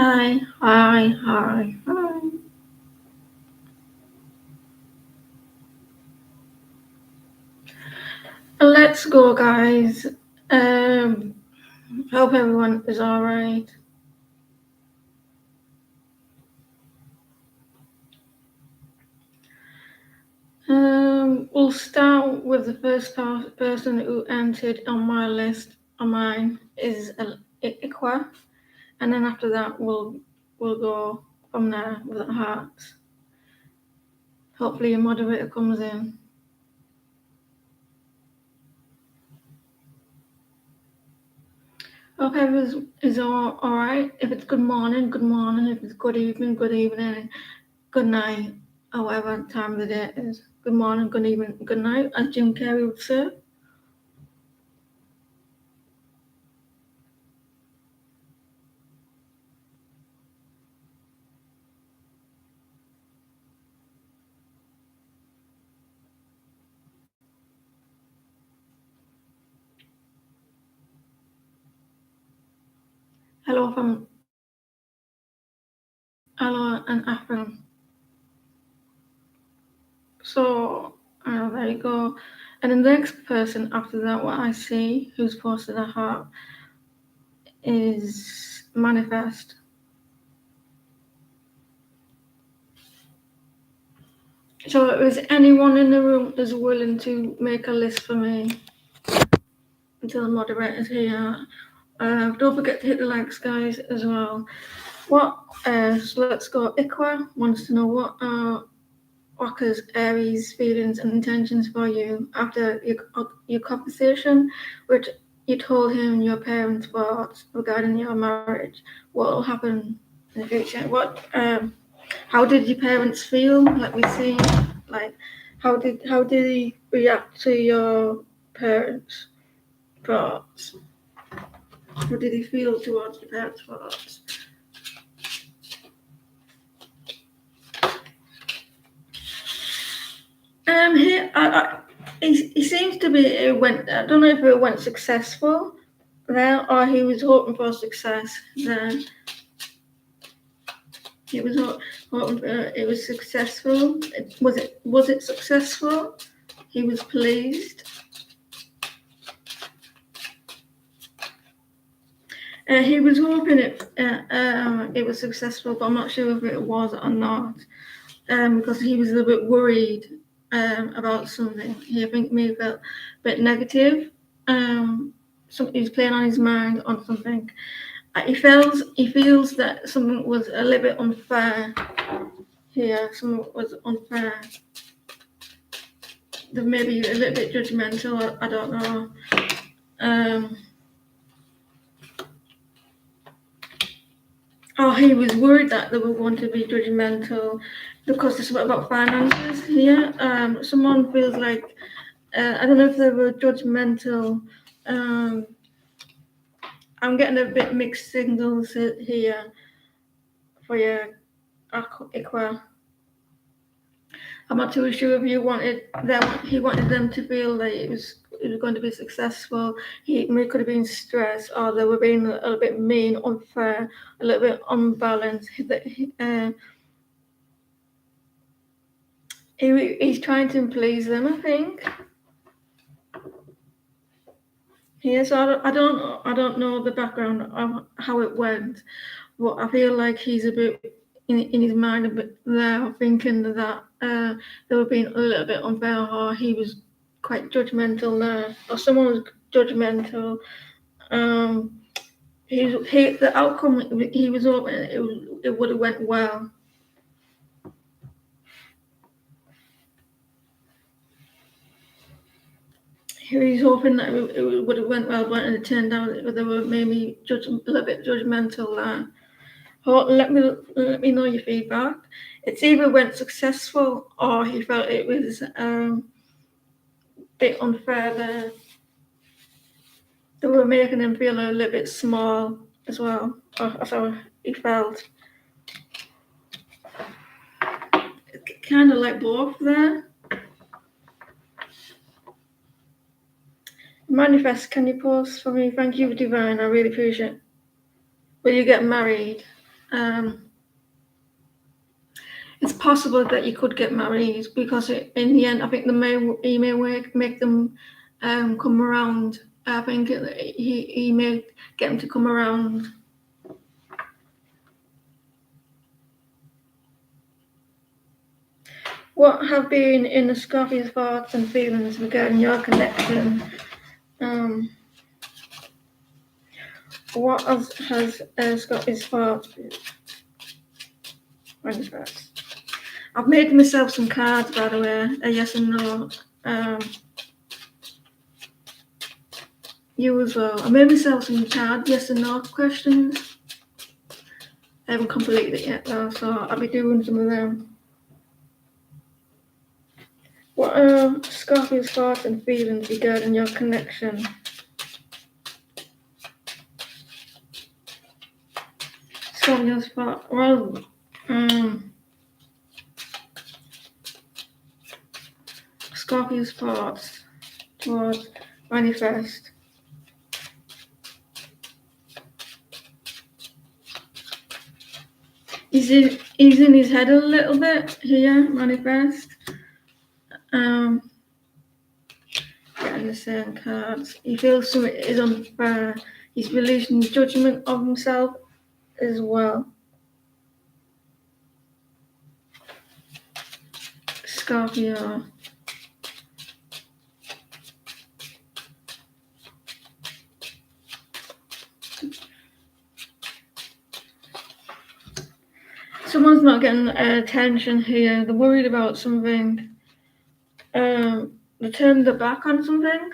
Hi, hi, hi, hi. Let's go, guys. Um, Hope everyone is all right. We'll start with the first person who entered on my list. On mine is Iqua, and then after that we'll go from there with the hearts. Hopefully, a moderator comes in. Hope everyone is all right. If it's good morning, good morning. If it's good evening. Good night, however time of the day it is. Good morning, good evening, good night, as Jim Carrey would say. Hello from hello and African. So there you go. And the next person after that, what I see who's posted a heart is Manifest. So is anyone in the room is willing to make a list for me until the moderator's here? Don't forget to hit the likes, guys, as well. So let's go. Iqua wants to know what are Walker's Aries feelings and intentions for you after your conversation, which you told him your parents' thoughts regarding your marriage. What will happen in the future? How did your parents feel? Like we see, like how did he react to your parents' thoughts? How did he feel towards your parents' thoughts? He seems to be. It went. I don't know if it went successful there, or he was hoping for success there. He was hoping for, it was successful. Was it successful? He was pleased. He was hoping it was successful, but I'm not sure if it was or not. Because he was a bit worried about something. He, I think, maybe felt a bit negative. He was playing on his mind on something. He feels that something was a little bit unfair here. Something was unfair. They maybe a little bit judgmental. I don't know. Um, he was worried that they were going to be judgmental because there's something about finances here. Someone feels like I don't know if they were judgmental. Um, I'm getting a bit mixed signals here for your Iqua. I'm not too sure if he wanted them to feel like it was going to be successful. He could have been stressed, or they were being a little bit mean, unfair, a little bit unbalanced. He's trying to please them, I think. Yes, I don't know the background of how it went, but I feel like he's a bit in his mind a bit there, thinking that they were being a little bit unfair, or he was quite judgmental there, or someone was judgmental. Um, the outcome he was hoping it would have went well. He was hoping that it would have went well, but it turned out that they were maybe a little bit judgmental there. Let me know your feedback. It's either went successful or he felt it was a bit unfair there. They were making him feel a little bit small as well. That's how he felt. Kind of like both there. Manifest, can you post for me? Thank you, Divine. I really appreciate it. Will you get married? It's possible that you could get married because in the end, I think he may make them come around. I think he may get them to come around. What have been in the Scorpio's thoughts and feelings regarding your connection? What has Scorpio's thoughts? I've made myself some cards, by the way, a yes and no. You as well. I made myself some cards, yes and no questions. I haven't completed it yet though, so I'll be doing some of them. What are Scorpio's thoughts and feelings regarding your connection? Scorpio's thoughts. Well, Scorpio's thoughts towards manifest. He's in his head a little bit here, manifest. Getting the same cards. He feels something is unfair. He's releasing judgment of himself as well. Scorpio. Someone's not getting attention here. They're worried about something. They turned their back on something.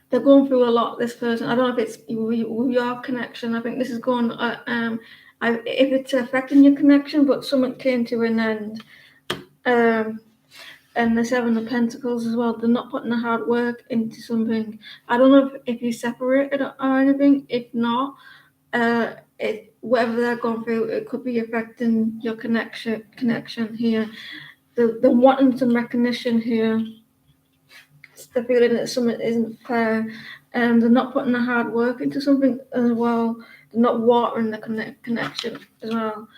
They're going through a lot, this person. I don't know if it's with your connection. I think this is going, if it's affecting your connection, but something came to an end. And the Seven of Pentacles as well. They're not putting the hard work into something. I don't know if you separated or anything. If not, whatever they're going through, it could be affecting your connection here. They're wanting some recognition here. They're feeling that something isn't fair, and they're not putting the hard work into something as well. They're not watering the connection as well.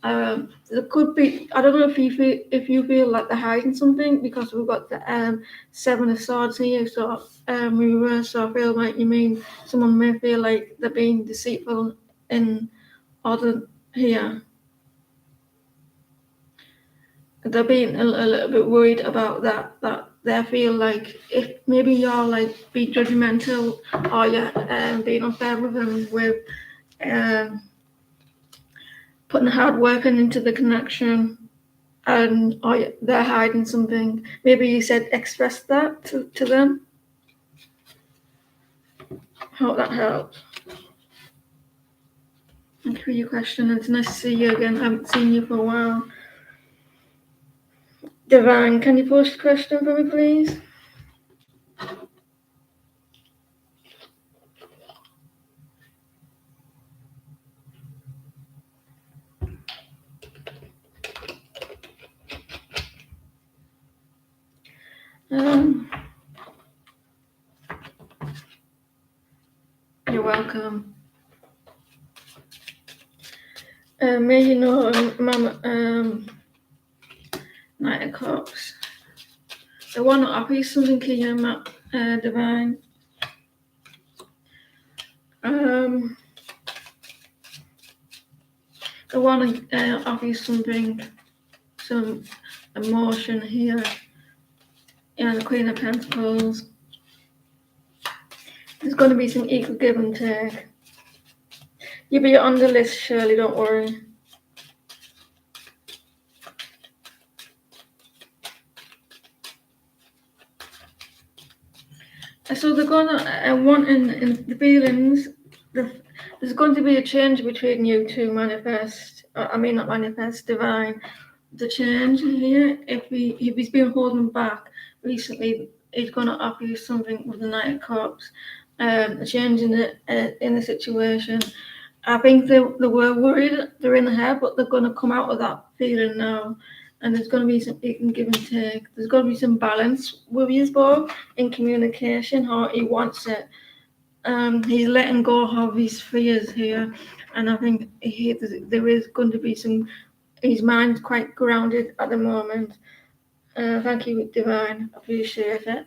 There could be. I don't know if you feel like they're hiding something, because we've got the Seven of Swords here. So reverse. So I feel like you mean someone may feel like they're being deceitful in order here. They're being a little bit worried about that they feel like if maybe you're like being judgmental, or you're being unfair with them with putting hard work into the connection, and or they're hiding something. Maybe you said express that to them. Hope that helps. Thank you for your question. It's nice to see you again. I haven't seen you for a while. Divine, can you post a question for me, please? You're welcome. May you know, Mama, Knight of Cups. The one that I something in your map, Divine. The one offers something, some emotion here. Yeah, the Queen of Pentacles. There's going to be some equal give and take. You'll be on the list, Shirley, don't worry. So they're going to want in the feelings. There's going to be a change between you two, manifest. Not manifest, divine. The change here, if he's been holding back recently, he's going to offer you something with the Knight of Cups. A change in the situation. I think they were worried. They're in the head, but they're going to come out of that feeling now. And there's going to be some give and take. There's going to be some balance with you both in communication, how he wants it. He's letting go of his fears here. and I think there is going to be some. His mind's quite grounded at the moment. Thank you, Divine. Appreciate it.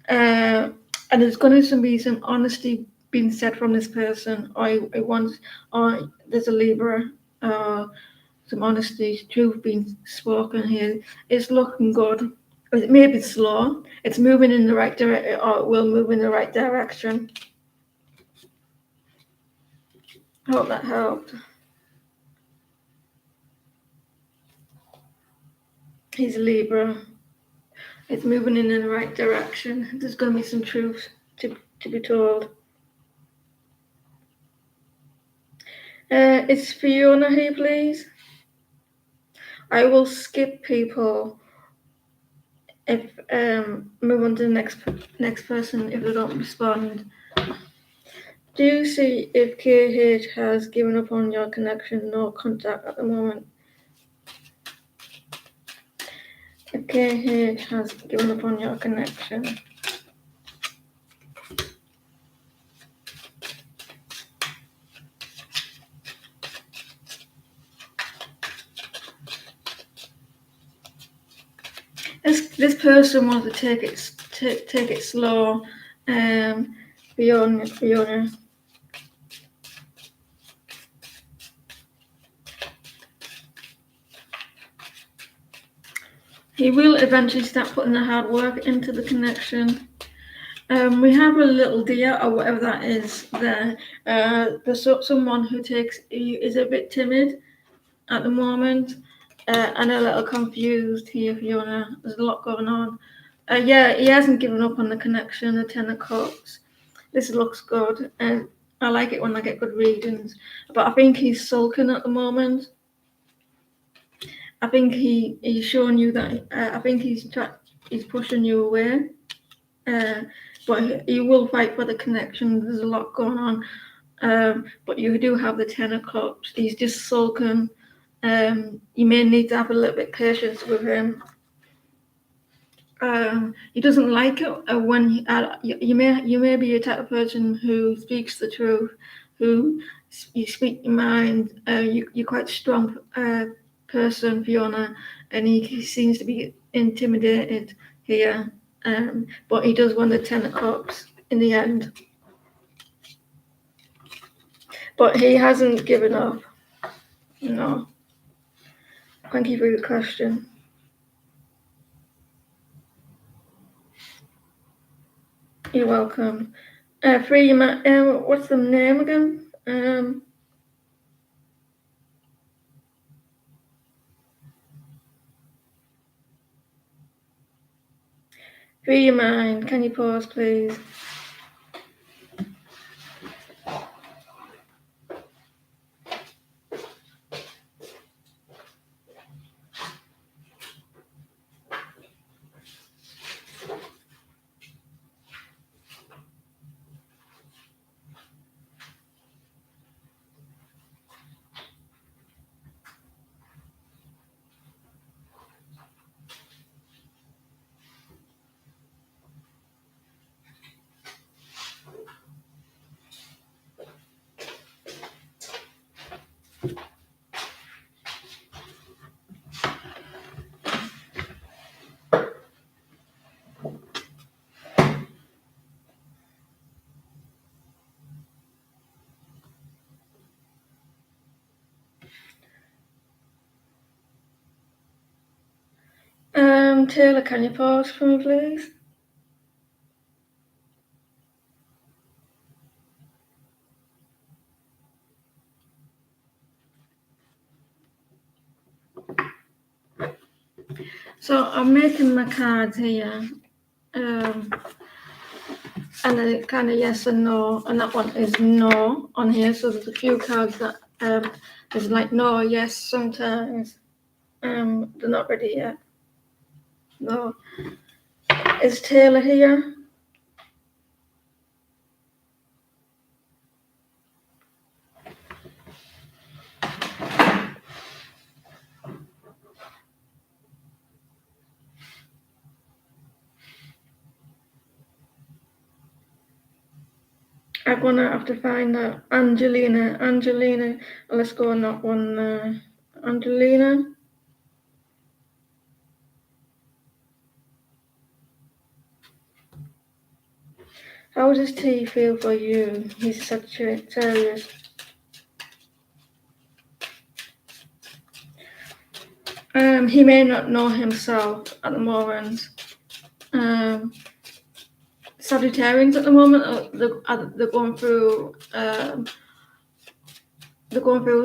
And there's going to be some honesty being said from this person. I want, or there's a Libra. Some honesty, truth being spoken here. It's looking good. It may be slow. It's moving in the right direction, or it will move in the right direction. Hope that helped. He's a Libra. It's moving in the right direction. There's going to be some truth to be told. It's Fiona here, please. I will skip people if move on to the next person if they don't respond. Do you see if KH has given up on your connection? No contact at the moment. If KH has given up on your connection. This person wants to take it slow. Fiona. He will eventually start putting the hard work into the connection. We have a little deer or whatever that is there. There's someone who is a bit timid at the moment and a little confused here, Fiona. There's a lot going on. Yeah, he hasn't given up on the connection, the Ten of Cups. This looks good, and I like it when I get good readings. But I think he's sulking at the moment. I think he's showing you that. I think he's pushing you away. But he will fight for the connection. There's a lot going on. But you do have the Ten of Cups. He's just sulking. You may need to have a little bit of patience with him. He doesn't like it when you may be a type of person who speaks the truth, who you speak your mind. You're quite a strong person, Fiona, and he seems to be intimidated here. But he does want the Ten of Cups in the end. But he hasn't given up. No. Thank you for your question. You're welcome. Free what's the name again? Free your mind. Can you pause, please? Taylor, can you pause for me, please? So I'm making my cards here, and a kind of yes and no, and that one is no on here. So there's a few cards that there's like no or yes sometimes. They're not ready yet. No. Is Taylor here? I'm gonna have to find that. Angelina, let's go on that one. Angelina. How does T feel for you? He's a Sagittarius. He may not know himself at the moment. Sagittarians at the moment, they're going through a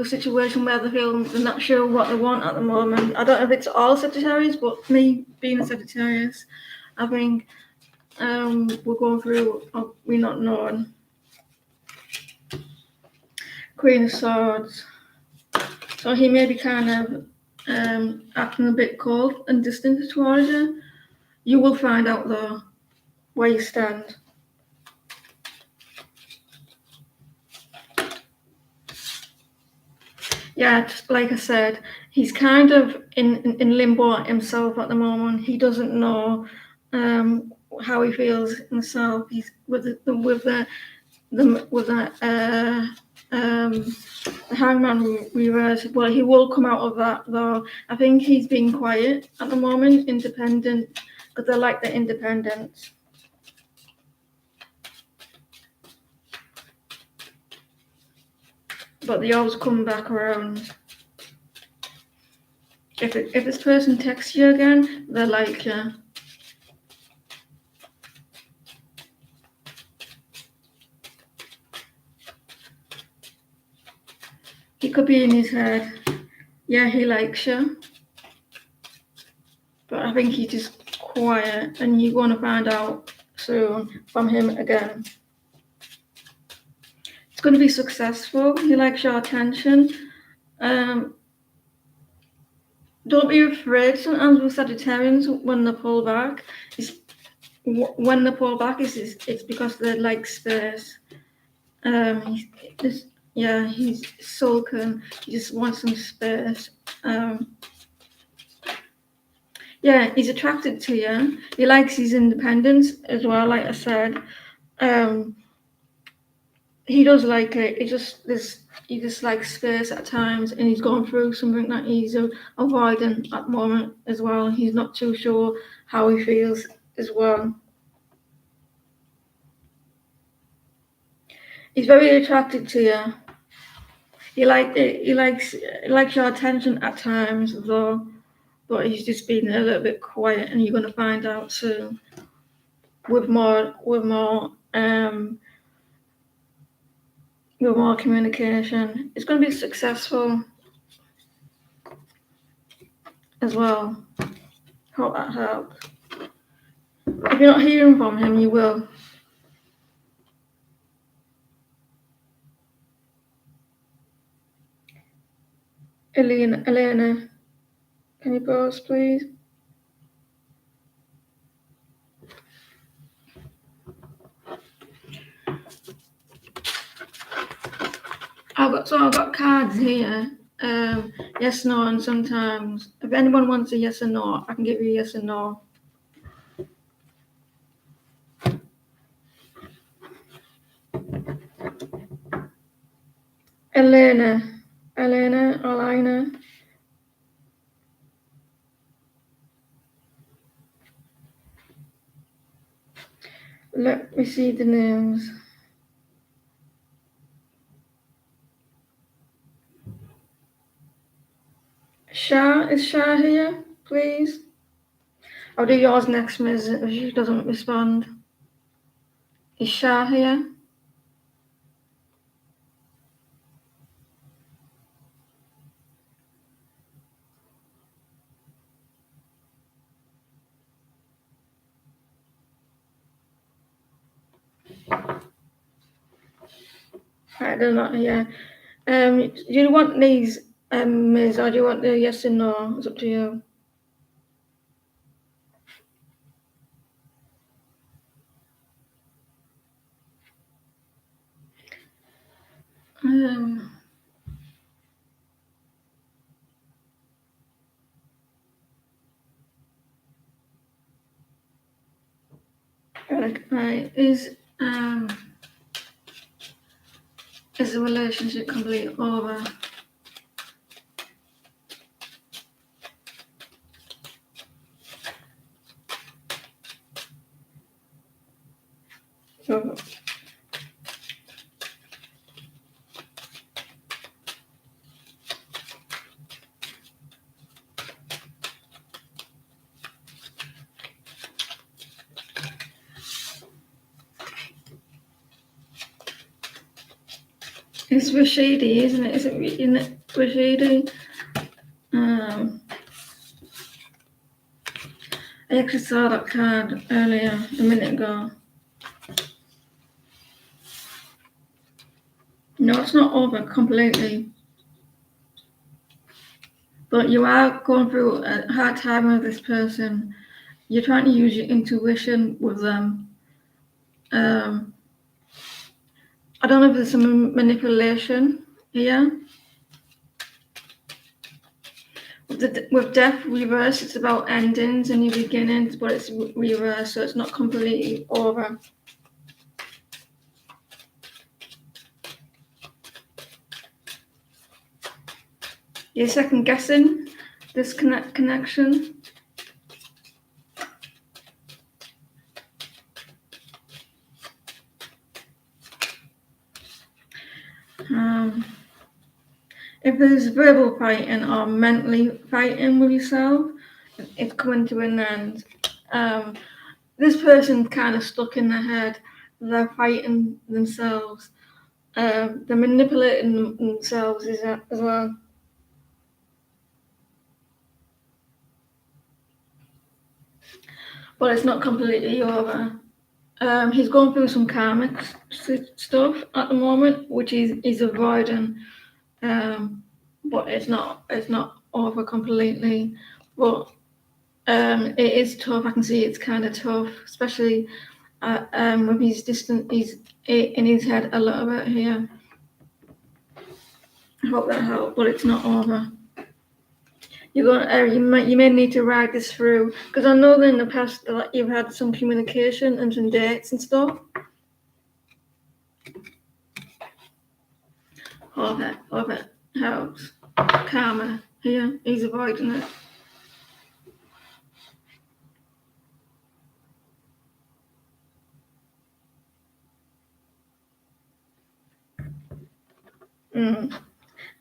situation where they feel they're not sure what they want at the moment. I don't know if it's all Sagittarius, but me being a Sagittarius, I think we're going through we're not knowing. Queen of Swords. So he may be kind of acting a bit cold and distant towards you. You will find out though where you stand. Yeah, just like I said, he's kind of in limbo himself at the moment. He doesn't know how he feels himself. He's with the hangman reverse. Well, he will come out of that though. I think he's being quiet at the moment, independent, because they like the independence. But they always come back around. If this person texts you again, they like you. He could be in his head. Yeah, he likes you. But I think he's just quiet, and you're going to find out soon from him again. It's going to be successful. He likes your attention. Don't be afraid sometimes with Sagittarians when they pull back. It's because they like space. He's sulking. He just wants some space. He's attracted to you. He likes his independence as well. Like I said, he does like it. He just likes space at times, and he's going through something that he's avoiding at the moment as well. He's not too sure how he feels as well. He's very attracted to you. He likes your attention at times, though, but he's just been a little bit quiet, and you're going to find out soon with more communication. It's going to be successful as well. Hope that helps. If you're not hearing from him, you will. Elena, can you pause, please? I've got cards here. Yes, no, and sometimes if anyone wants a yes or no, I can give you a yes or no. Elena, Alina. Let me see the names. Is Shah here, please? I'll do yours next, Miss, if she doesn't respond. Is Shah here? Right, they're not here. Do you want these, Miss, or do you want the yes and no? It's up to you. Right, is Is the relationship completely over? So, it's Rashidi, isn't it? Isn't it Rashidi? I actually saw that card earlier, a minute ago. No, it's not over completely. But you are going through a hard time with this person. You're trying to use your intuition with them. I don't know if there's some manipulation here. With death reverse, it's about endings and new beginnings, but it's reverse, so it's not completely over. You're second guessing this connection. If there's verbal fighting or mentally fighting with yourself, it's coming to an end. This person's kind of stuck in their head. They're fighting themselves. They're manipulating themselves as well. But it's not completely over. He's going through some karmic stuff at the moment, which he's avoiding. But it's not over completely. But it is tough. I can see it's kind of tough, especially with his distance. He's in his head a little bit here. I hope that helped, but it's not over. You're going. You may need to ride this through, because I know that in the past that you've had some communication and some dates and stuff. Hope it helps. Karma here. He's avoiding it.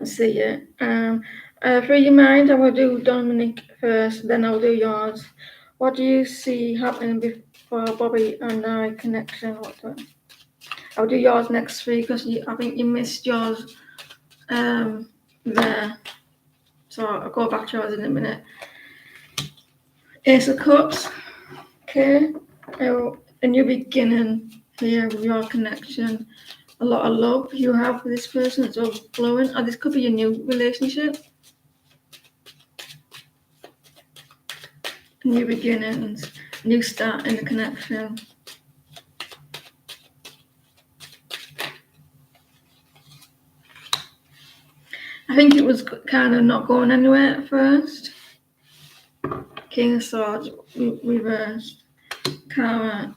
I see it. For your mind, I will do Dominic first, then I'll do yours. What do you see happening before Bobby and I connection? I'll do yours next week because I think you missed yours there. So I'll go back to yours in a minute. Ace of Cups. Okay. A new beginning here with your connection. A lot of love you have for this person. It's overflowing. Or this could be a new relationship. New beginnings. New start in the connection. I think it was kind of not going anywhere at first. King of Swords reversed. Karma.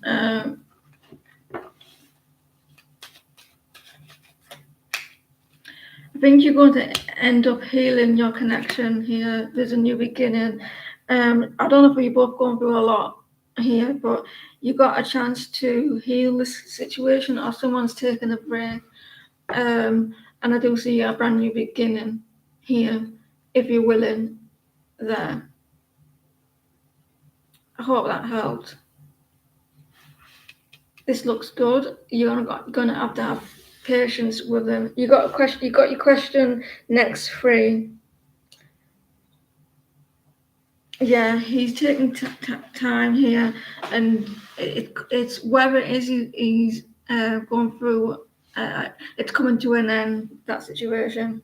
I think you're going to end up healing your connection here. There's a new beginning. I don't know if we're both going through a lot here, but you got a chance to heal this situation, or someone's taken a break. And I do see a brand new beginning here, if you're willing there. I hope that helped. This looks good. You're gonna have to have patience with them. You got your question next free. Yeah, he's taking time here, and it's whether it is he's going through. It's coming to an end, that situation.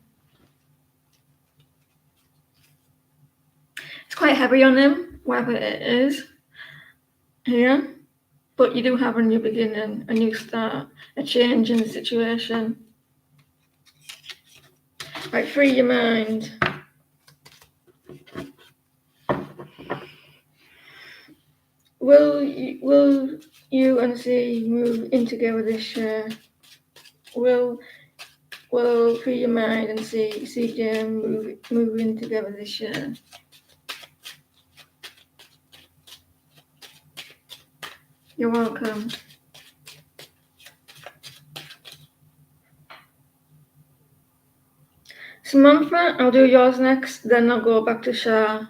It's quite heavy on him, whatever it is here, but you do have a new beginning, a new start, a change in the situation. Right, free your mind. Will you and C move in together this year? Will will free your mind and see them moving together this year. You're welcome. Samantha, I'll do yours next, then I'll go back to Shah.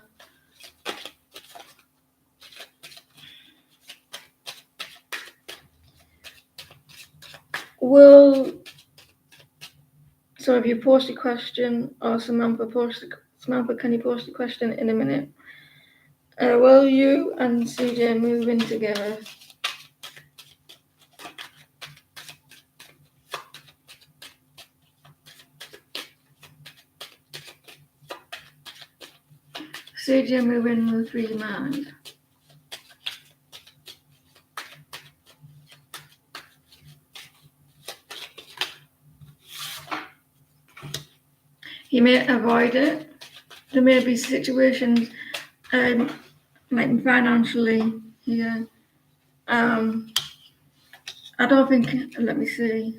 So if you post a question, or Samantha, can you post a question in a minute? Will you and CJ move in together? CJ move in with free mind. You may avoid it. There may be situations, like financially here. I don't think, let me see.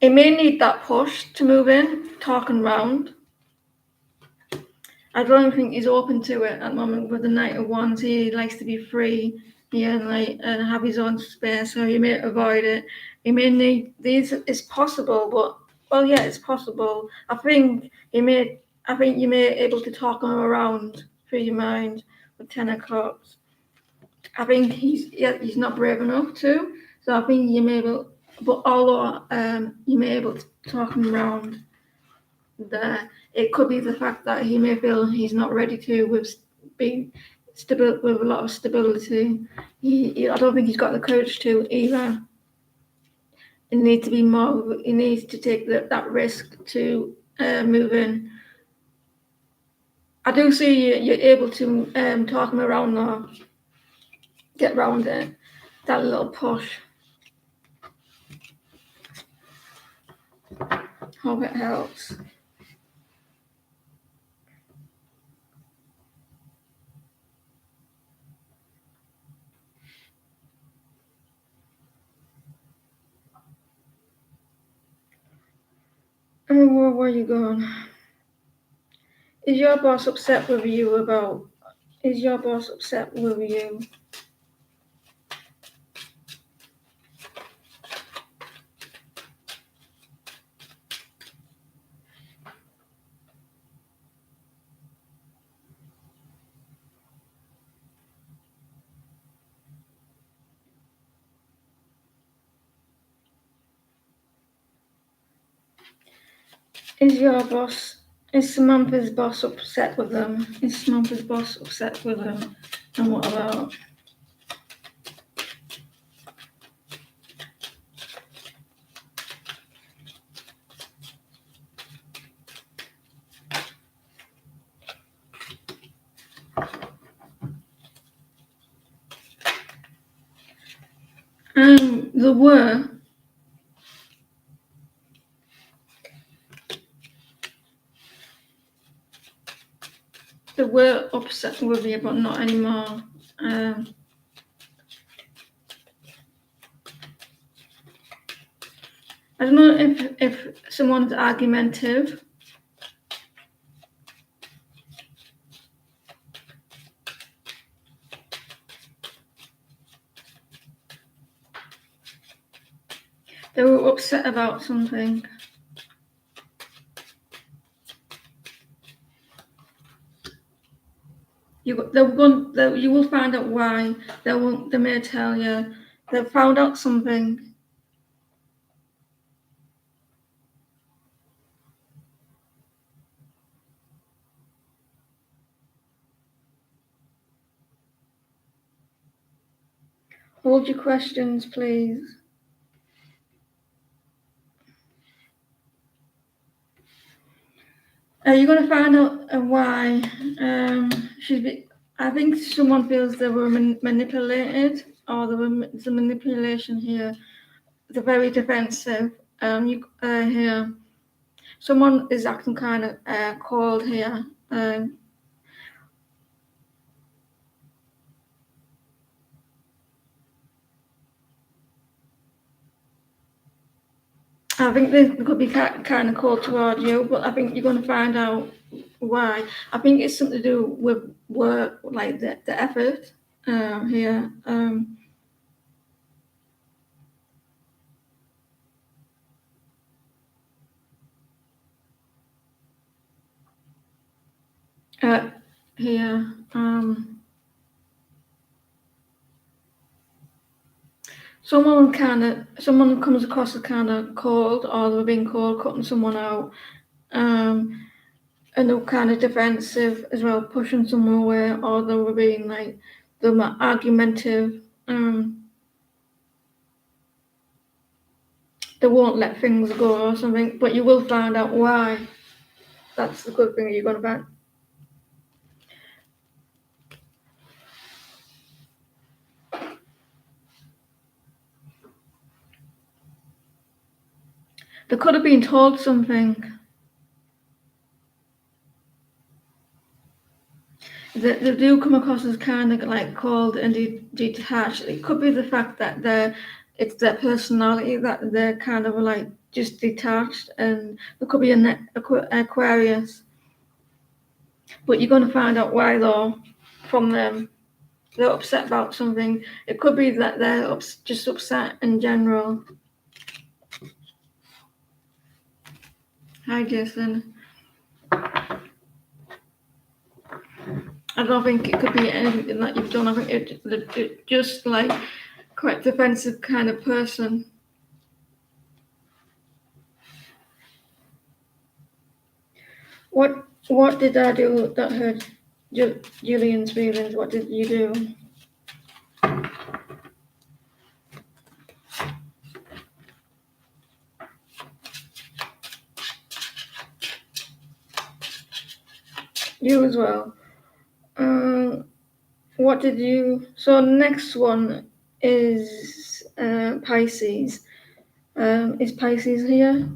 He may need that push to move in, talking round. I don't think he's open to it at the moment with the Knight of Wands. He likes to be free, and have his own space, so he may avoid it. He may need these. It's possible, but well, yeah, it's possible. I think you may able to talk him around through your mind with 10 of Cups. I think he's not brave enough to. So I think you may able, but although you may able to talk him around there, it could be the fact that he may feel he's not ready to with being stable with a lot of stability. I don't think he's got the courage to either. It needs to be more. He needs to take that risk to move in. I do see you're able to talk him around though. Get around it. That little push. Hope it helps. Where are you going? Is your boss upset with you about? Is your boss upset with you? Is Samantha's boss upset with them? Is Samantha's boss upset with them? And what about? They were upset with you, but not anymore. I don't know if someone's argumentative. They were upset about something. You will find out why. They may tell you. They found out something. Hold your questions, please. You're going to find out why I think someone feels they were manipulated, or there was a manipulation here. They're very defensive. Here, someone is acting kind of cold here. I think they could be kind of cold towards you, but I think you're going to find out why. I think it's something to do with work, like the effort here. Here. Someone comes across as kind of cold, or they're being cold, cutting someone out, and they're kind of defensive as well, pushing someone away, or they were being like they're argumentative. They won't let things go or something, but you will find out why. That's the good thing you're going to find. They could have been told something. They do come across as kind of like cold and detached. It could be the fact that it's their personality that they're kind of like just detached, and there could be an Aquarius. But you're going to find out why though from them. They're upset about something. It could be that they're just upset in general. Hi, Jason. I don't think it could be anything that you've done. I think it's just like quite defensive kind of person. What did I do that hurt Julian's feelings? What did you do? You as well. What did you? So next one is Pisces. Is Pisces here?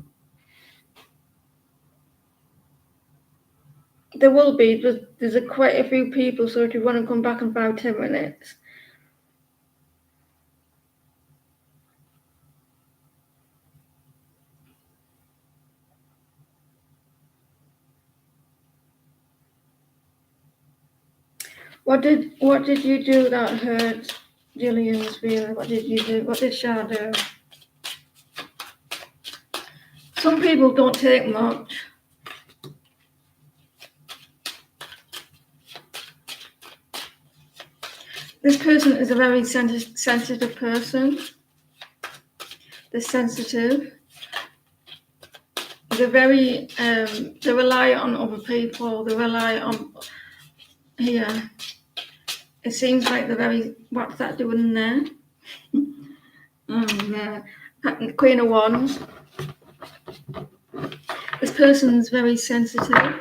There will be, but there's quite a few people, so if you want to come back in about 10 minutes. What did you do that hurt Gillian's feelings? What did you do? What did Shah do? Some people don't take much. This person is a very sensitive person. They're sensitive. They're very, they rely on other people. They rely on, here. It seems like they're very, what's that doing there? Queen of Wands. This person's very sensitive.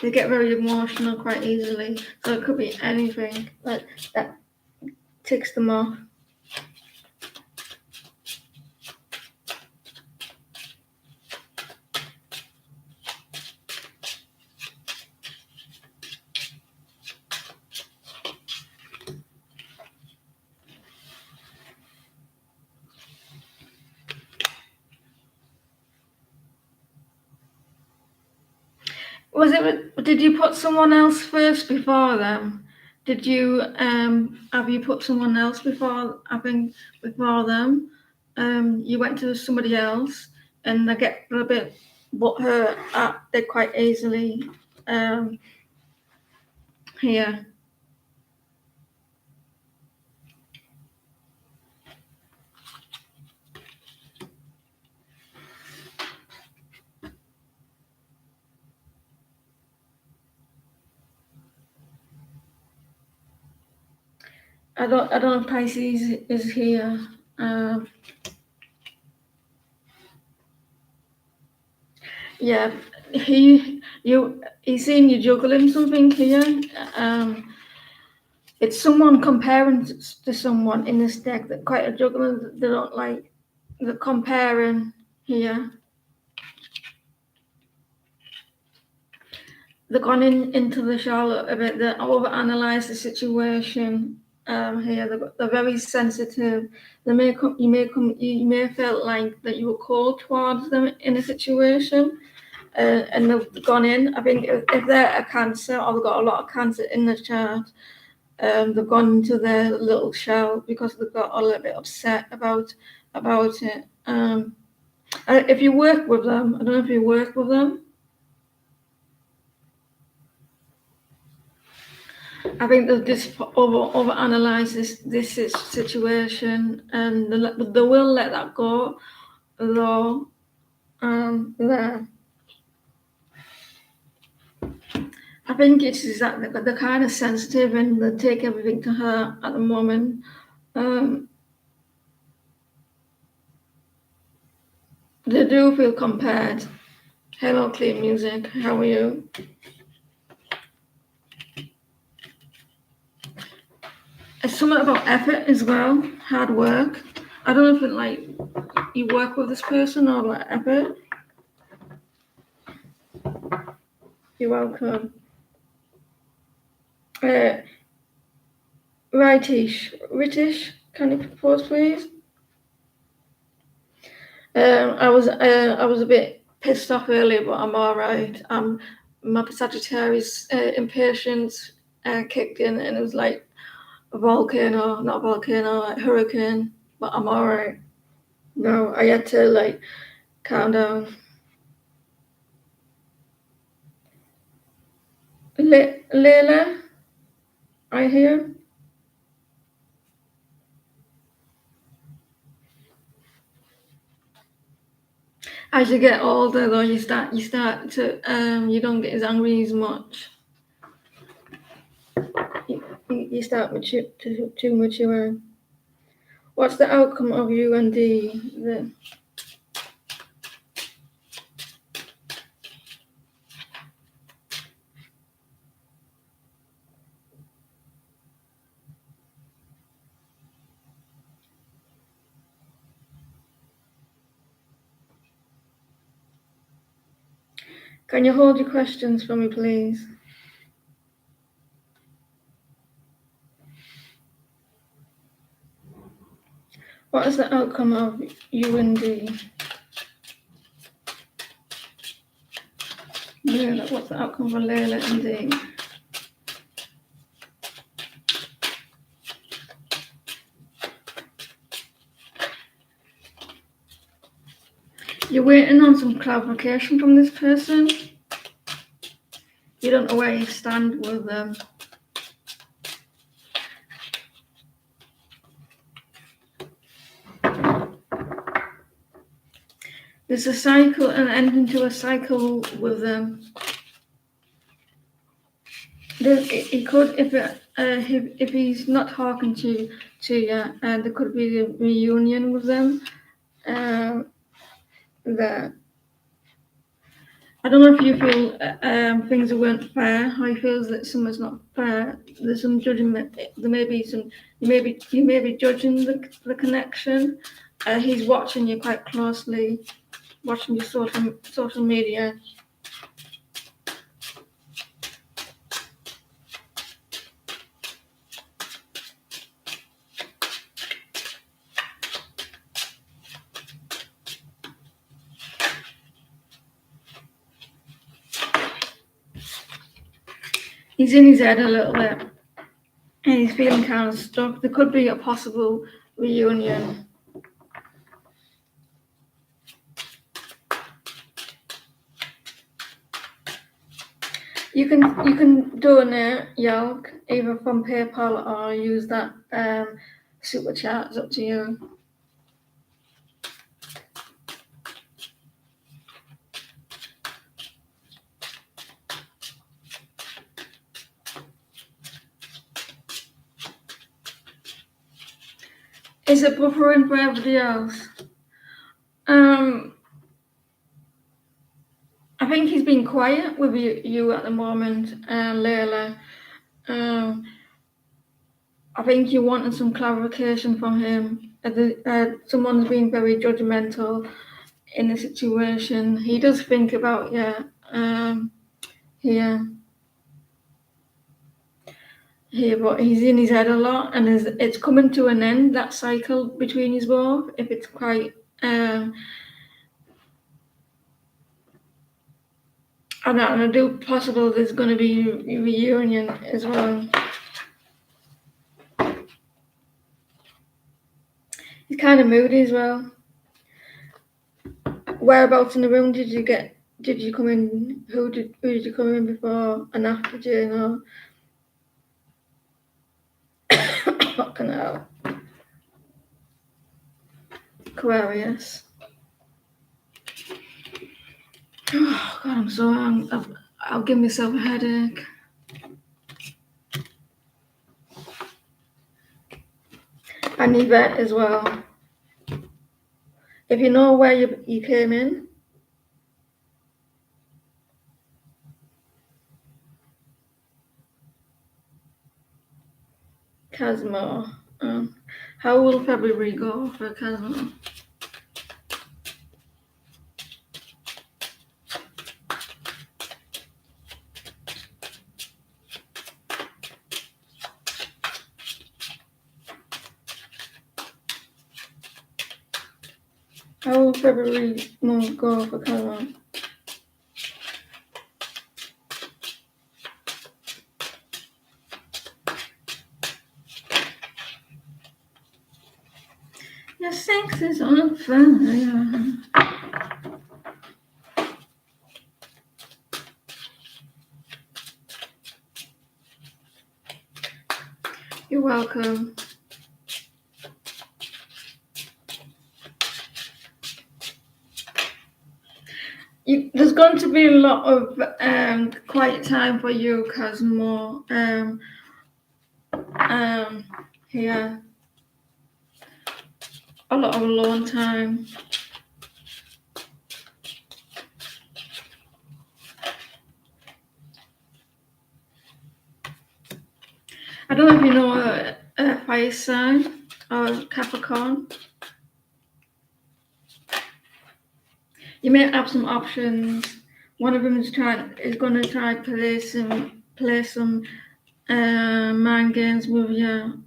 They get very emotional quite easily. So it could be anything like that ticks them off. Did you put someone else first before them? Did you have you put someone else before them? You went to somebody else, and they get a bit butthurt at it quite easily. Here. I don't know if Pisces is here. Yeah, he's seen you juggling something here. It's someone comparing to someone in this deck that quite a juggler. They don't like the comparing here. They've gone into the Charlotte a bit. They overanalyze the situation. here. They're very sensitive. You may feel like that you were cold towards them in a situation, and they've gone in. I think if they're a Cancer or they've got a lot of Cancer in the chart, they've gone into their little shell because they've got a little bit upset about it. If you work with them, I don't know if you work with them. I think they'll just overanalyze this situation, and they will let that go, though. There. I think it's exactly, but they're kind of sensitive and they take everything to heart at the moment. They do feel compared. Hello, Clean Music. How are you? It's something about effort as well, hard work. I don't know if it like you work with this person or like effort. You're welcome. Ritish, can you pause, please? I was a bit pissed off earlier, but I'm all right. My Sagittarius impatience kicked in, and it was like a volcano, not a volcano, like hurricane. But I'm all right. No, I had to like calm down. Layla, I hear. As you get older, though, you start to you don't get as angry as much. You start to mature. What's the outcome of you and the Can you hold your questions for me, please? What is the outcome of you and D? Layla, what's the outcome for Layla and D? You're waiting on some clarification from this person. You don't know where you stand with them. There's a cycle, an ending to a cycle with them. He could, if he's not talking to you, there could be a reunion with them. That I don't know if you feel things weren't fair. How he feels that something's not fair. There's some judgment. There may be some. You may be judging the connection. He's watching you quite closely, watching your social media. He's in his head a little bit, and he's feeling kind of stuck. There could be a possible reunion. You can donate Yelk either from PayPal or use that super chat. It's up to you. Is it buffering for everybody else? I think he's been quiet with you at the moment, Layla. I think you wanted some clarification from him. Someone's been very judgmental in the situation. He does think about you here. here, but he's in his head a lot, and it's coming to an end, that cycle between his both. If it's quite, and I do possible there's going to be a reunion as well. He's kind of moody as well. Whereabouts in the room did you come in? Who did you come in before and after Jane? Or fucking hell. Aquarius. Oh God, I'm so hungry. I'll give myself a headache. And Yvette as well. If you know where you came in. Cosmo. How will February go for Cosmo? How will February month go for Cosmo? Your sex is on fire. You're welcome. There's going to be a lot of quiet time for you, Cosmo. Here. A lot of alone time. I don't know if you know a fire sign or Capricorn. You may have some options. One of them is going to try play some mind games with you.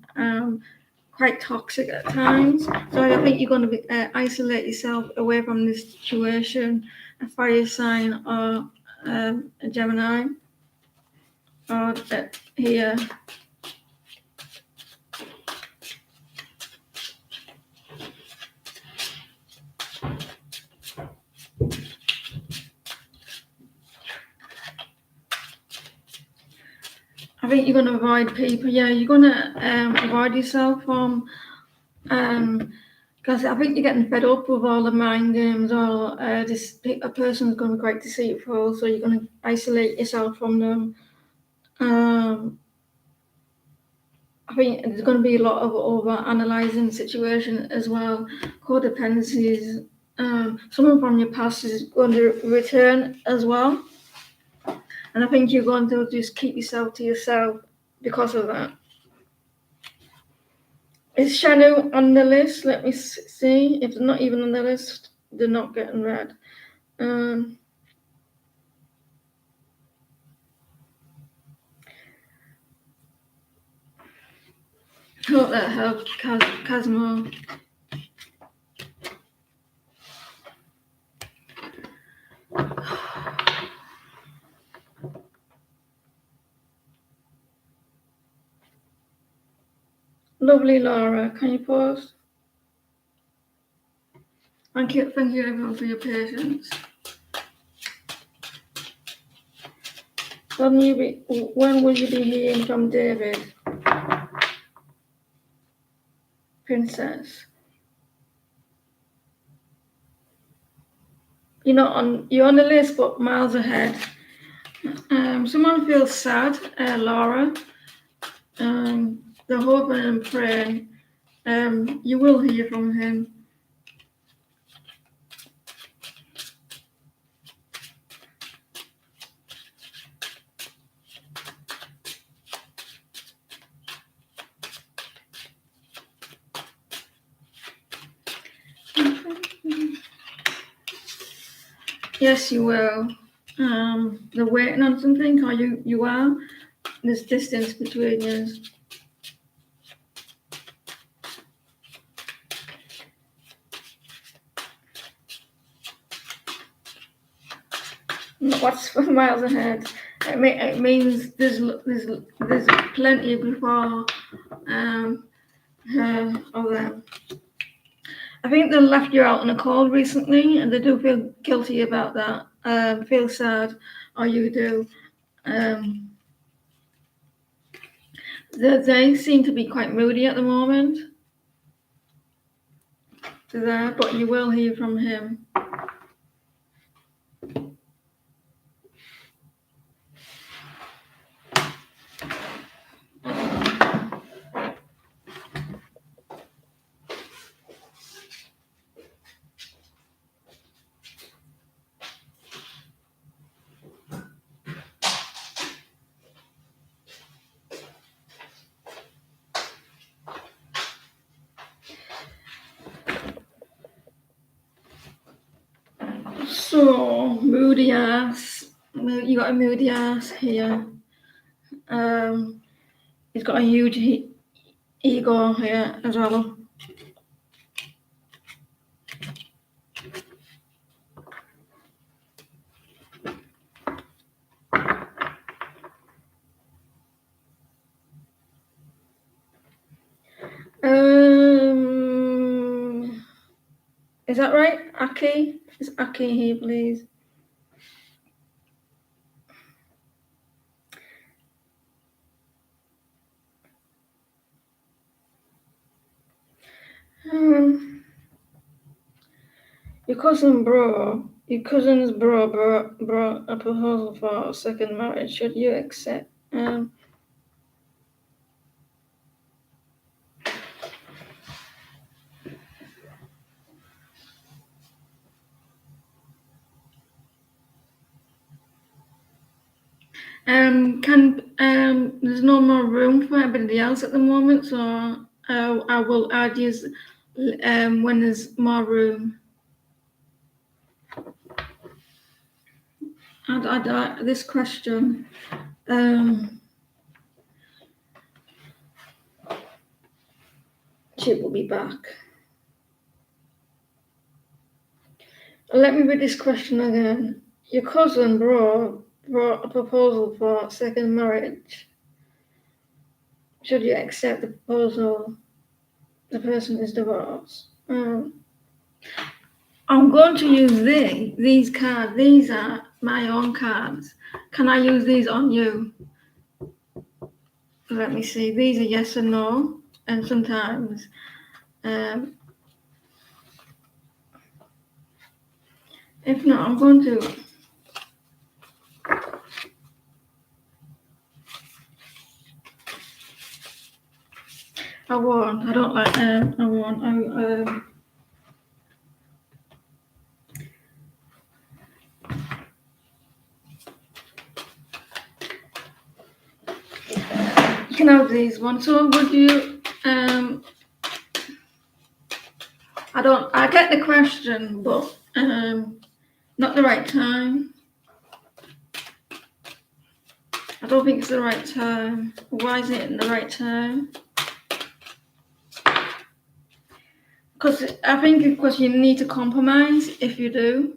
Quite toxic at times. So I think you're going to isolate yourself away from this situation. A fire sign or a Gemini or here. I think you're going to avoid people. Yeah, you're going to avoid yourself from, because I think you're getting fed up with all the mind games. Or a person's going to be quite deceitful, so you're going to isolate yourself from them. I think there's going to be a lot of over-analysing situation as well. Codependencies. Someone from your past is going to return as well. And I think you're going to just keep yourself to yourself because of that. Is Shadow on the list? Let me see. If they're not even on the list, they're not getting read. Hope that helps, Cosmo. Lovely Laura, can you pause? Thank you everyone for your patience. When will you be hearing from David? Princess. You're on the list, but miles ahead. Someone feels sad, Laura. They're hoping and praying. You will hear from him. Yes, you will. They're waiting on something, or you are. There's distance between you. What's miles ahead? It means there's plenty before her or them. I think they left you out in a cold recently, and they do feel guilty about that. Feel sad, or you do. They seem to be quite moody at the moment. There, but you will hear from him. So, moody ass. You got a moody ass here. He's got a huge ego here as well. Is that right? Aki? Is Aki here, please? Your cousin's bro brought a proposal for a second marriage. Should you accept? There's no more room for anybody else at the moment, so I will add you when there's more room. Add this question. She will be back. Let me read this question again. Your cousin brought a proposal for second marriage. Should you accept the proposal? The person is divorced. I'm going to use these cards. These are my own cards. Can I use these on you? Let me see. These are yes and no, and sometimes if not, I'm going to. I won't. I don't like I won't. You can have these ones. So would you? I get the question, but not the right time. I don't think it's the right time. Why is it in the right time? I think because you need to compromise if you do.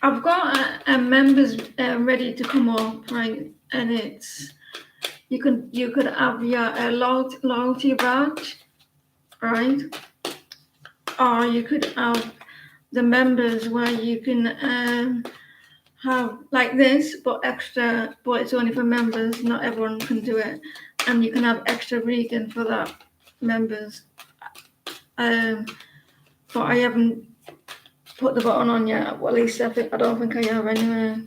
I've got members ready to come up, right? And it's you could have your loyalty badge, right? Or you could have the members where you can have like this, but it's only for members. Not everyone can do it, and you can have extra vegan for that members. But I haven't put the button on yet. Well, at least I don't think I have anyway.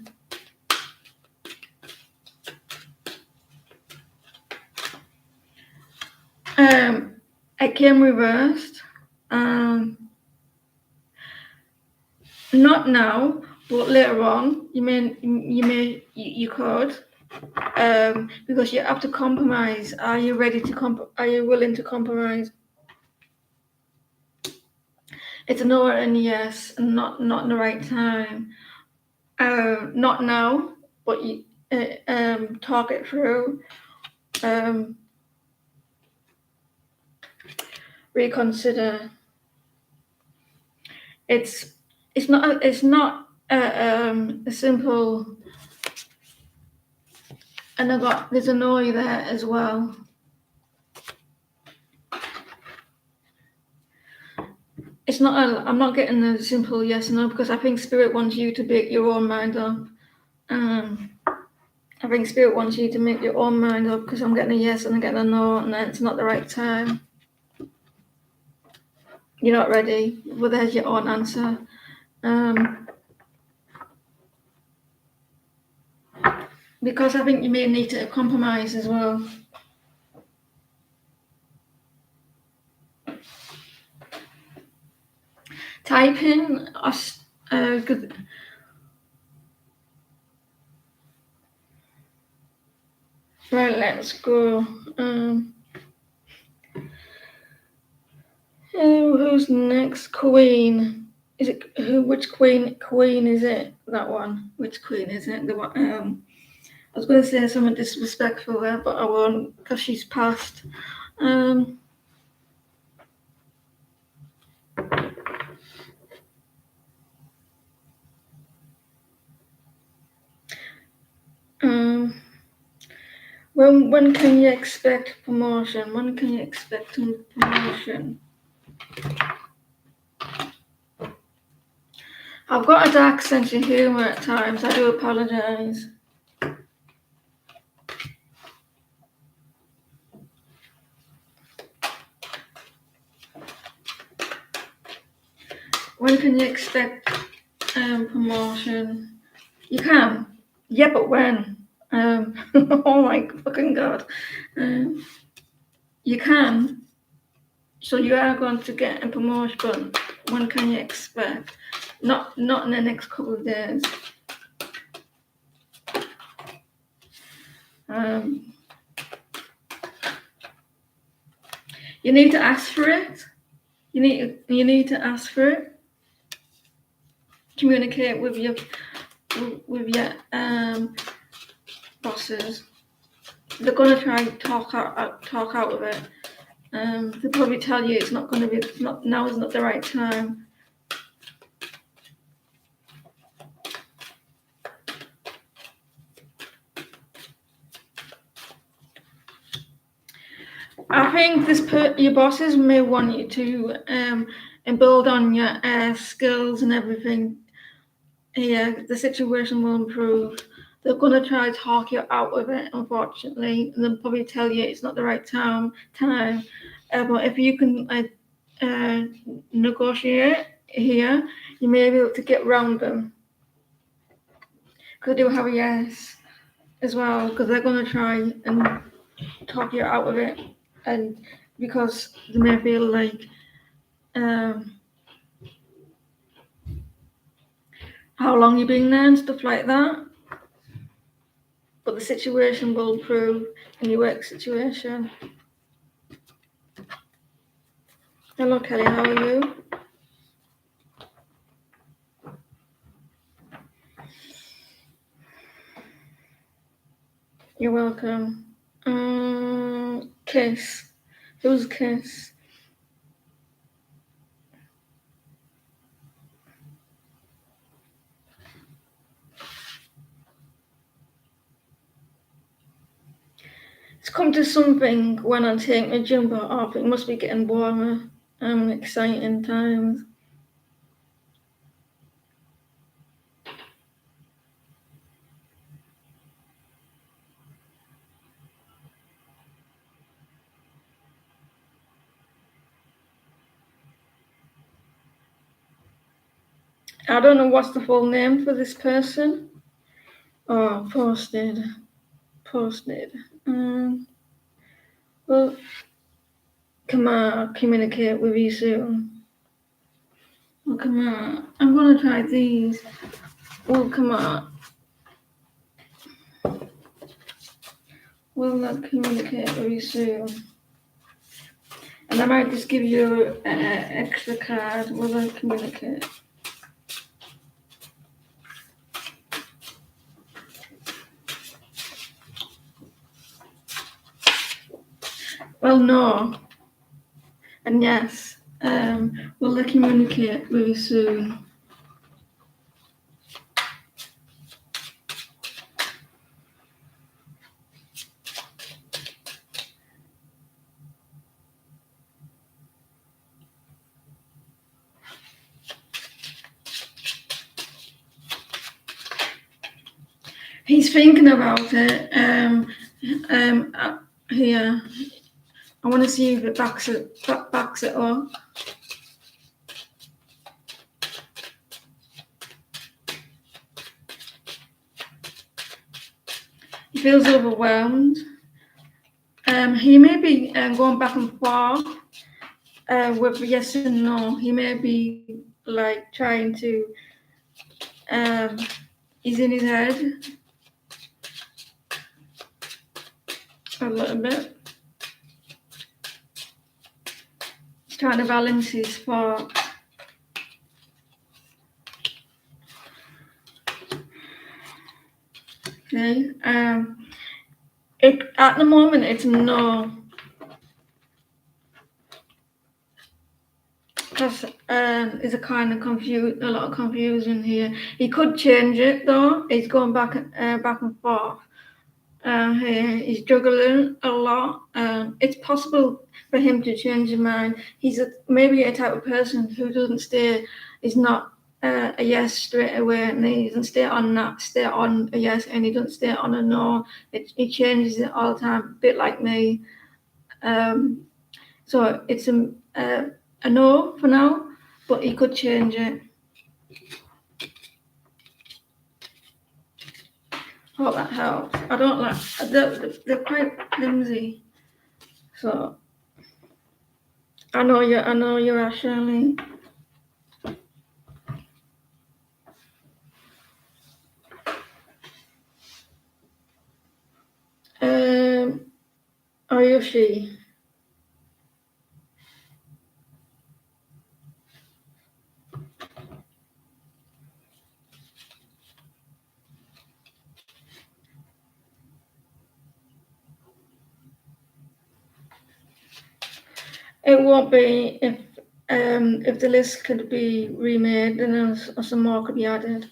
It came reversed. Not now, but later on. You could. because you have to compromise. Are you ready to are you willing to compromise? It's a no and a yes, and not in the right time. Not now, but you talk it through. Reconsider. It's not a simple. And there's a no there as well. It's not. I'm not getting the simple yes or no, because I think Spirit wants you to make your own mind up. I think Spirit wants you to make your own mind up, because I'm getting a yes and I'm getting a no, and then it's not the right time. You're not ready. Well, there's your own answer. Because I think you may need to compromise as well. Type in right, let's go. Who's next? Queen. Is it who? Which queen? Queen is it? That one. Which queen is it? The one. I was going to say something disrespectful there, but I won't, because she's passed. When can you expect promotion? When can you expect promotion? I've got a dark sense of humour at times. I do apologise. When can you expect promotion? You can. Yeah, but when? Oh my fucking god. You can. So you are going to get a promotion, but when can you expect? Not in the next couple of days. You need to ask for it. You need to ask for it. Communicate with your bosses. They're gonna try to talk out of it. They'll probably tell you it's not gonna be. Now is not the right time. I think your bosses may want you to and build on your skills and everything. Yeah, the situation will improve. They're going to try to talk you out of it, unfortunately, and they'll probably tell you it's not the right time. But if you can negotiate here, you may be able to get around them. Because they do have a yes as well, because they're going to try and talk you out of it, and because they may feel like how long you've been there and stuff like that. But the situation will improve in your work situation. Hello, Kelly, how are you? You're welcome. Kiss. Who's Kiss? It's come to something when I take my jumper off. It must be getting warmer. Exciting times. I don't know what's the full name for this person. Oh, posted. Well, come on, communicate with you soon. Well, come on. I'm gonna try these. Well, come on. Will not communicate very soon. And I might just give you an extra card. Will not communicate. Well, no. And yes. Will they communicate very soon? He's thinking about it. Here, I want to see if it backs it up. He feels overwhelmed. He may be going back and forth with yes and no. He may be like trying to. He's in his head a little bit. He's trying to balance his thoughts. Okay. At the moment it's no. Because there's a lot of confusion here. He could change it though. He's going back and forth. Here he's juggling a lot. It's possible for him to change his mind. He's maybe a type of person who doesn't stay. Is not a yes straight away, and he doesn't stay on a yes, and he doesn't stay on a no. He changes it all the time, a bit like me. So it's a no for now, but he could change it. Hope that helps. I don't like they're quite flimsy. So I know you're Ashley. Are you she? It won't be if the list could be remade, then some more could be added.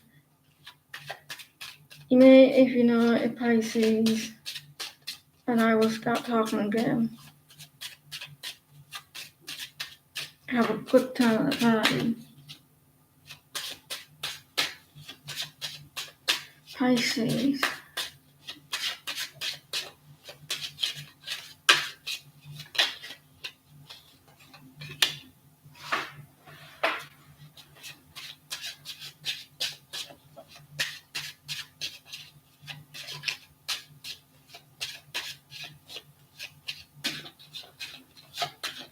You may, if you know a Pisces, and I will start talking again. Have a good time at the party. Pisces.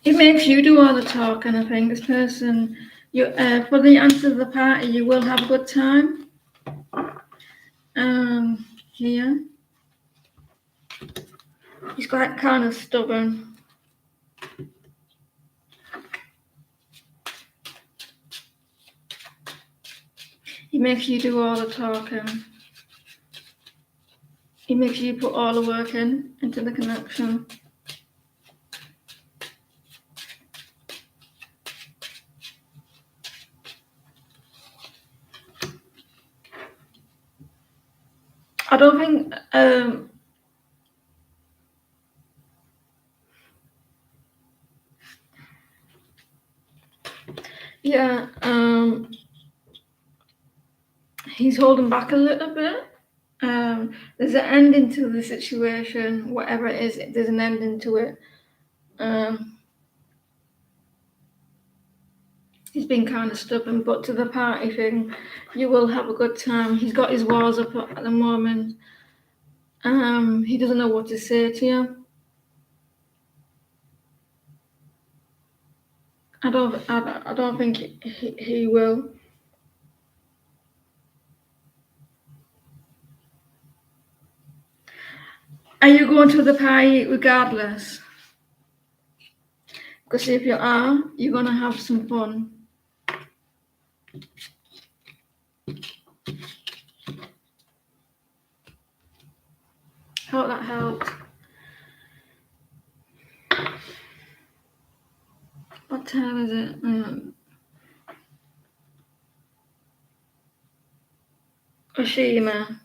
It makes you do all the talking. I think this person, for the answer to the party, you will have a good time. Here, he's quite kind of stubborn. He makes you do all the talking. He makes you put all the work into the connection. I don't think he's holding back a little bit. There's an ending to the situation, whatever it is, there's an ending to it. He's been kind of stubborn, but to the party thing, you will have a good time. He's got his walls up at the moment. He doesn't know what to say to you. I don't think he will. Are you going to the party regardless? Because if you are, you're going to have some fun. Hope that helped. What time is it? Ashima.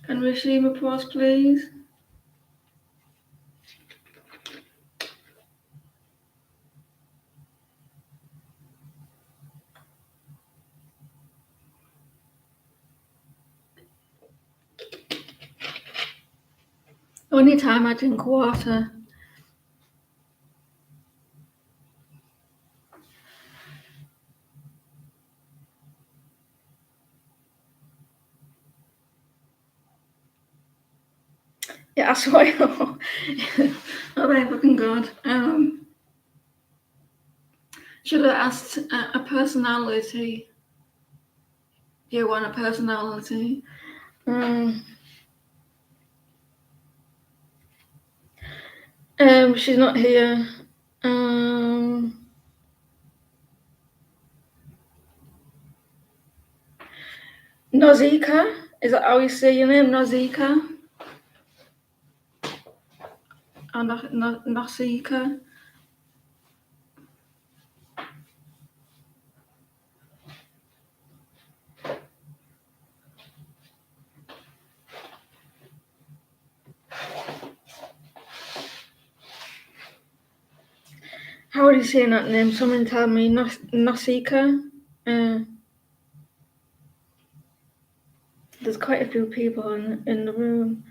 Can Rashima pause, please? Only time I drink water. Yeah, I swear. Oh my fucking god. Should have asked a personality. Do you want a personality? She's not here. Nozika? Is that how you say your name? Nozika? Or Nozika? How are you saying that name? Someone tell me. Nozika? There's quite a few people in the room.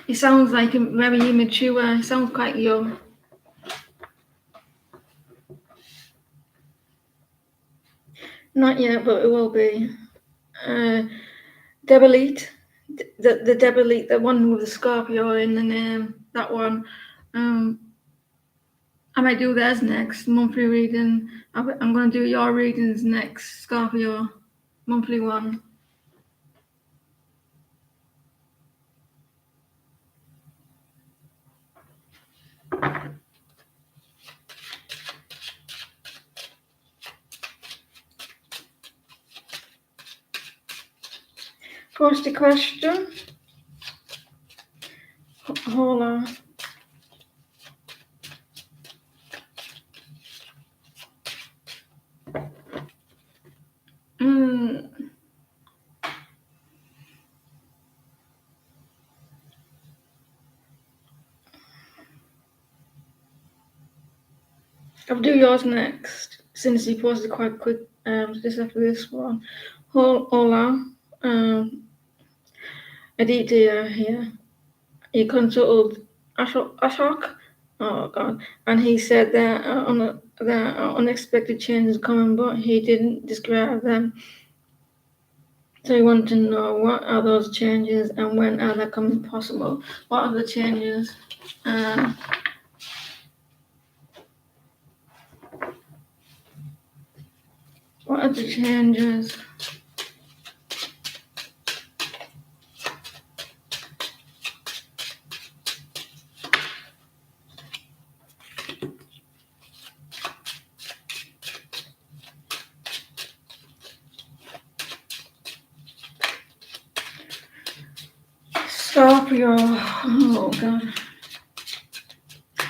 He sounds like very immature. He sounds quite young. Not yet, but it will be. Debilite. The Debilite, the one with the Scorpio in the name. That one. I might do theirs next. Monthly reading. I'm going to do your readings next. Scorpio. Monthly one. Post the question. Hold on. I'll do yours next, since you posted quite quick, just after this one. Hola, Aditya here. He consulted Ashok, oh god, and he said that unexpected changes coming, but he didn't describe them. So he wanted to know what are those changes and when are they coming possible? What are the changes? What are the changes? Scorpio. Oh god.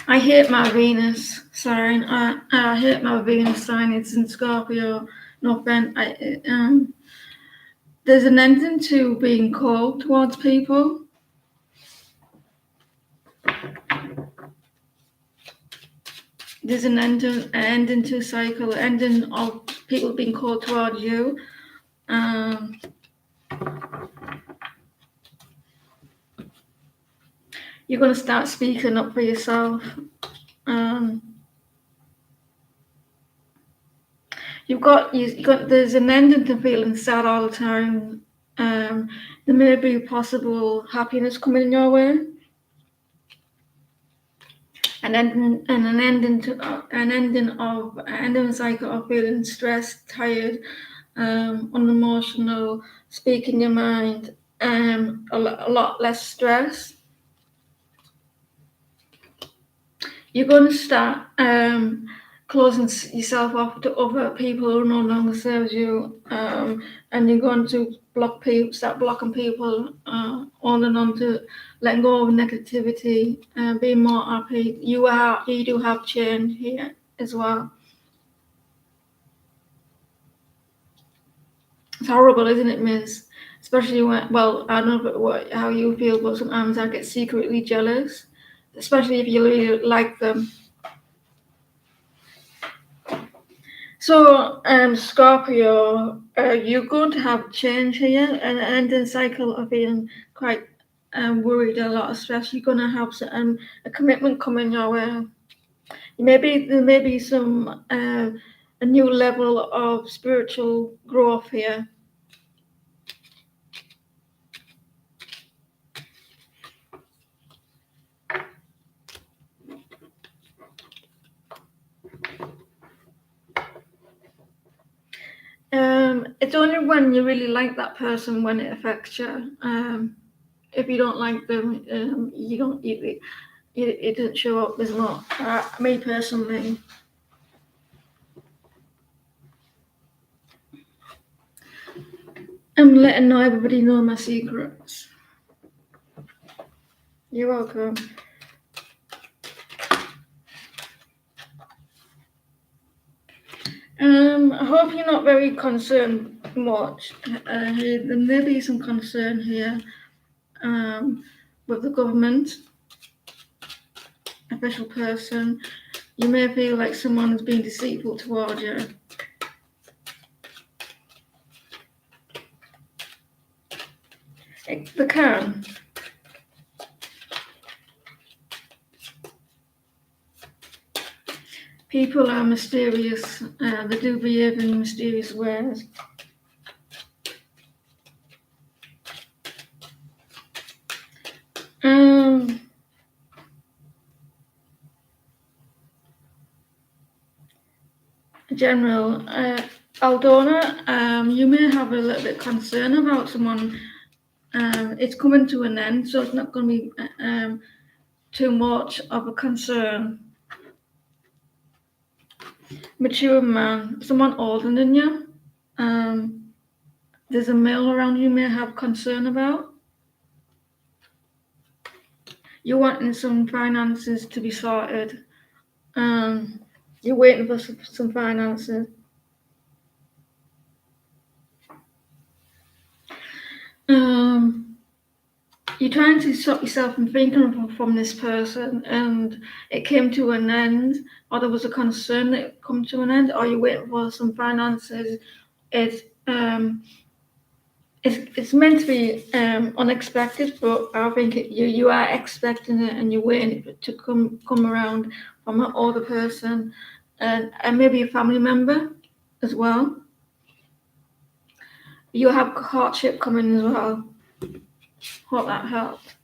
I hate my Venus sign. I hate my Venus sign. It's in Scorpio. No offense. There's an ending to being cold towards people. There's an ending to a cycle, ending of people being cold towards you. You're going to start speaking up for yourself. There's an ending to feeling sad all the time. There may be possible happiness coming in your way. ending cycle of feeling stressed, tired, unemotional, speaking your mind, a lot less stress. You're going to start closing yourself off to other people who no longer serves you, and you're going to start blocking people, holding on to letting go of negativity, being more happy. You do have change here as well. It's horrible, isn't it, Miss? Especially when, well, I don't know how you feel, but sometimes I get secretly jealous, especially if you really like them. So, Scorpio, you're going to have change here, and ending cycle of being quite worried, a lot of stress. You're going to have a commitment coming your way. There may be some a new level of spiritual growth here. It's only when you really like that person when it affects you. If you don't like them, you don't. It doesn't show up as much. Me personally. I'm letting everybody know my secrets. You're welcome. I hope you're not very concerned much. There may be some concern here with the government, official person. You may feel like someone's being deceitful towards you. They can. People are mysterious. They do behave in mysterious ways. General, Aldona, you may have a little bit of concern about someone. It's coming to an end, so it's not going to be too much of a concern. Mature man, someone older than you. There's a male around you may have concern about. You're wanting some finances to be sorted. You're waiting for some finances. You're trying to stop yourself from thinking from this person, and it came to an end, or there was a concern that it come to an end, or you're waiting for some finances. It's meant to be unexpected, but I think you are expecting it, and you're waiting for it to come around from an older person, and maybe a family member as well. You have hardship coming as well. Hope that helps.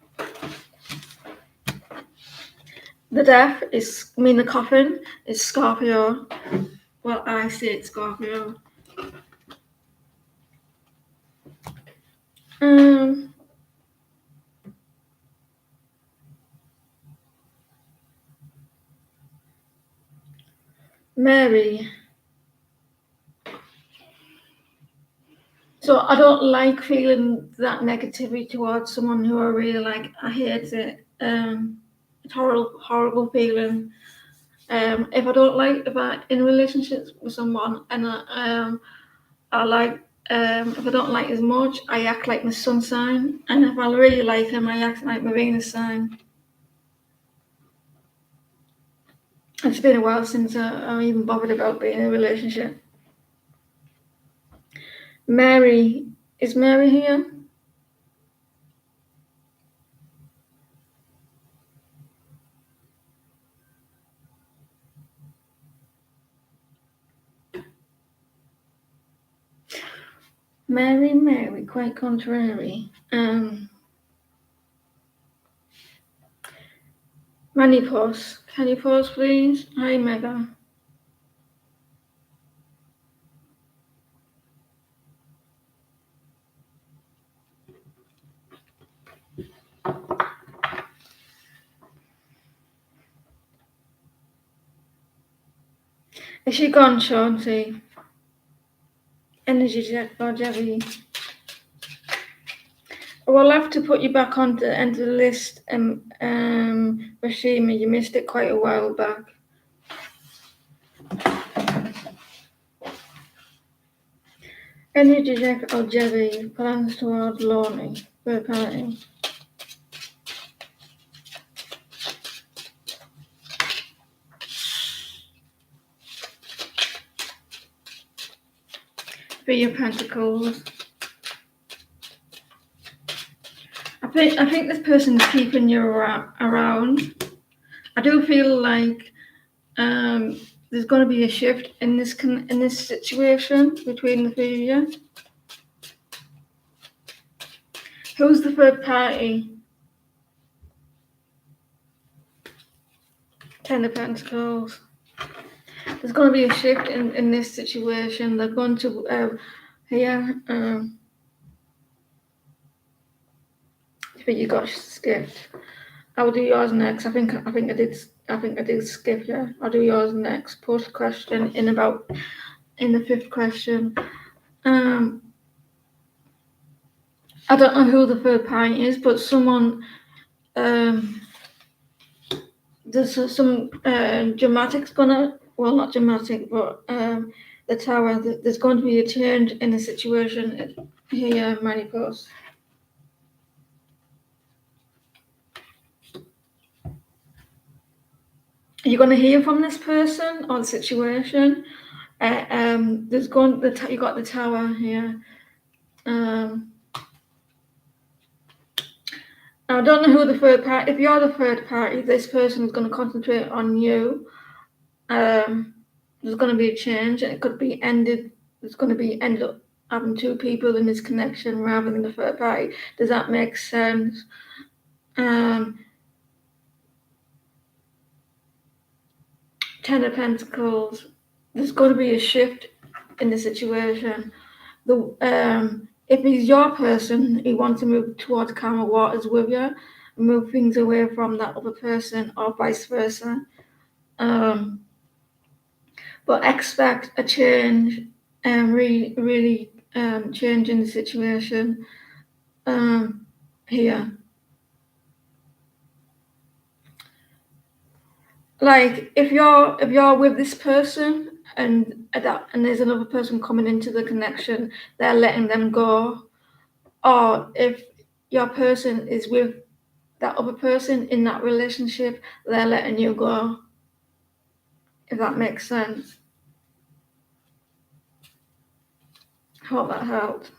The death the coffin is Scorpio. Well, I say it's Scorpio. Mary. So I don't like feeling that negativity towards someone who I really like. I hate it. It's horrible feeling. If I'm in relationships with someone and I like, if I don't like as much, I act like my sun sign, and if I really like him, I act like my Venus sign. It's been a while since I even bothered about being in a relationship. Mary, is Mary here? Mary, quite contrary. Manny pause. Can you pause, please? Hi, Mega. Is she gone, Chauncey? Energy check for Debbie. We'll have to put you back on the end of the list, Rashima. You missed it quite a while back. Energy check or Debbie. Plans toward Lorne. Third party. Three of Pentacles. I think this person's keeping you around. I do feel like there's going to be a shift in this situation between the three of you. Who's the third party? Ten of Pentacles. There's going to be a shift in this situation. They're going to but you got skipped. I'll do yours next. I think I did skip you. I'll do yours next. Post question in the fifth question. I don't know who the third party is, but someone there's some dramatics gonna, well, not dramatic, but the tower. There's going to be a change in the situation here, Manipus. You're going to hear from this person or the situation. You got the tower here. I don't know who the third party. If you're the third party, this person is going to concentrate on you. There's going to be a change, and it could be ended. It's going to be ended up having two people in this connection rather than the third party. Does that make sense? Ten of Pentacles. There's going to be a shift in the situation. If he's your person, he wants to move towards calmer waters with you, and move things away from that other person, or vice versa. But expect a change, and really changing the situation here. Like if you're with this person and there's another person coming into the connection, they're letting them go. Or if your person is with that other person in that relationship, they're letting you go. If that makes sense. Hope that helped.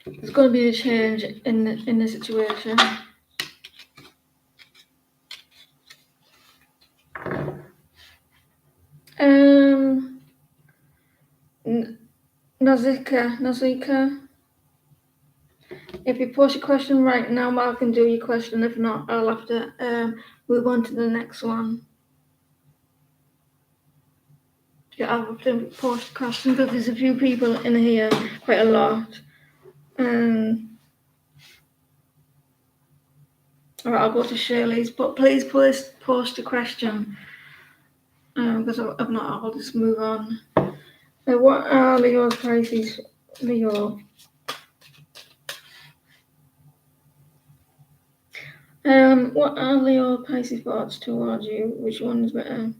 There's going to be a change in the situation. Nazika. If you post your question right now, I can do your question. If not, I'll have to move on to the next one. Yeah, I'll have to post a question because there's a few people in here, quite a lot. Alright, I'll go to Shirley's, but please post a question. Because if not, I'll just move on. What are Leo's Pisces? Leo. What are Leo Pisces thoughts towards you? Which one is better?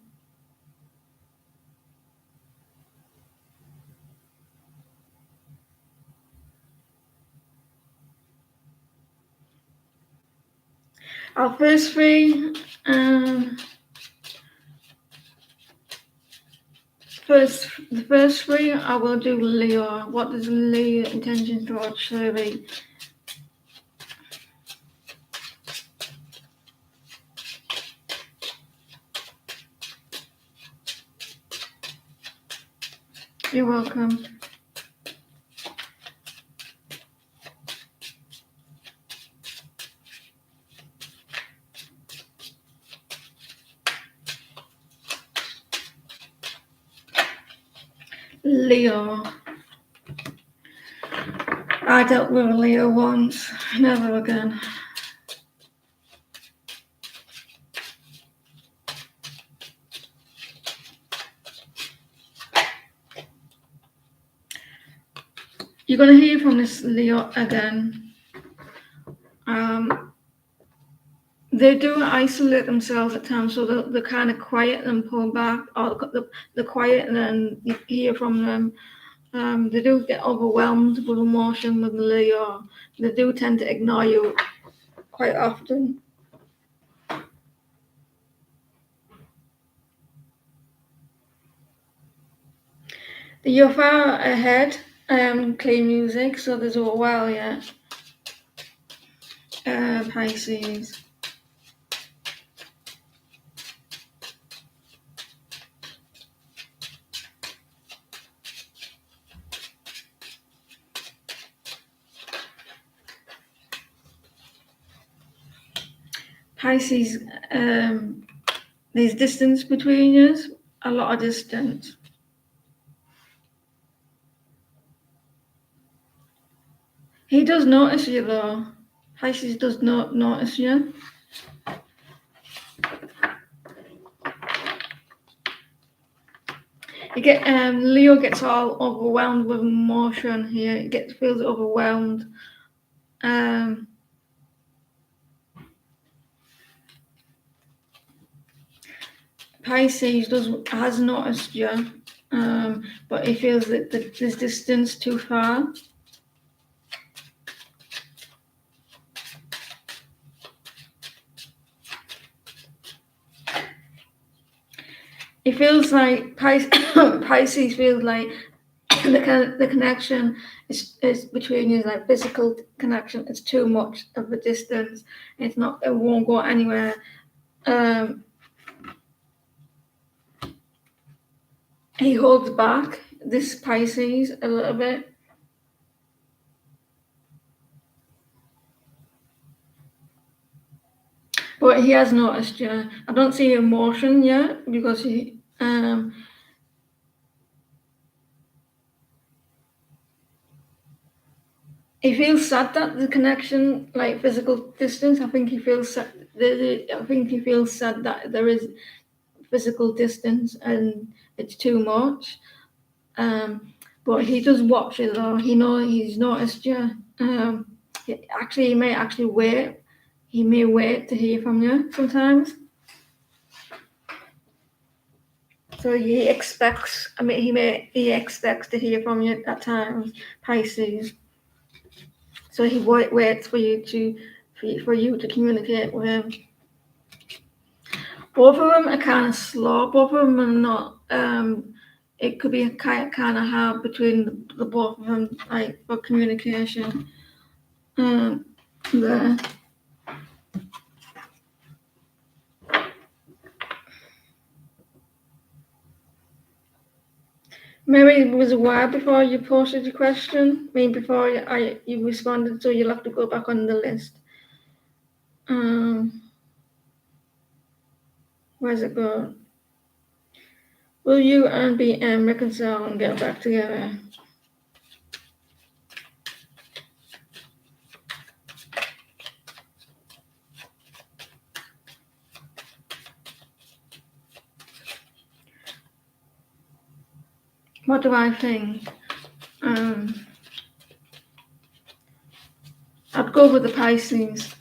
Our first three. The first three, I will do Leo. What does Leo intention towards Shirley? You're welcome. Leo. I dealt with a Leo once, never again. You're going to hear from this Leo again. They do isolate themselves at times, so they're kind of quiet and pull back, or they're quiet and then you hear from them. They do get overwhelmed with emotion with the Leo. They do tend to ignore you quite often. You're far ahead, clean music, so there's a while yet. Pisces. Pisces, there's distance between you, a lot of distance. He does notice you though. Pisces does not notice you. Leo gets all overwhelmed with emotion here. He feels overwhelmed. Pisces has noticed you, but he feels that there's distance too far. It feels like Pisces feels like the connection is between you, like physical connection. It's too much of a distance. It won't go anywhere. He holds back, this Pisces, a little bit. But he has noticed you. I don't see emotion yet because he feels sad that the connection, like physical distance. I think he feels sad. I think he feels sad that there is physical distance and it's too much. But he does watch it though. He's noticed you. He may actually wait. He may wait to hear from you sometimes. So he expects. He expects to hear from you at times, Pisces. So he waits for you to communicate with him. Both of them are kind of slow. Both of them are not. It could be kind of hard between the both of them, like for communication. There. Maybe it was a while before you posted your question. Maybe before you responded, so you'll have to go back on the list. Where's it go? Will you and BM reconcile and get back together? What do I think? I'd go with the Pisces.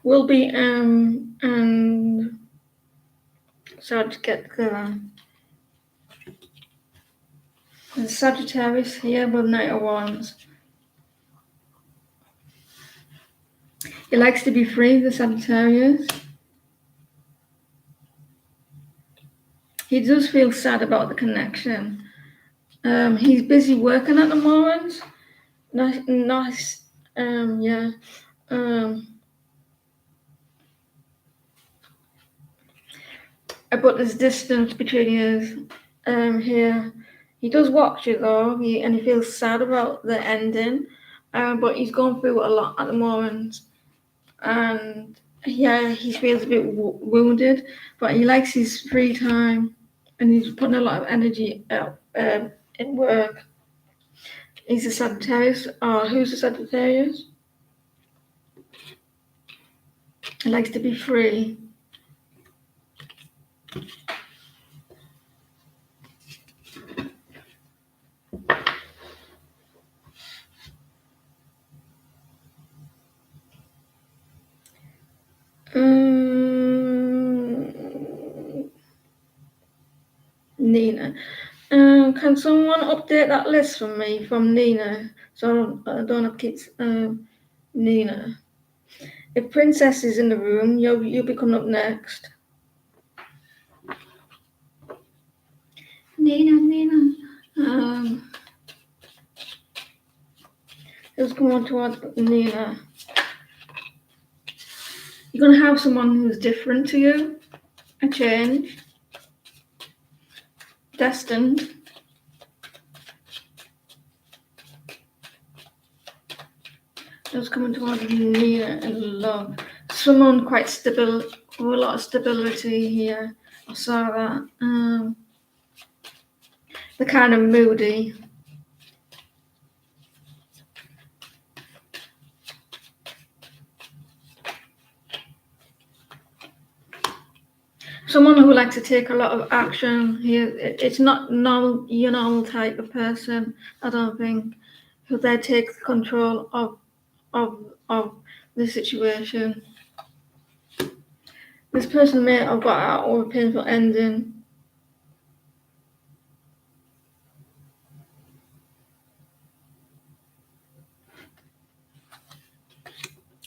Will BM and Sag get together. And Sagittarius here with Knight of Wands. He likes to be free, the Sagittarius. He does feel sad about the connection. He's busy working at the moment. Nice. Yeah. But there's distance between you here. He does watch it though, and he feels sad about the ending. but he's going through a lot at the moment, and yeah, he feels a bit wounded, but he likes his free time, and he's putting a lot of energy out in work. He's a Sagittarius. Who's a Sagittarius? He likes to be free. Nina. Can someone update that list for me from Nina? So I don't have kids. Nina. If Princess is in the room, you'll be coming up next. Nina. Who's coming on towards Nina? You're going to have someone who's different to you. A change. Destined. Who's coming towards Nina in love? Someone quite stable, with a lot of stability here. I saw that. They're kind of moody. Someone who likes to take a lot of action here. It's not your normal type of person, I don't think, who they take control of the situation. This person may have got out of a painful ending.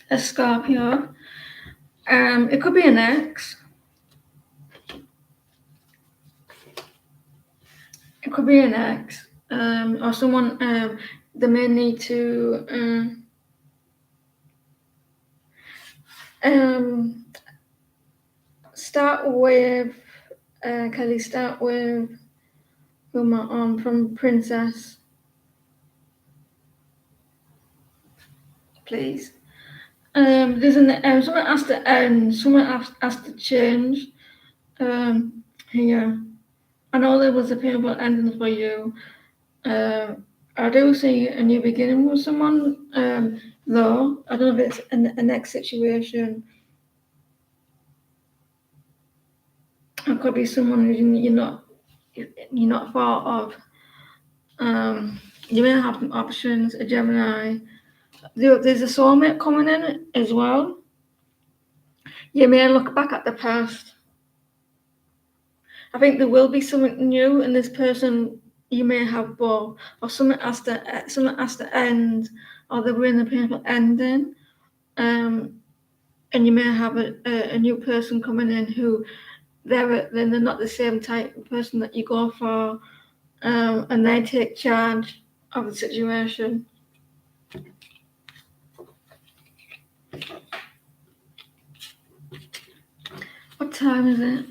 A Scorpio. It could be an ex. It could be an ex. Or someone they may need to start with Kelly, start with who am I on from Princess, please. There's someone has to end, someone has to change here. I know there was a painful ending for you. I do see a new beginning with someone, though. I don't know if it's a next situation. It could be someone who you're not thought of. You may have options, a Gemini. There's a soulmate coming in as well. You may look back at the past. I think there will be something new in this person. You may have both, or something has to end, or they're in a painful ending. And you may have a new person coming in who they're not the same type of person that you go for, and they take charge of the situation. What time is it?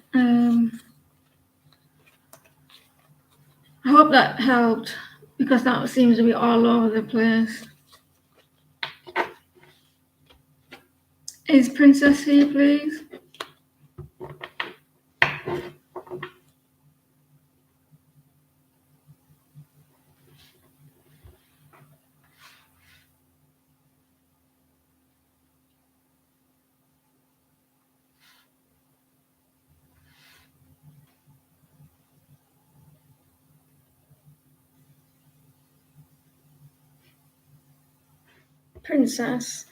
I hope that helped, because that seems to be all over the place. Is Princess here, please? Princess.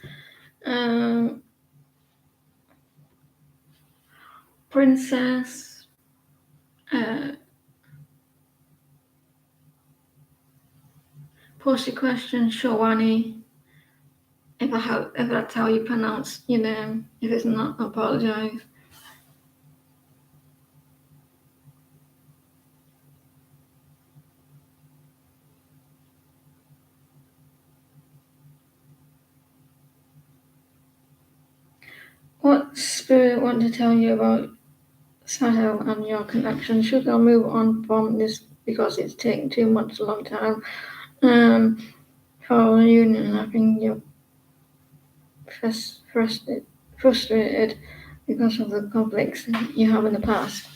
Princess. Post your question, Shawani. If that's how you pronounce your name. If it's not, I apologize. What spirit want to tell you about Sahel and your connection? Should I move on from this because it's taking too much a long time? for a union. I think you're frustrated because of the conflicts you have in the past.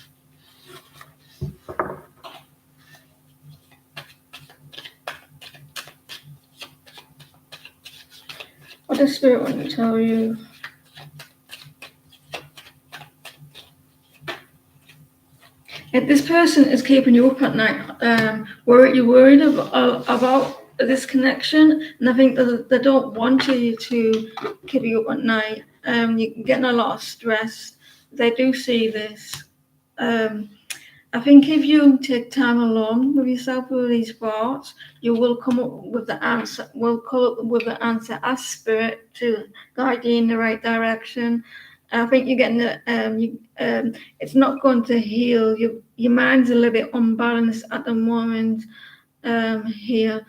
What does Spirit want to tell you? If this person is keeping you up at night, you're worried about this connection, and I think that they don't want you to keep you up at night. You're getting a lot of stress. They do see this. I think if you take time alone with yourself with these thoughts, you will come up with the answer. Will come up with the answer as Spirit to guide you in the right direction. I think you're getting it's not going to heal. Your mind's a little bit unbalanced at the moment here.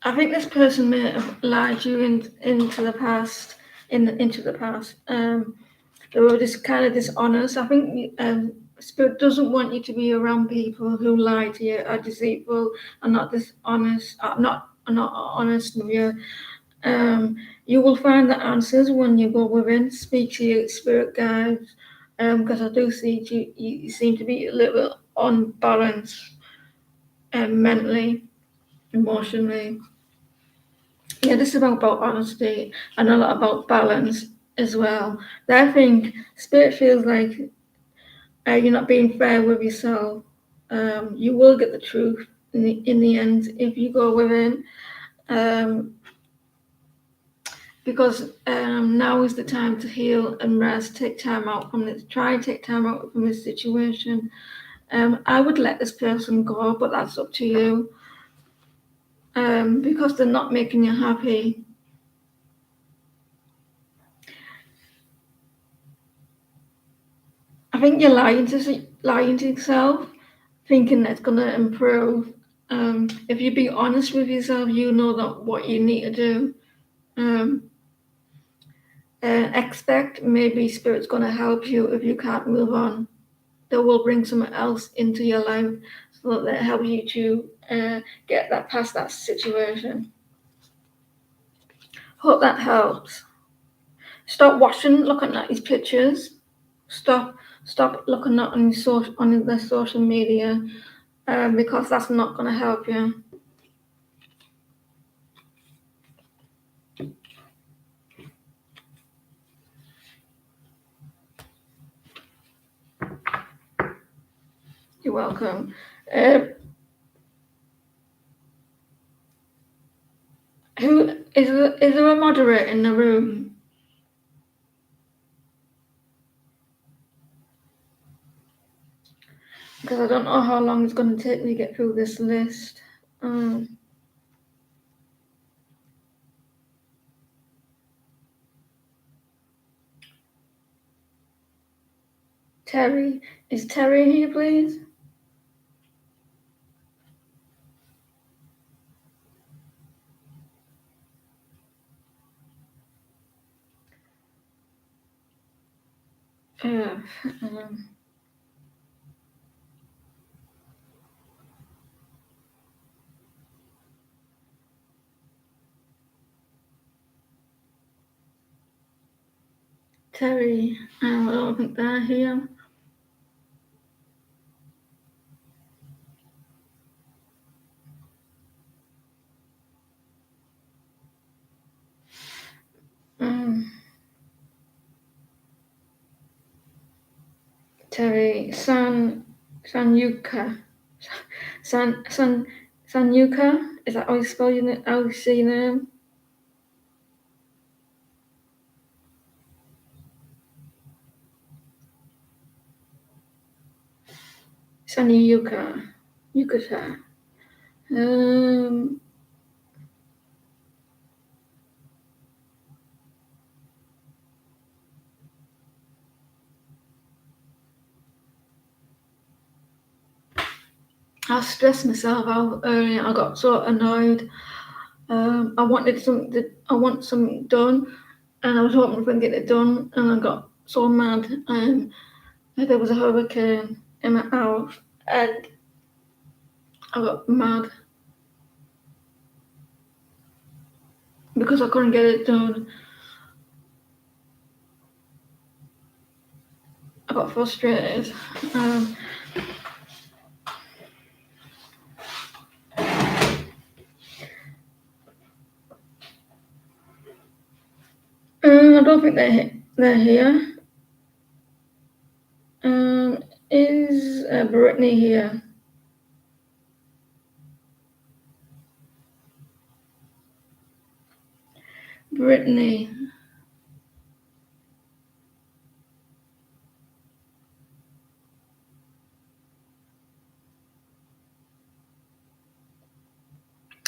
I think this person may have lied you into the past. Into the past. They were just kind of dishonest. I think Spirit doesn't want you to be around people who lie to you, are deceitful, are not dishonest, are not honest with you. You will find the answers when you go within, speak to your spirit guides, because I do see you seem to be a little bit unbalanced mentally, emotionally. Yeah, this is about honesty and a lot about balance as well. I think Spirit feels like you're not being fair with yourself. You will get the truth in the end if you go within. Because now is the time to heal and rest. Take time out from this. Try and take time out from this situation. I would let this person go, but that's up to you. Because they're not making you happy. I think you're lying to yourself, thinking that's going to improve. If you be honest with yourself, you know that what you need to do. Expect maybe Spirit's going to help you if you can't move on. They will bring someone else into your life so that they help you to get that past that situation. Hope that helps. Stop looking at these pictures. Stop looking at on the social media because that's not going to help you. You're welcome. Who is there a moderator in the room? Because I don't know how long it's going to take me to get through this list. Terry, is Terry here, please? Terry, I don't think they're here. Terry, Sanyuka. Sanyuka? Is that how you spell your name? How you say your name? Sanyuka. Yukata. I stressed myself out earlier. I got so annoyed. I want something done, and I was hoping we can get it done, and I got so mad. there was a hurricane in my house and I got mad because I couldn't get it done. I got frustrated. I don't think they're here. Is Brittany here? Brittany.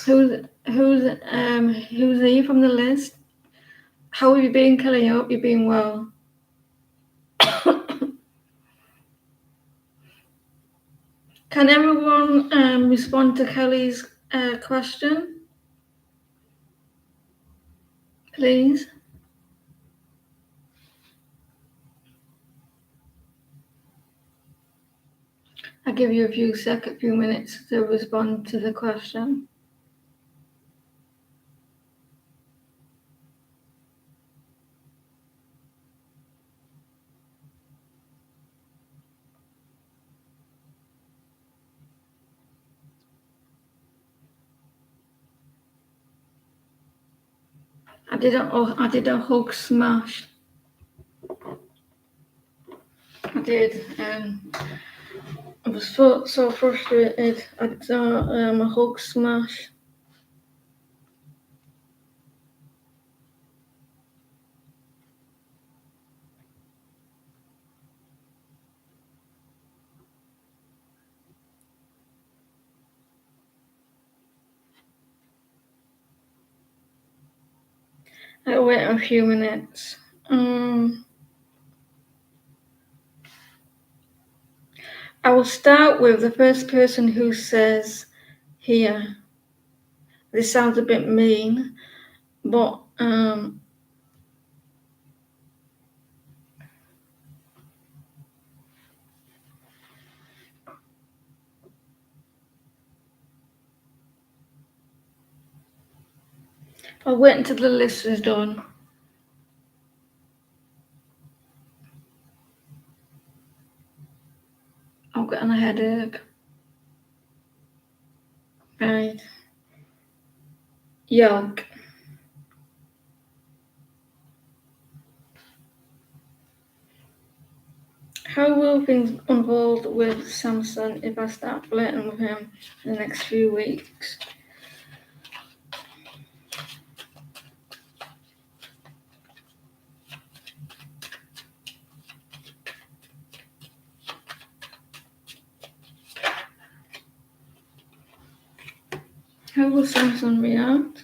Who's he from the list? How have you been, Kelly? I hope you've been well. Can everyone respond to Kelly's question, please? I'll give you a few minutes to respond to the question. I did a hug smash. I did. I was so frustrated. I did a hug smash. I'll wait a few minutes. I will start with the first person who says here. This sounds a bit mean, but I'll wait until the list is done. I'm getting a headache. Right. Yolk. How will things unfold with Samson if I start flirting with him in the next few weeks? How will Samson react?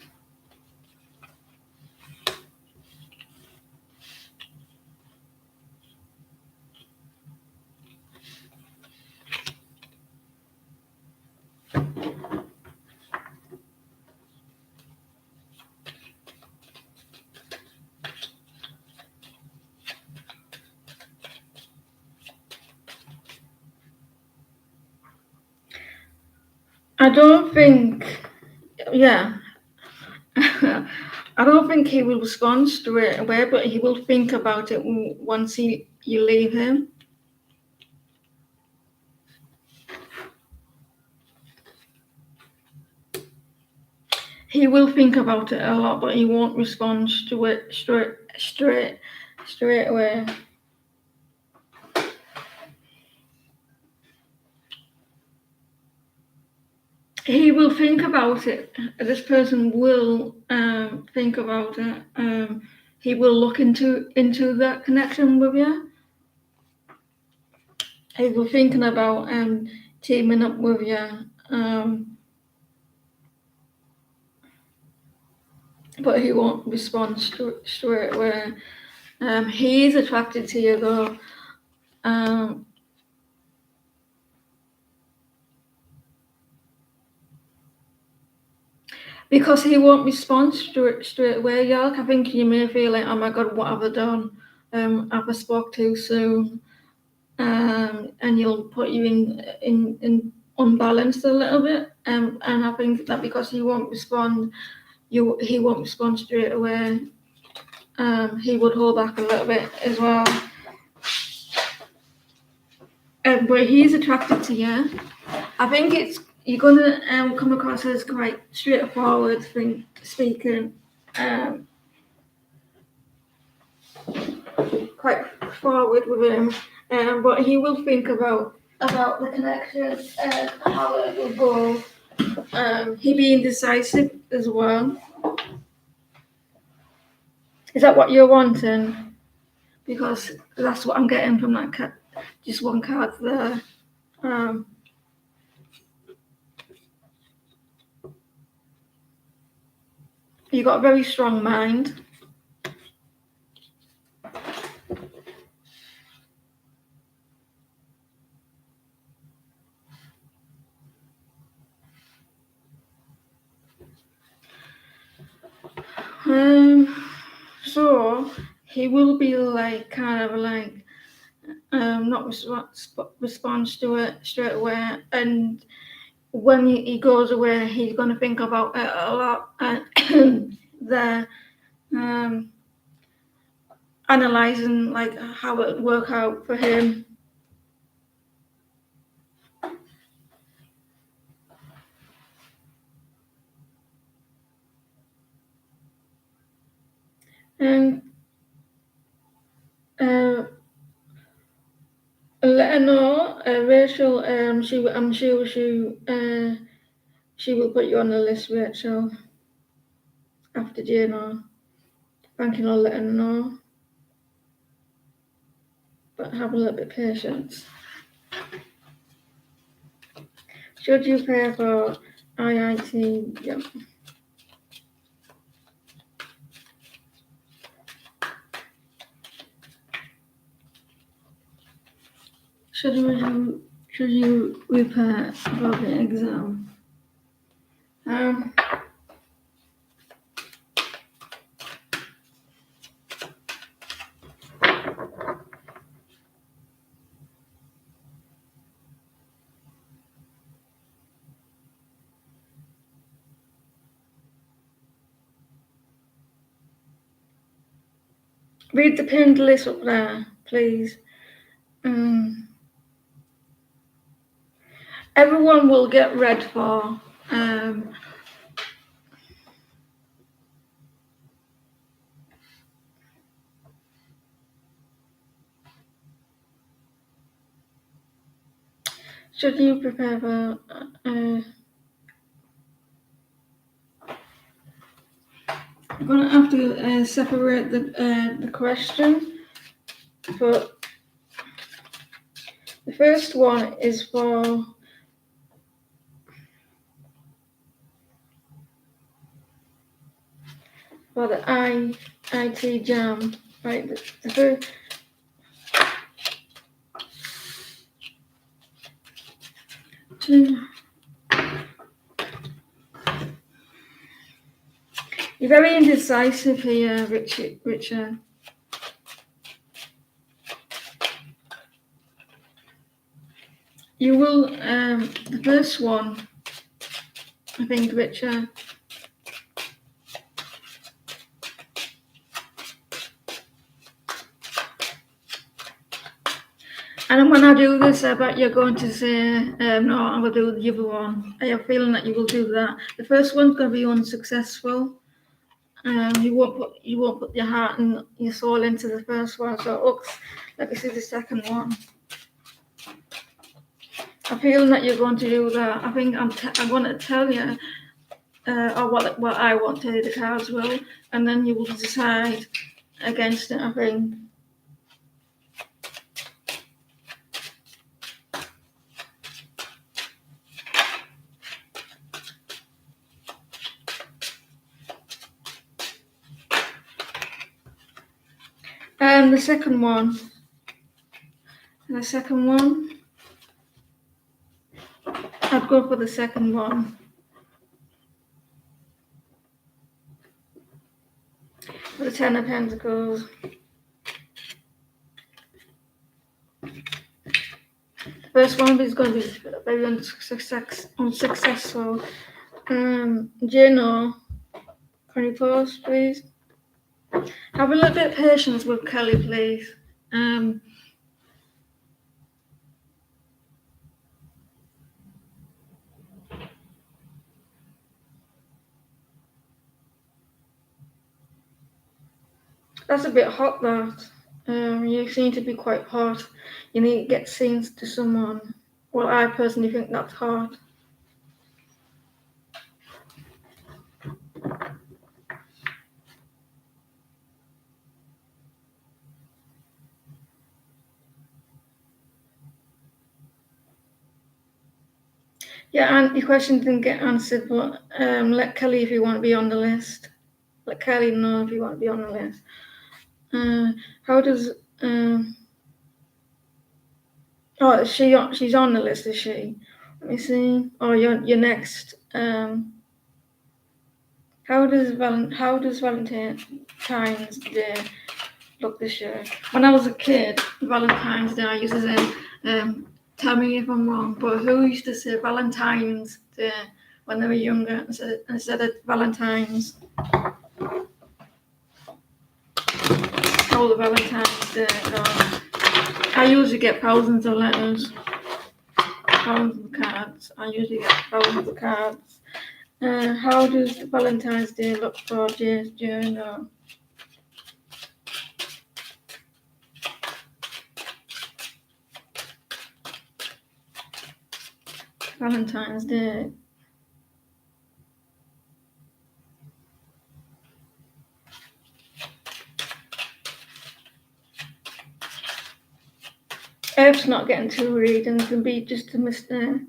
I don't think he will respond straight away, but he will think about it once you leave him. He will think about it a lot, but he won't respond straight away. He will think about it. This person will think about it. He will look into that connection with you. He will thinking about teaming up with you. But he won't respond straight away. He is attracted to you though. Because he won't respond straight away, York. I think you may feel like, oh my God, what have I done? Have I spoke too soon? and he'll put you in unbalanced a little bit. And I think that because he won't respond, he won't respond straight away. He would hold back a little bit as well. But he's attracted to you. I think you're gonna come across as quite straightforward speaking, quite forward with him. But he will think about the connection and how it will go. He be indecisive as well. Is that what you're wanting? Because that's what I'm getting from that card. Just one card there. You got a very strong mind. So he will be like kind of like not responds to it straight away, and when he goes away, he's going to think about it a lot, and they're analyzing like how it would work out for him. And let her know, Rachel. I'm sure she will put you on the list, Rachel. After Jane, thanking her, letting her know. But have a little bit of patience. Should you pay for IIT? Yep. Should you prepare for the exam? Read the pinned list up there, please. Everyone will get read for. Should you prepare for? I'm gonna have to separate the question, but the first one is for the IIT jam, right? The first. You're very indecisive here, Richard. You will, the first one, I think, Richard. And when I do this, I bet you're going to say, no, I'm going to do the other one. I have a feeling that you will do that. The first one's going to be unsuccessful. You won't put your heart and your soul into the first one. So, let me see the second one. I'm feeling that you're going to do that. I think I'm going to tell you, or what I want to do, the cards will, and then you will decide against it, I think. The second one, I'd go for the second one. The Ten of Pentacles. First one is going to be very unsuccessful. Jano, can you pause, please? Have a little bit of patience with Kelly, please. That's a bit hot, that. You seem to be quite hot. You need to get seen to someone. Well, I personally think that's hot. Yeah, and your question didn't get answered, but let Kelly if you want to be on the list. Let Kelly know if you want to be on the list. How does oh she's on the list, is she? Let me see. Oh, you're next. How does Valentine's Day look this year? When I was a kid, Valentine's Day I used to say, tell me if I'm wrong, but who used to say Valentine's Day when they were younger instead of Valentine's? How the Valentine's Day go? I usually get thousands of letters, thousands of cards. I usually get thousands of cards. How does Valentine's Day look for Jano? Valentine's Day. Earth's not getting two readings, can be just a mistake.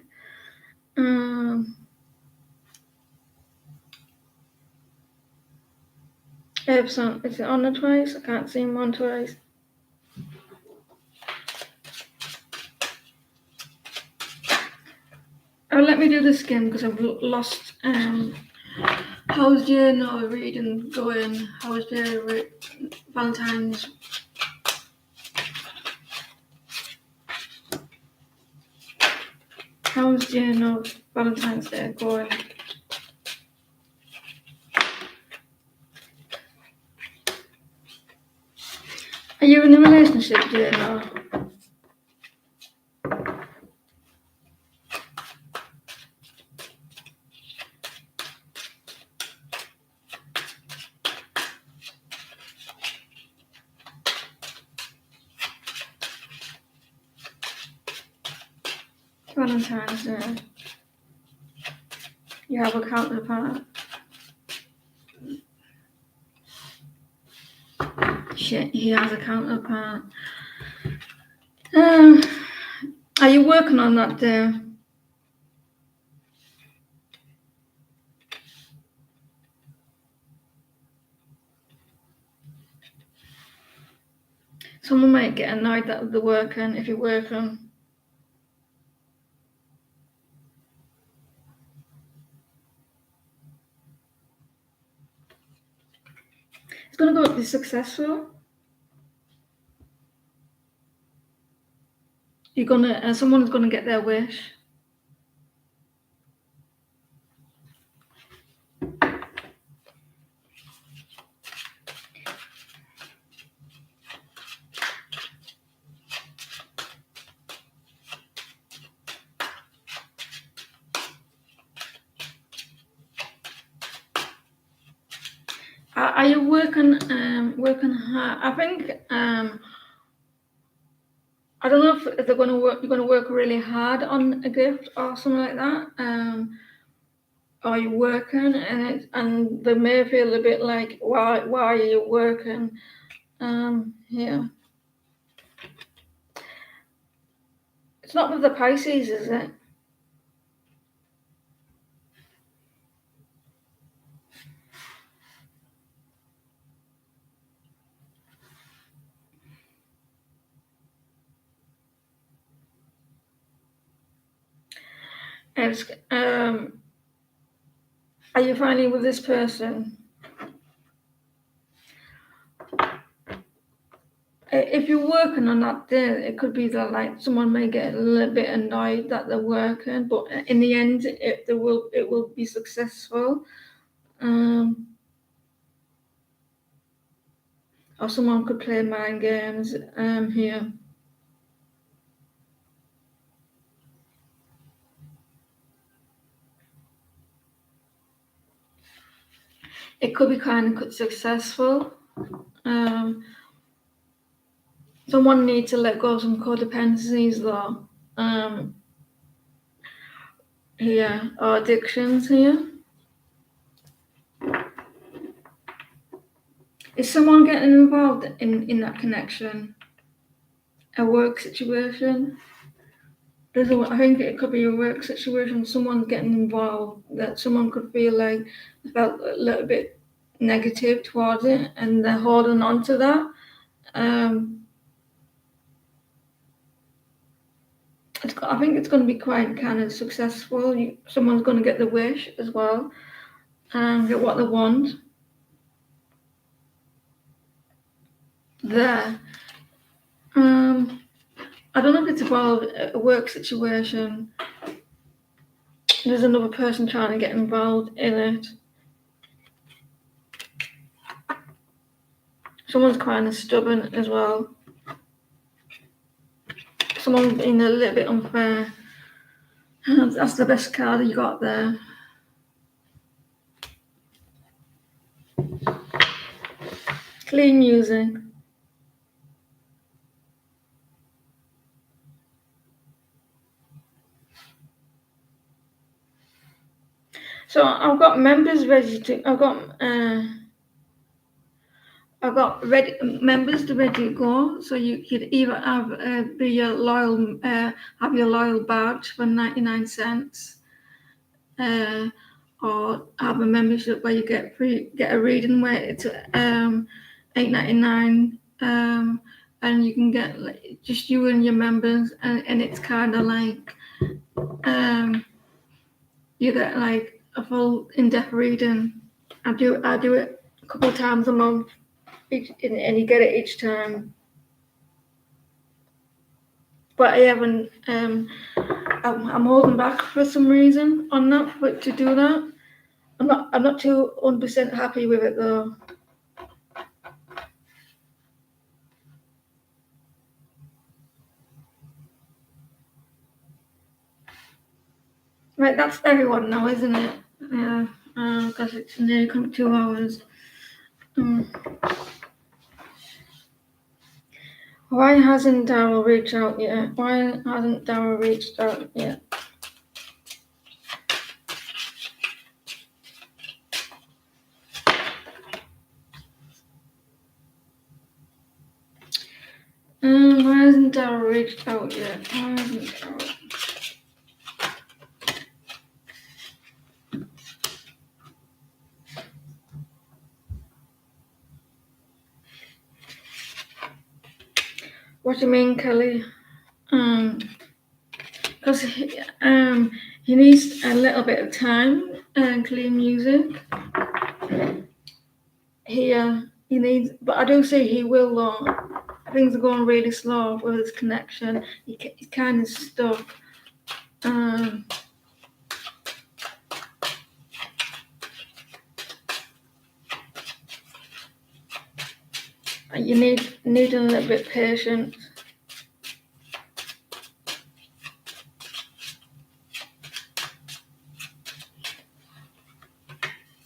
Earth's on, is it on the twice? I can't see him on twice. Oh, let me do the skim because I've lost. How's your reading going? How's your Valentine's? How's your Valentine's Day going? Are you in a relationship, Jano? Valentine's Day. You have a counterpart. Shit, he has a counterpart. Are you working on that day? Someone might get annoyed that they're working if you're working. It's going to be successful. Someone's going to get their wish. Are you working hard? I think I don't know if they're going to work. You're going to work really hard on a gift or something like that. Or you're working, and they may feel a bit like, why are you working? Yeah. It's not with the Pisces, is it? It's, are you finally with this person? if you're working on that day, it could be that like someone may get a little bit annoyed that they're working, but in the end, it will be successful. Or someone could play mind games here. It could be kind of successful. Someone needs to let go of some codependencies though. Here, or addictions here. Is someone getting involved in that connection? A work situation? I think it could be a work situation. Someone's getting involved that someone could feel like they felt a little bit negative towards it, and they're holding on to that. I think it's going to be quite kind of successful. Someone's going to get the wish as well, and get what they want. There. I don't know if it's about a work situation. There's another person trying to get involved in it. Someone's kind of stubborn as well. Someone's being a little bit unfair. That's the best card you got there. Clean music. So I've got members ready to. I've got ready members to ready to go. So you could either have have your loyal badge for 99 cents, or have a membership where you get a reading where it's $8.99, and you can get like, just you and your members, and it's kind of like you get like a full in-depth reading. I do it a couple of times a month, and you get it each time. But I haven't. I'm holding back for some reason on that, but to do that, I'm not too 100% happy with it though. Right, that's everyone now, isn't it? Yeah, because it's nearly come 2 hours. Why hasn't Daryl reached out yet? Why hasn't Daryl reached out yet? What do you mean, Kelly? Because he needs a little bit of time and clean music. He needs, but I do say he will though. Things are going really slow with his connection. He's kind of stuck. You need a little bit of patience.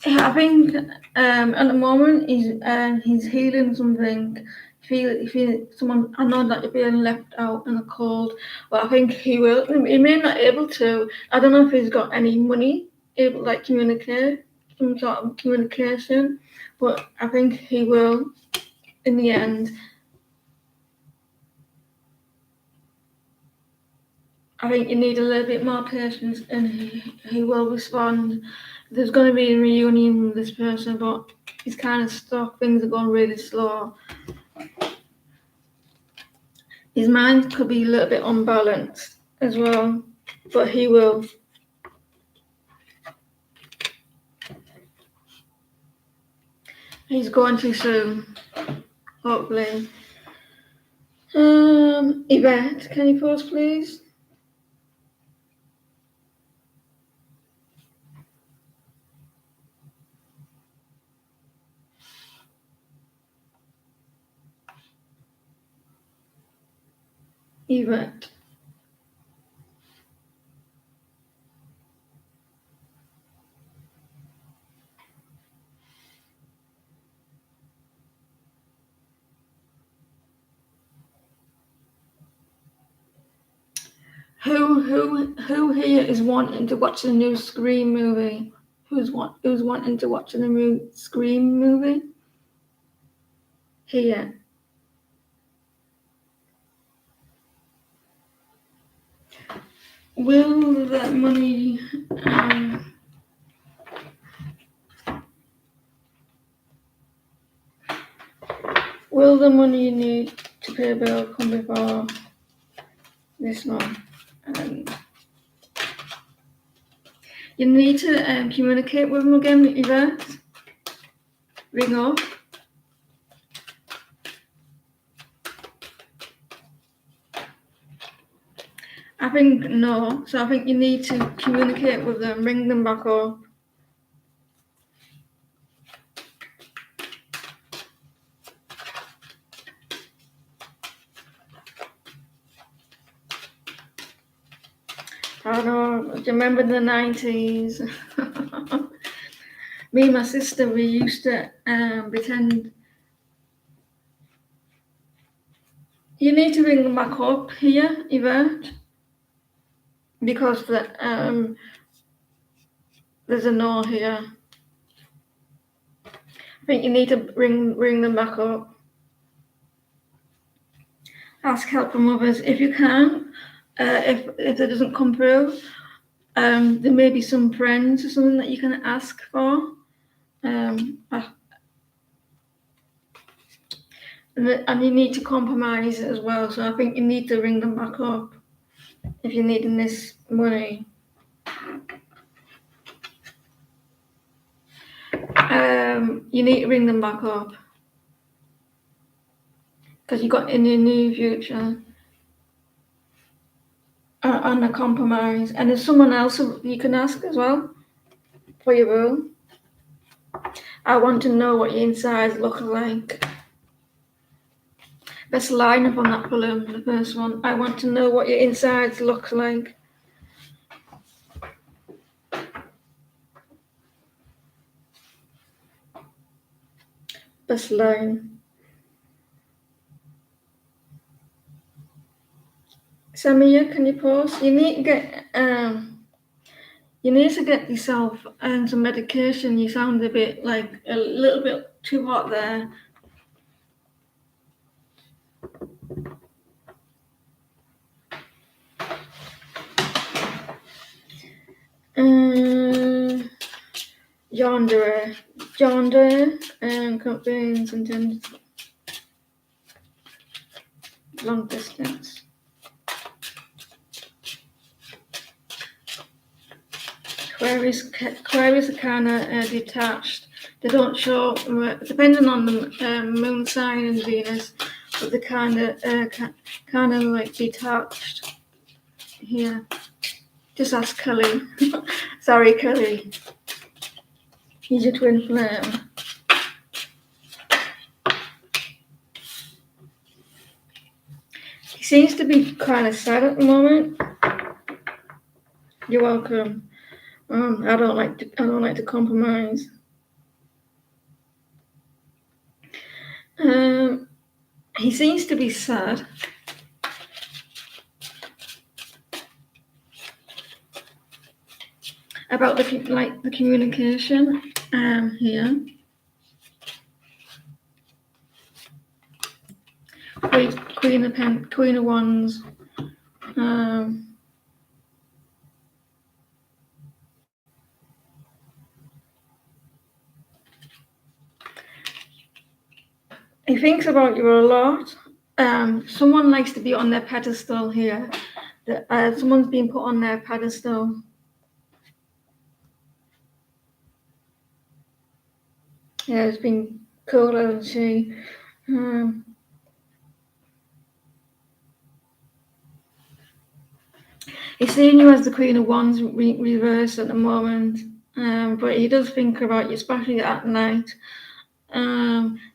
I think at the moment he's healing something. Feel someone. I know that you're feeling left out in the cold, but I think he will. He may not be able to. I don't know if he's got any money able like communicate some sort of communication, but I think he will in the end. I think you need a little bit more patience, and he will respond. There's going to be a reunion with this person, but he's kind of stuck. Things are going really slow. His mind could be a little bit unbalanced as well, but he will. He's going too soon, hopefully. Yvette, can you pause, please? Yvette. Who here is wanting to watch the new Scream movie? Who's wanting to watch the new Scream movie? Here. Will the money will the money you need to pay a bill come before this month? You need to communicate with them again, Yvette. Ring up. I think no. So I think you need to communicate with them, ring them back up. I don't know. Do you remember the 90s? Me and my sister, we used to pretend. You need to ring them back up here, Yvette, because there's a no here. I think you need to ring them back up. Ask help from others if you can. If it doesn't come through, there may be some friends or something that you can ask for. And you need to compromise as well. So I think you need to ring them back up if you're needing this money. You need to ring them back up because you got in your new future on a compromise, and there's someone else you can ask as well for your will. I want to know what your insides look like. Best line up on that balloon, the first one. I want to know what your insides look like. Best line. Samia, can you pause? You need to get yourself some medication. You sound a little bit too hot there. Yonder, and campaigns intended long distance. Queries are kind of detached. They don't show, depending on the moon sign and Venus, but they're kind of like detached here. Just ask Kelly. Sorry, Kelly. He's your twin flame. He seems to be kind of sad at the moment. You're welcome. I don't like to compromise. He seems to be sad. About the communication here. Queen of Wands. He thinks about you a lot. Someone likes to be on their pedestal here. Someone's been put on their pedestal. Yeah, it's been cool, hasn't she? He's seeing you as the Queen of Wands reverse at the moment, but he does think about you, especially at night.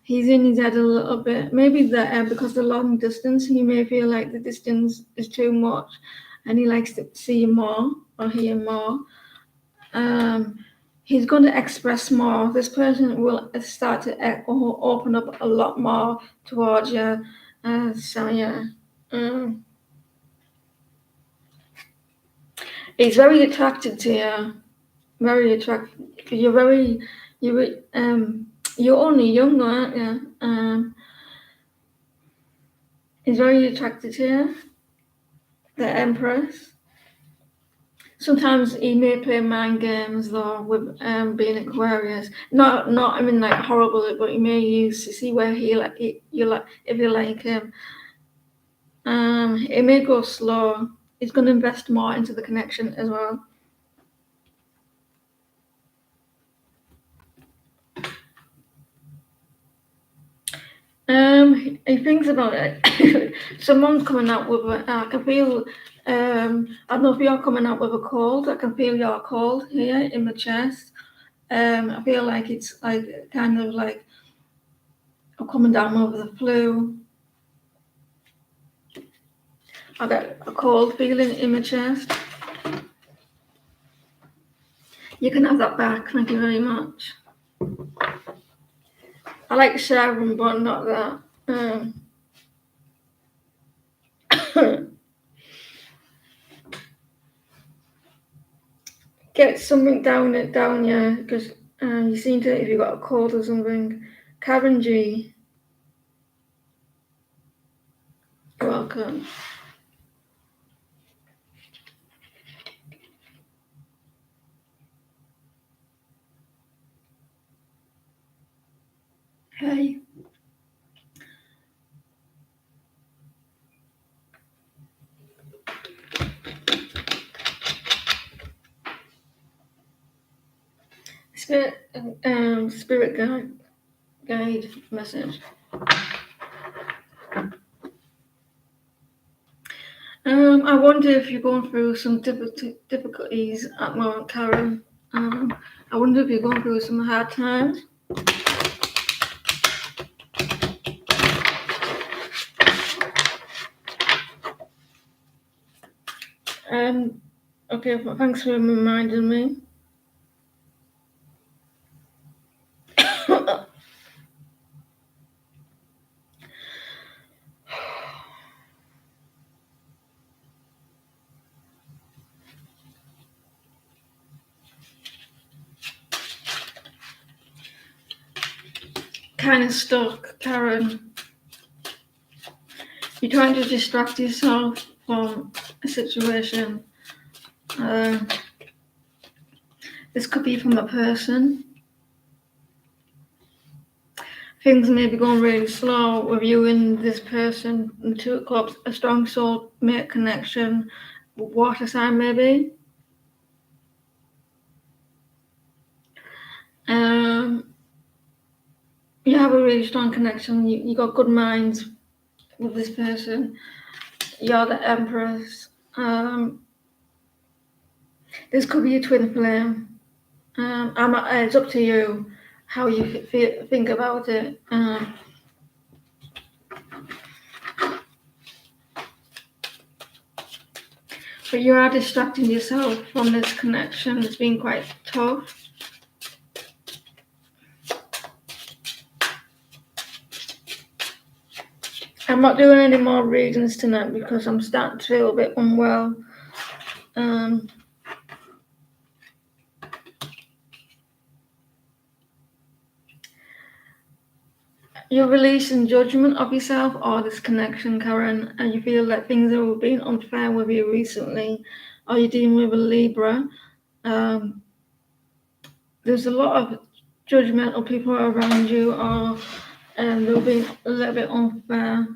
He's in his head a little bit. Maybe because the long distance, he may feel like the distance is too much, and he likes to see you more or hear more. He's going to express more. This person will start to open up a lot more towards you. So yeah. He's very attracted to you. Very attracted. You're only young, aren't you? He's very attracted to you. The Empress. Sometimes he may play mind games though with being Aquarius. Not I mean like horrible, but he may use to see where if you like him. It may go slow. He's going to invest more into the connection as well. He thinks about it. Someone's coming out with I can feel. I don't know if you're coming out with a cold. I can feel your cold here in my chest. I feel like it's like kind of like I'm coming down over the flu. I got a cold feeling in my chest. You can have that back. Thank you very much. I like sharing, but not that. Get something down yeah, because you seem to, if you got a cold or something. Karen G, you're welcome. Hey. Spirit guide message. I wonder if you're going through some difficulties at the moment, Karen. I wonder if you're going through some hard times. Okay, well, thanks for reminding me. Kind of stuck, Karen. You're trying to distract yourself from a situation. This could be from a person. Things may be going really slow with you and this person. The Two of Cups, a strong soulmate connection. Water sign, maybe. You have a really strong connection. You got good minds with this person. You're the Empress. This could be a twin flame. It's up to you how you think about it. But you are distracting yourself from this connection. It's been quite tough. I'm not doing any more readings tonight because I'm starting to feel a bit unwell. You're releasing judgment of yourself or this connection, Karen, and you feel that things have been unfair with you recently, or you're dealing with a Libra. There's a lot of judgmental people around you, or they'll be a little bit unfair.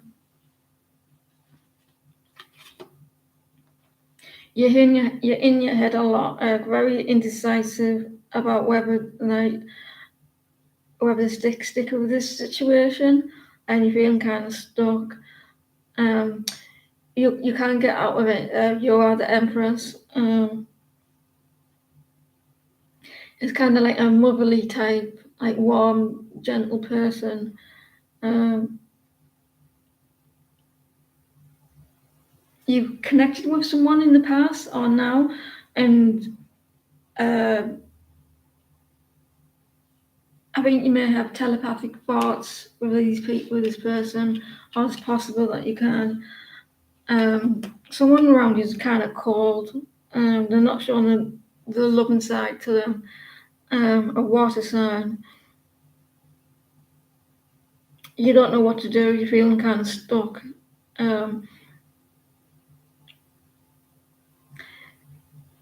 You're in your head a lot, very indecisive about whether stick with this situation, and you're feeling kind of stuck. you can't get out of it. You are the Empress. It's kind of like a motherly type, like warm, gentle person. Um, you've connected with someone in the past or now, and I think you may have telepathic thoughts with these people, with this person, or it's possible that you can. Someone around you is kind of cold. They're not showing the loving side to them. A water sign. You don't know what to do. You're feeling kind of stuck.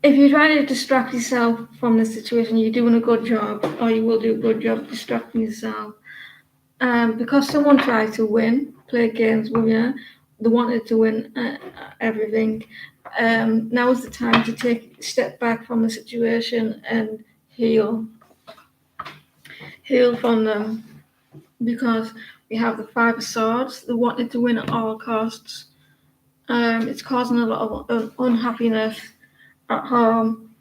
If you try to distract yourself from the situation, you're doing a good job, or you will do a good job distracting yourself. Because someone tried to win, play games with you, they wanted to win everything. Now is the time to take a step back from the situation and heal from them. Because we have the Five of Swords, they wanted to win at all costs. It's causing a lot of unhappiness at home,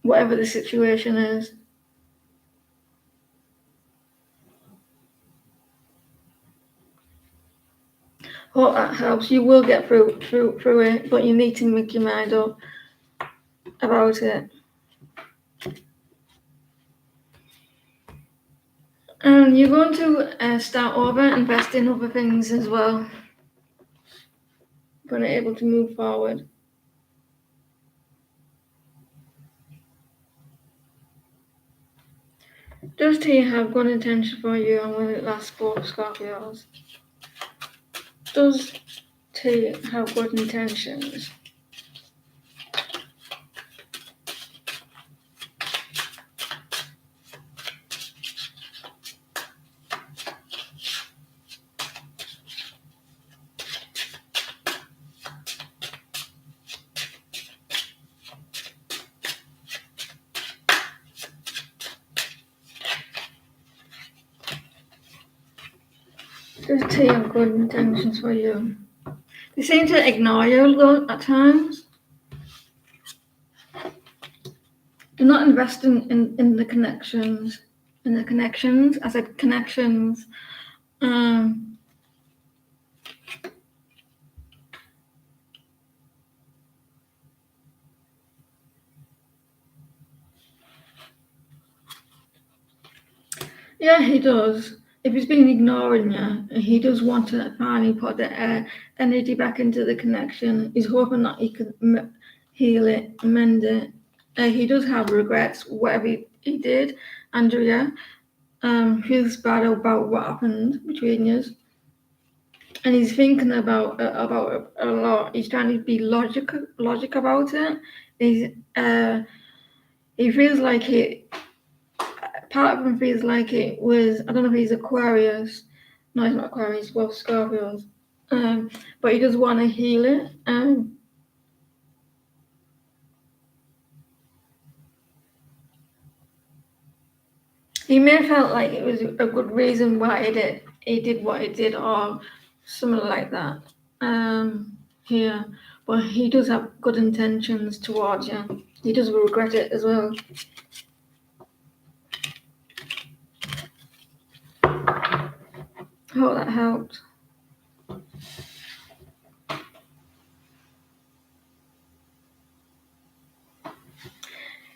whatever the situation is. Hope that helps. You will get through it, but you need to make your mind up about it. And you're going to start over, invest in other things as well. When you're able to move forward. Does T have good intention for you, and will it last for Scorpios? Does T have good intentions? Does T have good intentions for you? They seem to ignore you though at times. They're not investing in the connections. I said connections. Yeah, he does. If he's been ignoring you, he does want to finally put the energy back into the connection. He's hoping that he can heal it, mend it. He does have regrets, whatever he did. Andrea feels bad about what happened between you. And he's thinking about it a lot. He's trying to be logic about it. He feels like part of him feels like it was, I don't know if he's Aquarius. No, he's not Aquarius, he's both Scorpios. But he does want to heal it. He may have felt like it was a good reason why he did what he did, or something like that. Here. But he does have good intentions towards you. He does regret it as well. Hope that helped.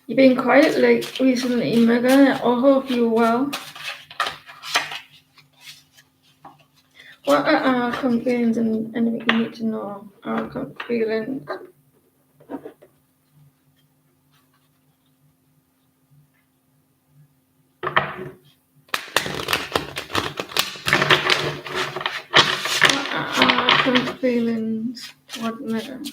You've been quiet like recently, Megan. I hope you're well. What are our current feelings and anything you need to know? Our current feelings. Current feelings toward Megan.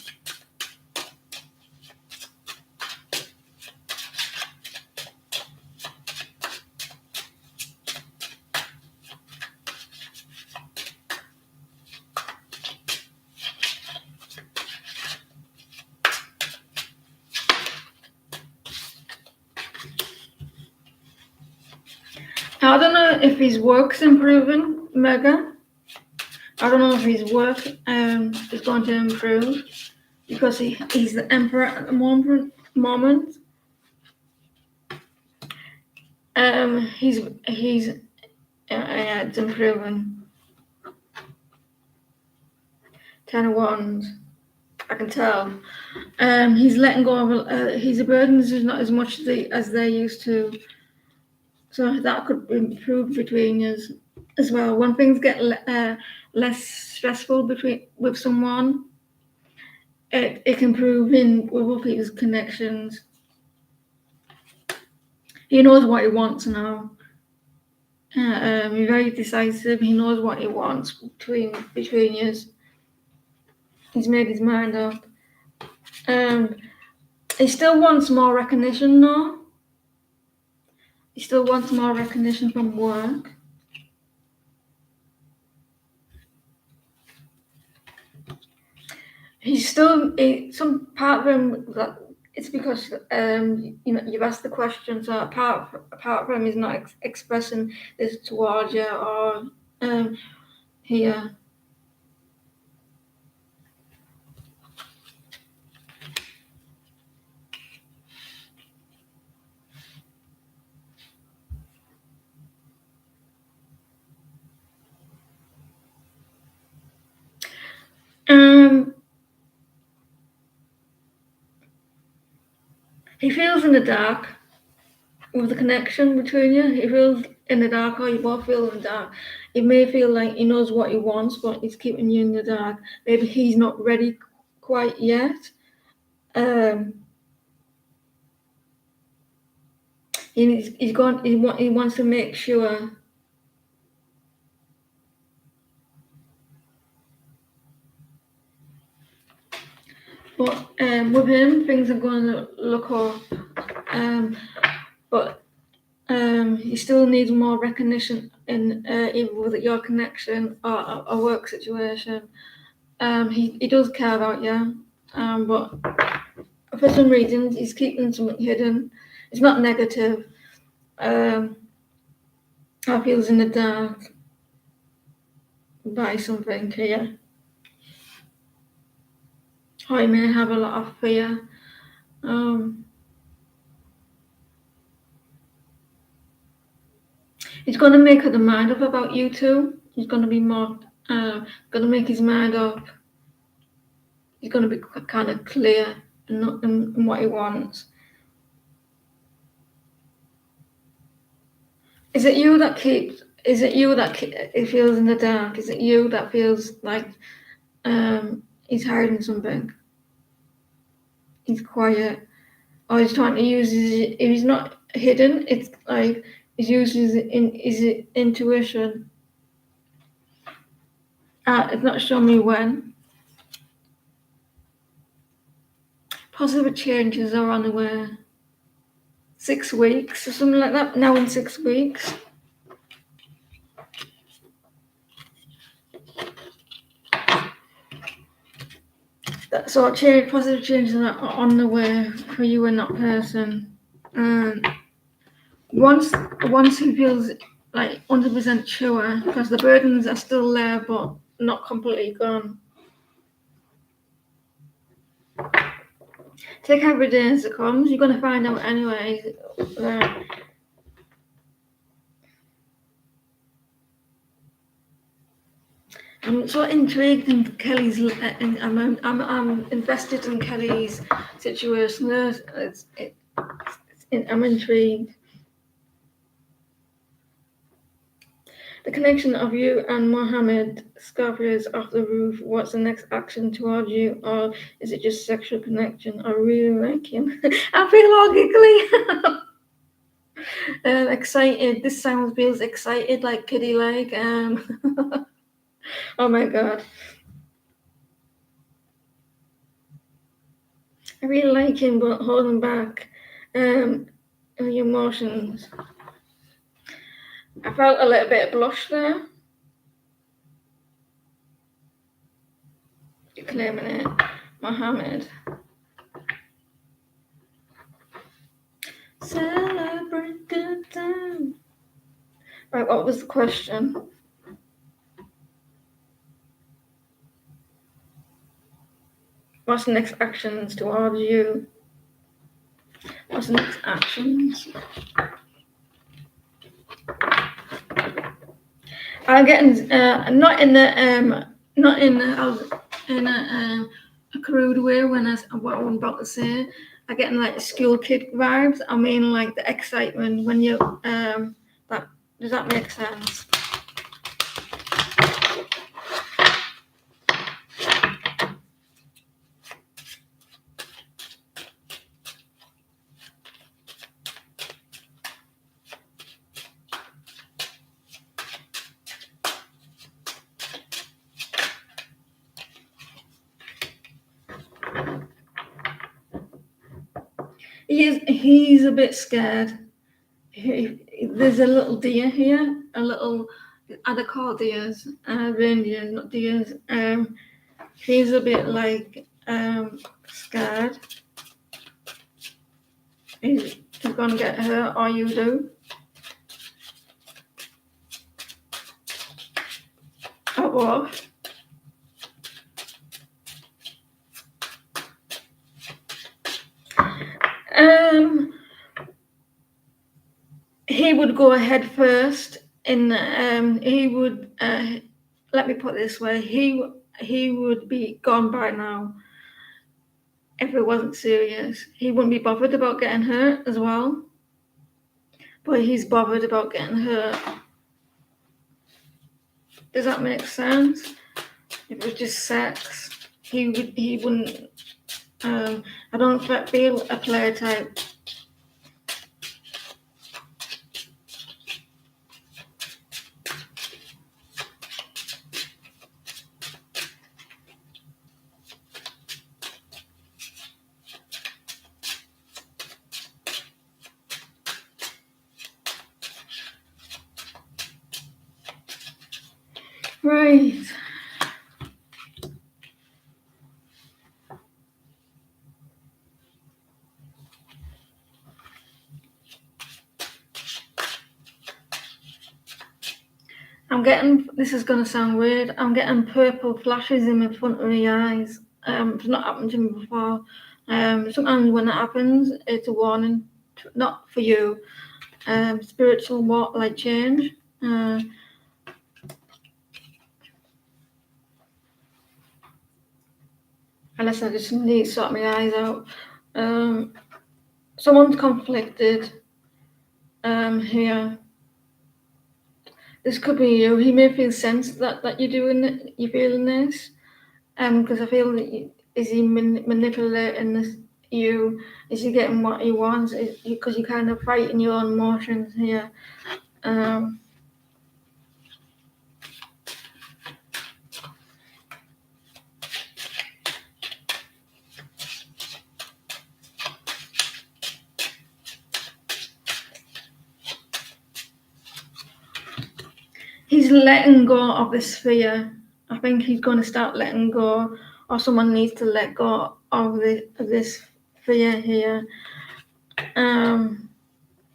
I don't know if his work's improving, Megan. I don't know if his work is going to improve because he's the emperor at the moment. He's yeah, it's improving. 10 of Wands. I can tell. He's letting go of his burdens is not as much as they're used to. So that could improve between us as well. When things get less stressful with someone, it can improve in with other people's connections. He knows what he wants now. He's very decisive. He knows what he wants between us. He's made his mind up. He still wants more recognition though. He still wants more recognition from work. He's still some part of him that it's because you've asked the question, so part of him is not expressing this towards you or here. He feels in the dark with the connection between you. He feels in the dark, or you both feel in the dark. It may feel like he knows what he wants, but he's keeping you in the dark. Maybe he's not ready quite yet. He wants to make sure. But with him, things are going to look up. But he still needs more recognition in either with your connection or a work situation. He does care about you, but for some reason he's keeping something hidden. It's not negative. I feel he's in the dark by something here. Or he may have a lot of fear. He's going to make up the mind up about you two. He's going to be more, going to make his mind up. He's going to be kind of clear in what he wants. Is it you that feels in the dark? Is it you that feels like he's hiding something? He's quiet, or he's trying to use if he's not hidden, it's like he's using his intuition. It's not showing me when. Positive changes are on the way. 6 weeks or something like that. Now in 6 weeks. So positive changes are on the way for you and that person. Once he feels like 100% sure, because the burdens are still there but not completely gone. Take every day as it comes. You're going to find out anyway. I'm so intrigued in Kelly's. I'm invested in Kelly's situation. I'm intrigued. The connection of you and Mohammed Scorpio is off the roof. What's the next action towards you, or is it just sexual connection? I really like him. I feel all giggly. Excited. This sound feels excited, like kitty like. Oh my god. I really like him, but holding back the emotions. I felt a little bit of blush there. You're claiming it, Mohammed. Celebrate good time. Right, what was the question? What's the next actions towards you? What's the next actions? I'm getting not in a crude way when what I'm about to say. I'm getting like school kid vibes. I mean like the excitement when you that does that make sense? He's a bit scared. There's a little deer here, a little. Are called deers? Reindeer, not deers. He's a bit like scared. He's gonna get hurt, or you do. At what? He would go ahead first. He would. Let me put it this way: he would be gone by now if it wasn't serious. He wouldn't be bothered about getting hurt as well, but he's bothered about getting hurt. Does that make sense? If it was just sex, he wouldn't. I don't feel a player type. Right. I'm getting, this is going to sound weird, I'm getting purple flashes in the front of my eyes. It's not happened to me before. Sometimes when that happens, it's a warning, not for you. Spiritual like change. Unless I just need to sort my eyes out. Someone's conflicted here. This could be you. He may feel sense that you're doing it, you're feeling this. Because I feel that is he manipulating this you? Is he getting what he wants? Because you're kind of fighting your own emotions here. He's letting go of this fear. I think he's going to start letting go, or someone needs to let go of this fear here.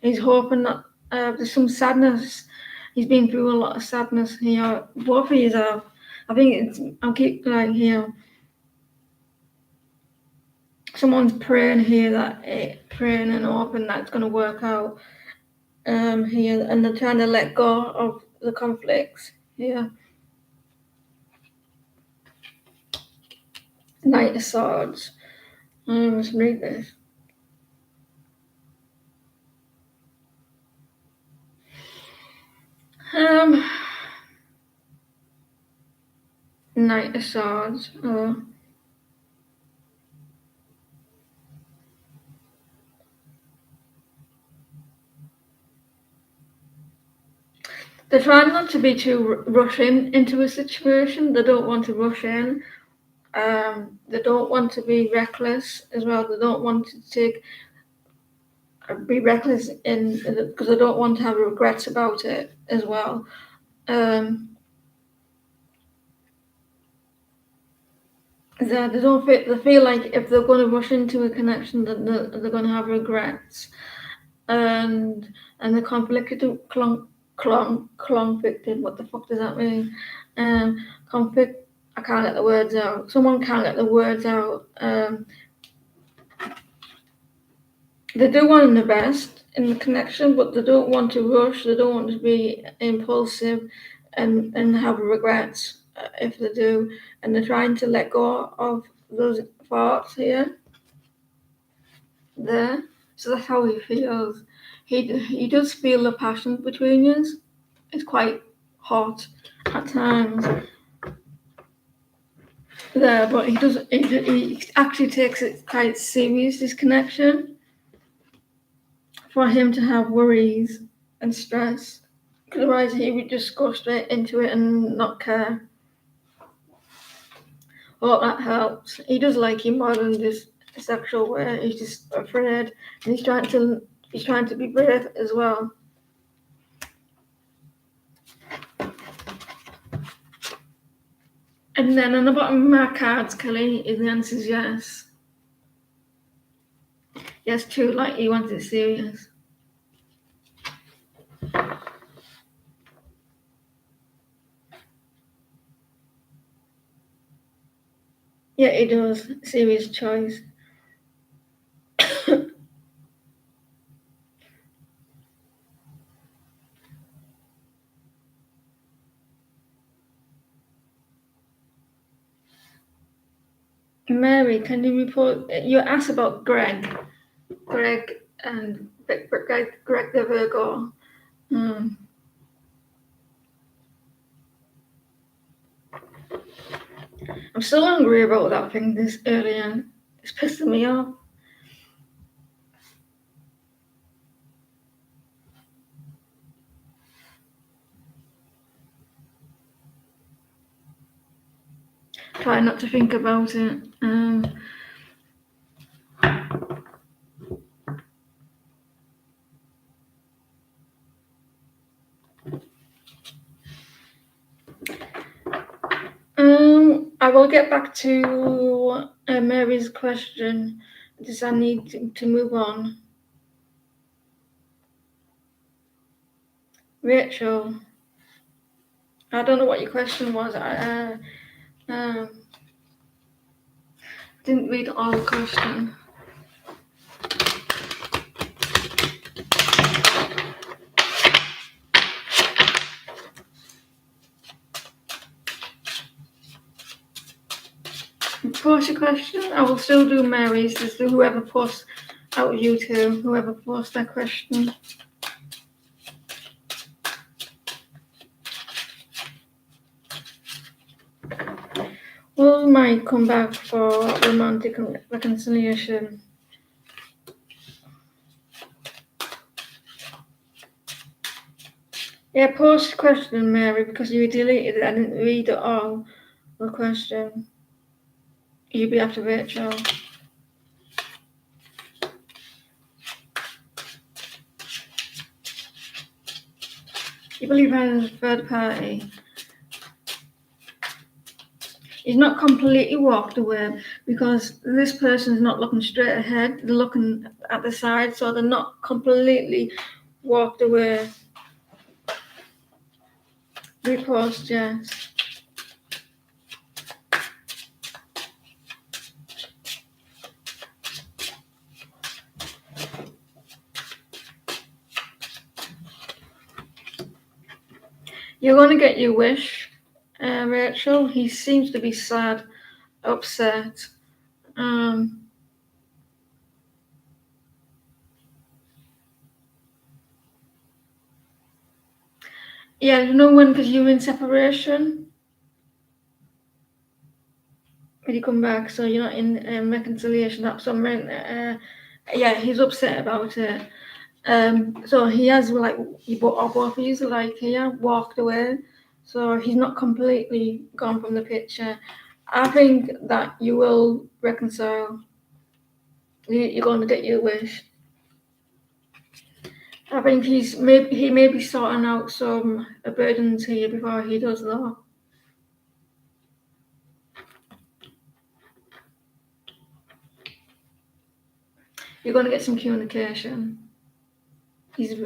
He's hoping that there's some sadness. He's been through a lot of sadness here. Both of you have. I think I'll keep like here. Someone's praying here praying and hoping that's going to work out here, and they're trying to let go of the conflicts here. Knight of Swords. Let's read this. Knight of Swords. They're trying not to be too rushing into a situation. They don't want to rush in. They don't want to be reckless as well. They don't want to be reckless because they don't want to have regrets about it as well. They feel like if they're going to rush into a connection, that they're going to have regrets, and the conflicted. Conflicted. What the fuck does that mean? I can't get the words out. Someone can't get the words out. They do want the best in the connection, but they don't want to rush. They don't want to be impulsive and have regrets if they do. And they're trying to let go of those thoughts here, there. So that's how he feels. He does feel the passion between you. It's quite hot at times there, but he actually takes it quite serious, this connection. For him to have worries and stress, because otherwise he would just go straight into it and not care. Well, that helps. He does like you more than just a sexual way. He's just afraid, and he's trying to be brave as well. And then on the bottom of my cards, Kelly, the answer is yes. Yes, true, like he wants it serious. Yeah, he does. Serious choice. Mary, can you report? You asked about Greg and Greg the Virgo. I'm still angry about that thing this early on. It's pissing me off. Try not to think about it. I will get back to Mary's question. Just I need to move on. Rachel, I don't know what your question was. I didn't read all the question. Post your question. I will still do Mary's. Just do whoever posts out of you two, whoever posts that question. We might come back for romantic reconciliation. Yeah, post the question, Mary, because you deleted it. I didn't read it all. The question. You'll be after Rachel. You believe in a third party. He's not completely walked away because this person is not looking straight ahead. They're looking at the side, so they're not completely walked away. Repost, yes. You're going to get your wish, Rachel. He seems to be sad, upset. Yeah, you know when, because you're in separation. When you come back, so you're not in reconciliation. That's something. Yeah, he's upset about it. So he has both of you walked away. So he's not completely gone from the picture. I think that you will reconcile. You're going to get your wish. I think he may be sorting out some burdens here before he does that. You're going to get some communication. He's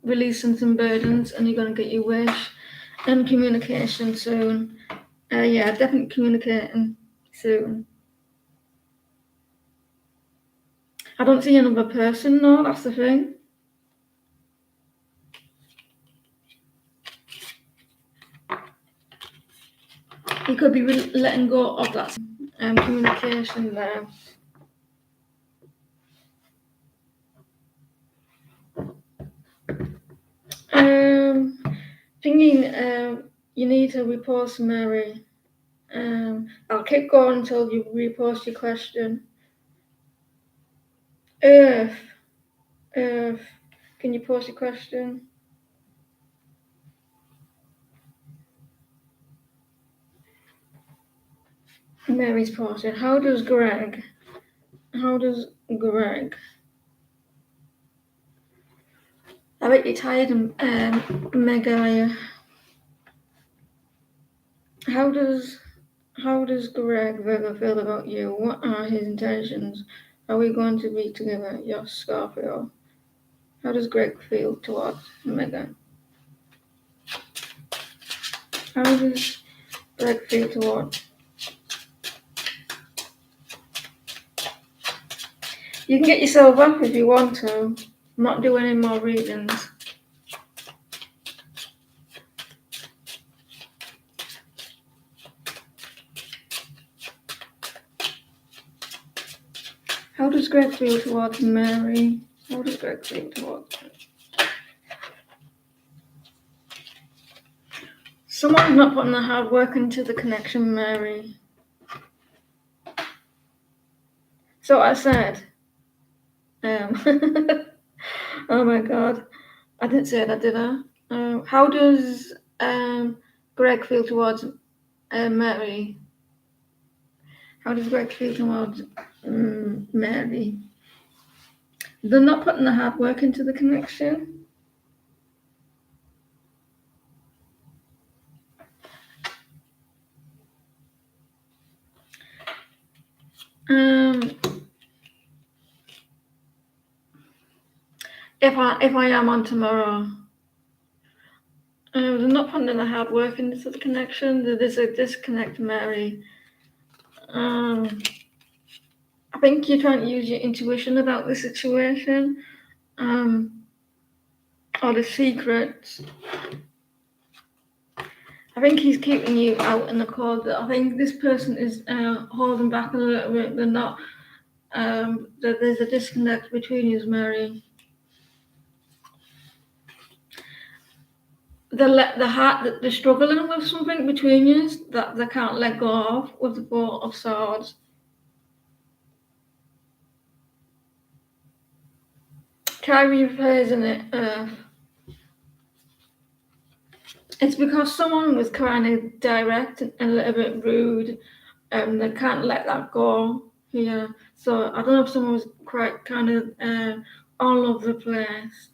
releasing some burdens, and you're going to get your wish and communication soon. Yeah, definitely communicating soon. I don't see another person, no, that's the thing. You could be letting go of that communication there. Thinking you need to repost Mary. I'll keep going until you repost your question. Earth, can you post your question? Mary's posted. How does Greg? I bet you're tired, Meg. How does Greg Vega feel about you? What are his intentions? Are we going to be together? Yes, Scorpio. How does Greg feel towards Megan? How does Greg feel towards? You can get yourself up if you want to. I'm not doing any more readings. How does Greg feel towards Mary? How does Greg feel towards her? Someone's not putting the hard work into the connection, Mary. So I said, oh my god, I didn't say that, did I? How does Greg feel towards Mary? How does Greg feel towards Mary? They're not putting the hard work into the connection. If I am on tomorrow, they're not putting the hard work into the connection. There's a disconnect, Mary. I think you're trying to use your intuition about the situation, or the secrets. I think he's keeping you out in the cold. I think this person is holding back a little bit. They're not. There's a disconnect between you, Mary. They're struggling with something between you that they can't let go of with the Four of Swords. Try rephrasing it. It's because someone was kind of direct and a little bit rude, and they can't let that go here. So I don't know if someone was quite kind of all over the place.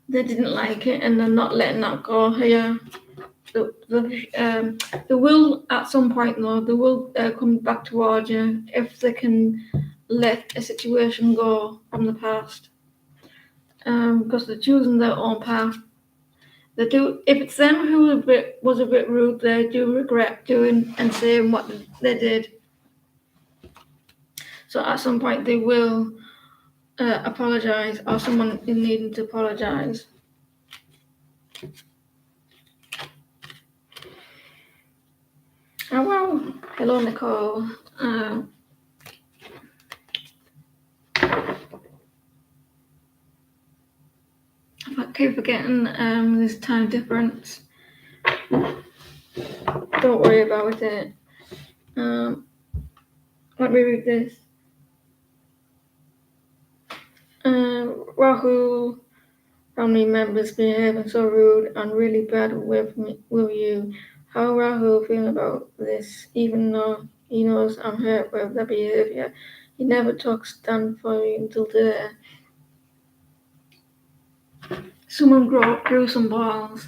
They didn't like it, and they're not letting that go here. They will at some point, though. They will come back towards you if they can let a situation go from the past. Because they're choosing their own path. They do. If it's them who was a bit rude, they do regret doing and saying what they did. So at some point they will apologise, or someone is needing to apologise. Oh well, hello Nicole. I keep forgetting this time difference. Don't worry about it. Let me read this. Rahu family members behaving so rude and really bad with you. How Rahu feeling about this, even though he knows I'm hurt with the behavior? He never took stand for me until today. Someone grew some balls.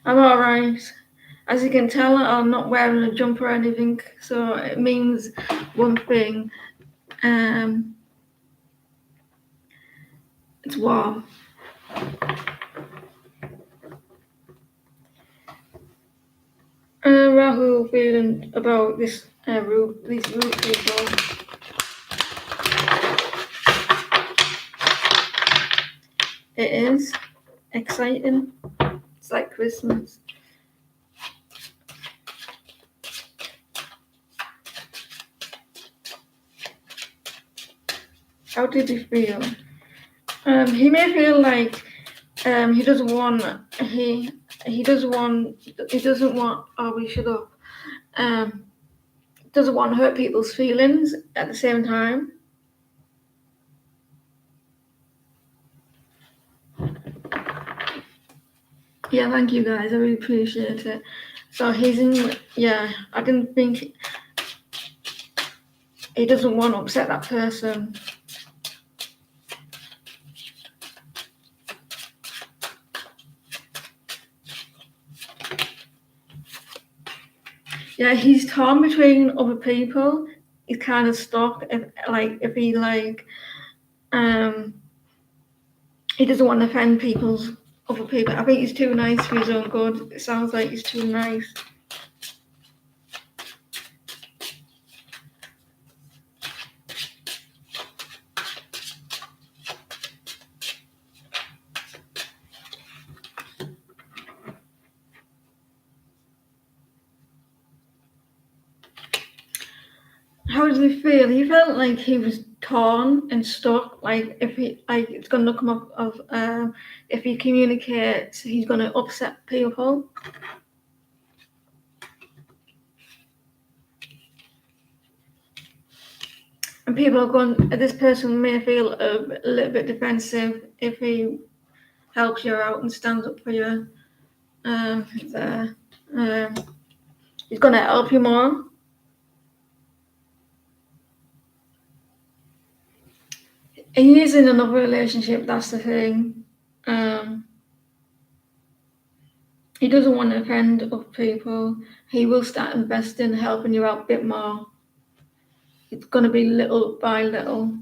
I'm alright. As you can tell, I'm not wearing a jumper or anything, so it means one thing. It's warm. are who are feeling about these root people. It is exciting. It's like Christmas. How did he feel? He may feel like he doesn't want. Oh, we should have. Doesn't want to hurt people's feelings at the same time. Yeah, thank you guys. I really appreciate it. So he's in. Yeah, I didn't think he doesn't want to upset that person. Yeah, he's torn between other people. He's kind of stuck. If he he doesn't want to offend other people. I think he's too nice for his own good. It sounds like he's too nice. How does he feel? He felt like he was torn and stuck. Like it's gonna come up of if he communicates, he's gonna upset people. And people are going. This person may feel a little bit defensive if he helps you out and stands up for you. He's gonna help you more. He is in another relationship. That's the thing. He doesn't want to offend other people. He will start investing, helping you out a bit more. It's going to be little by little.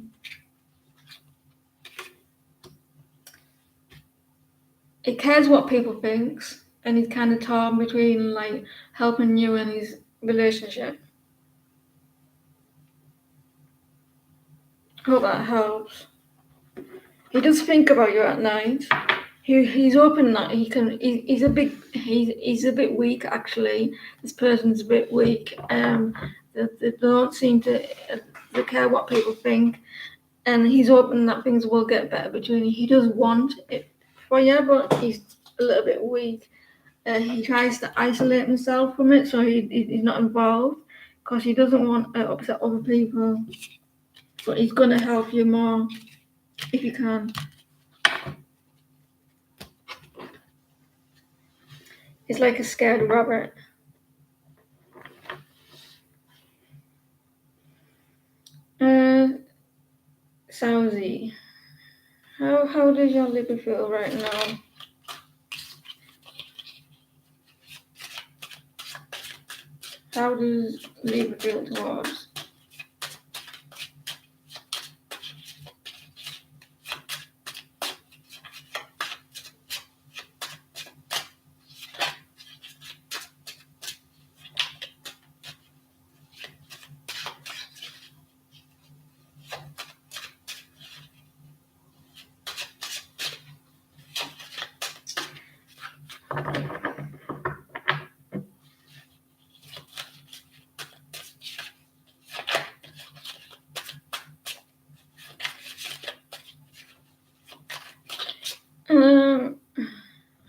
He cares what people think, and he's kind of torn between like helping you and his relationship. Hope that helps. He does think about you at night. He's hoping that he can. He's a bit weak actually. This person's a bit weak. They don't seem to care what people think, and he's hoping that things will get better between you. He does want it for you, but he's a little bit weak. He tries to isolate himself from it, so he's not involved because he doesn't want to upset other people. But he's gonna help you more if you can. It's like a scared rabbit. Sousie, how does your liver feel right now? How does liver feel towards?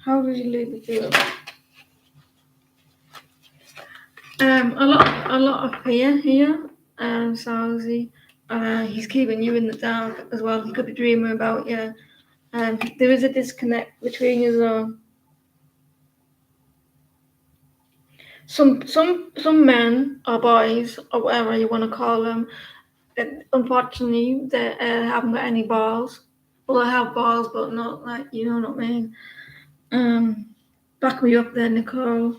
How does your liver feel? A lot of fear here. Sousie, he's keeping you in the dark as well. He could be dreaming about you. There is a disconnect between you though. Some men or boys or whatever you want to call them, unfortunately they haven't got any balls. Well, they have balls, but not like, you know what I mean. Back me up there, Nicole.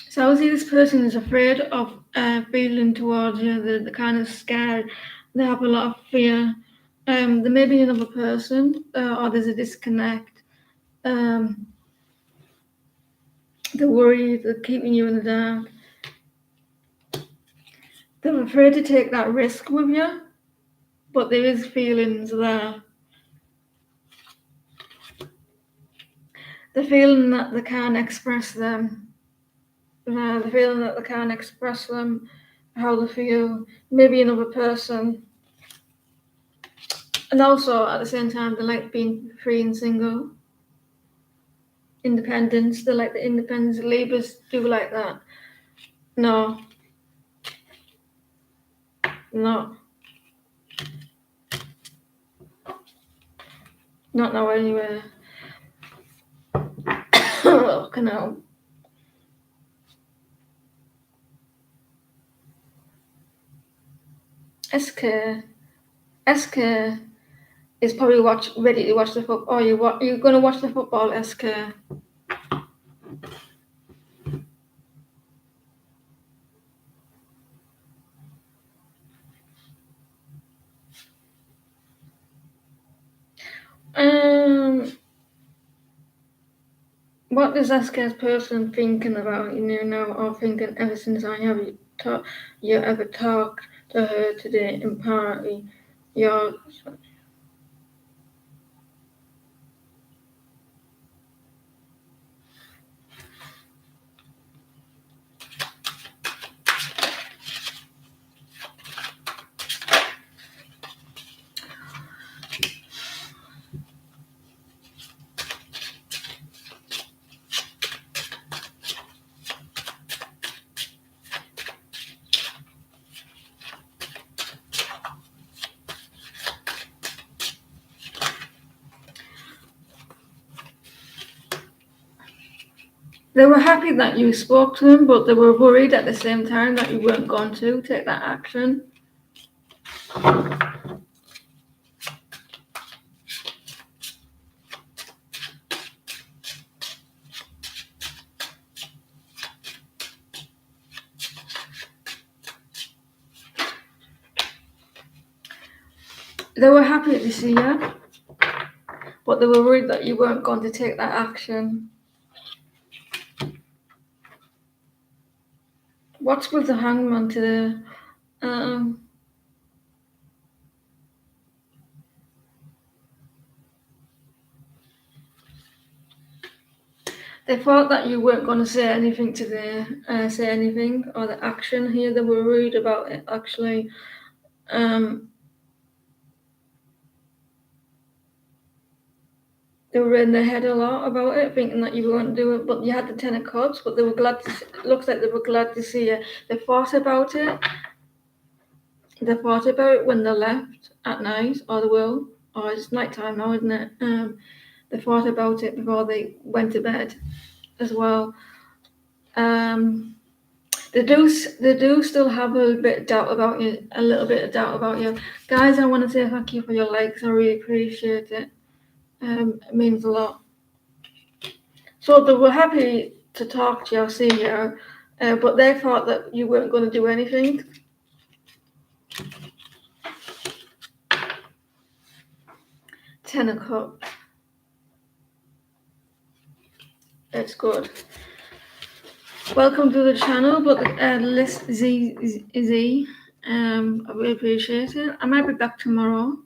So I see this person is afraid of feeling towards you. They're kind of scared. They have a lot of fear. There may be another person, or there's a disconnect. They're worried, they're keeping you in the dark. They're afraid to take that risk with you, but there is feelings there. They're feeling that they can't express them. They're feeling that they can't express them, how they feel. Maybe another person. And also, at the same time, they like being free and single. Independence. They like the independence. Libras do like that. No. No. Not now anyway. Fucking hell. SK is probably ready to watch the football. Oh, you're going to watch the football, SK. What is SK's person thinking about you now, or thinking ever since you ever talked to her today in party? They were happy that you spoke to them, but they were worried at the same time that you weren't going to take that action. They were happy to see you, but they were worried that you weren't going to take that action. What's with the hangman today? They thought that you weren't going to say anything today, or the action here. They were worried about it, actually. They were in their head a lot about it, thinking that you won't do it, but you had the 10 of cups, but they were glad looks like they were glad to see you. They thought about it. They thought about it when they left at night, or they will, or it's night time now, isn't it? They thought about it before they went to bed as well. They do still have a little bit of doubt about you. Guys, I want to say thank you for your likes. I really appreciate it. It means a lot. So they were happy to talk to you, see you, but they thought that you weren't going to do anything. Ten of Cups. It's good. Welcome to the channel, but list Z. I really appreciate it. I might be back tomorrow.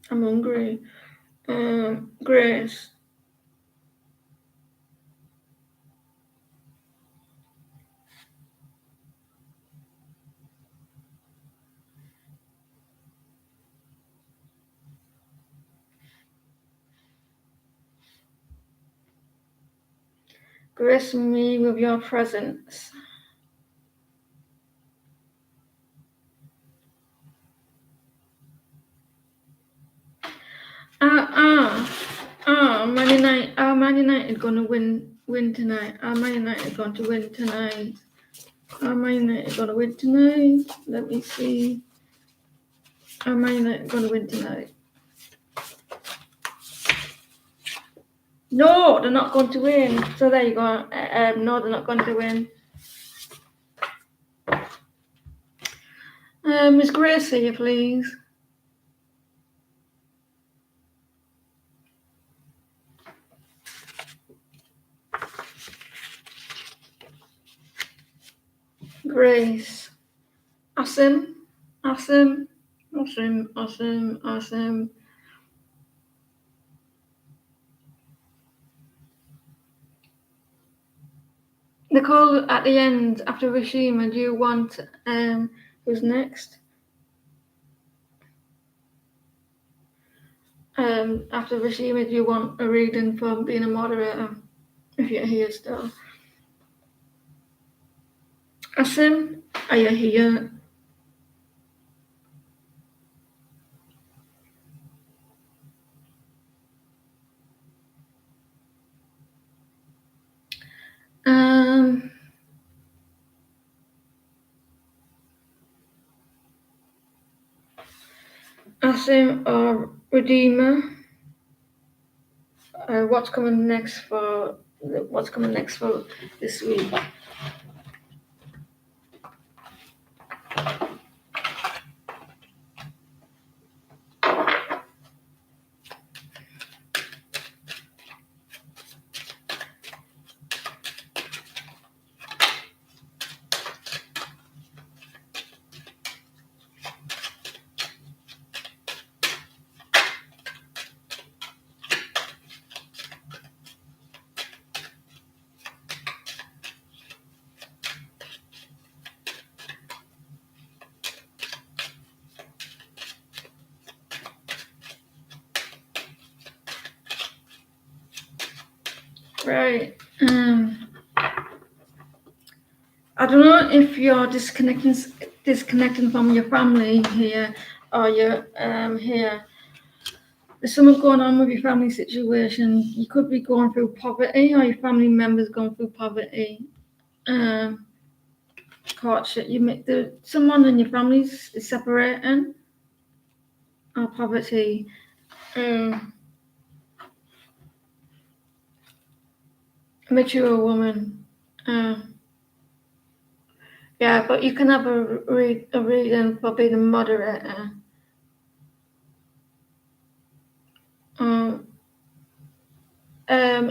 I'm hungry. Grace. Grace me with your presence. Man United gonna win tonight. Man United going to win tonight. Man United gonna win tonight. Let me see. Man United gonna win tonight. No, they're not going to win. So there you go. No, they're not going to win. Miss Grace here, please. grace. Awesome. Awesome. Awesome. Awesome. Awesome. Nicole, at the end, after Rashima, do you want who's next? After Rashima, do you want a reading from being a moderator? If you're here still. Asim, are you here? Asim or Redeemer? What's coming next for this week? Right. I don't know if you're disconnecting from your family here, or you're here. There's something going on with your family situation. You could be going through poverty, or your family members going through poverty. Courtship. Someone in your family is separating, or poverty. Mature woman. Yeah, but you can have a reading for being a moderator.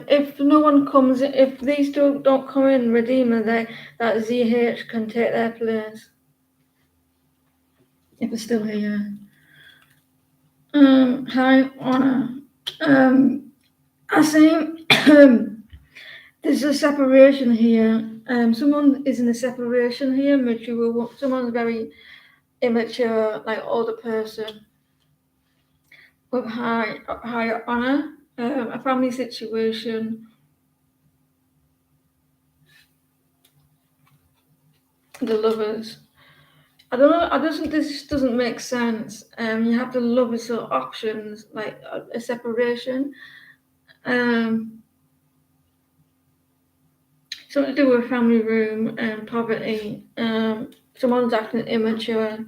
If no one comes, if these two don't come in, Redeemer, that ZH can take their place. If it's still here. Hi, Honor. I think there's a separation here. Someone is in a separation here, mature. Someone's very immature, like older person with high honor. A family situation. The lovers. I don't know. I just think this doesn't make sense. You have the lovers or options like a separation. Something to do with family room and poverty. Someone's acting immature.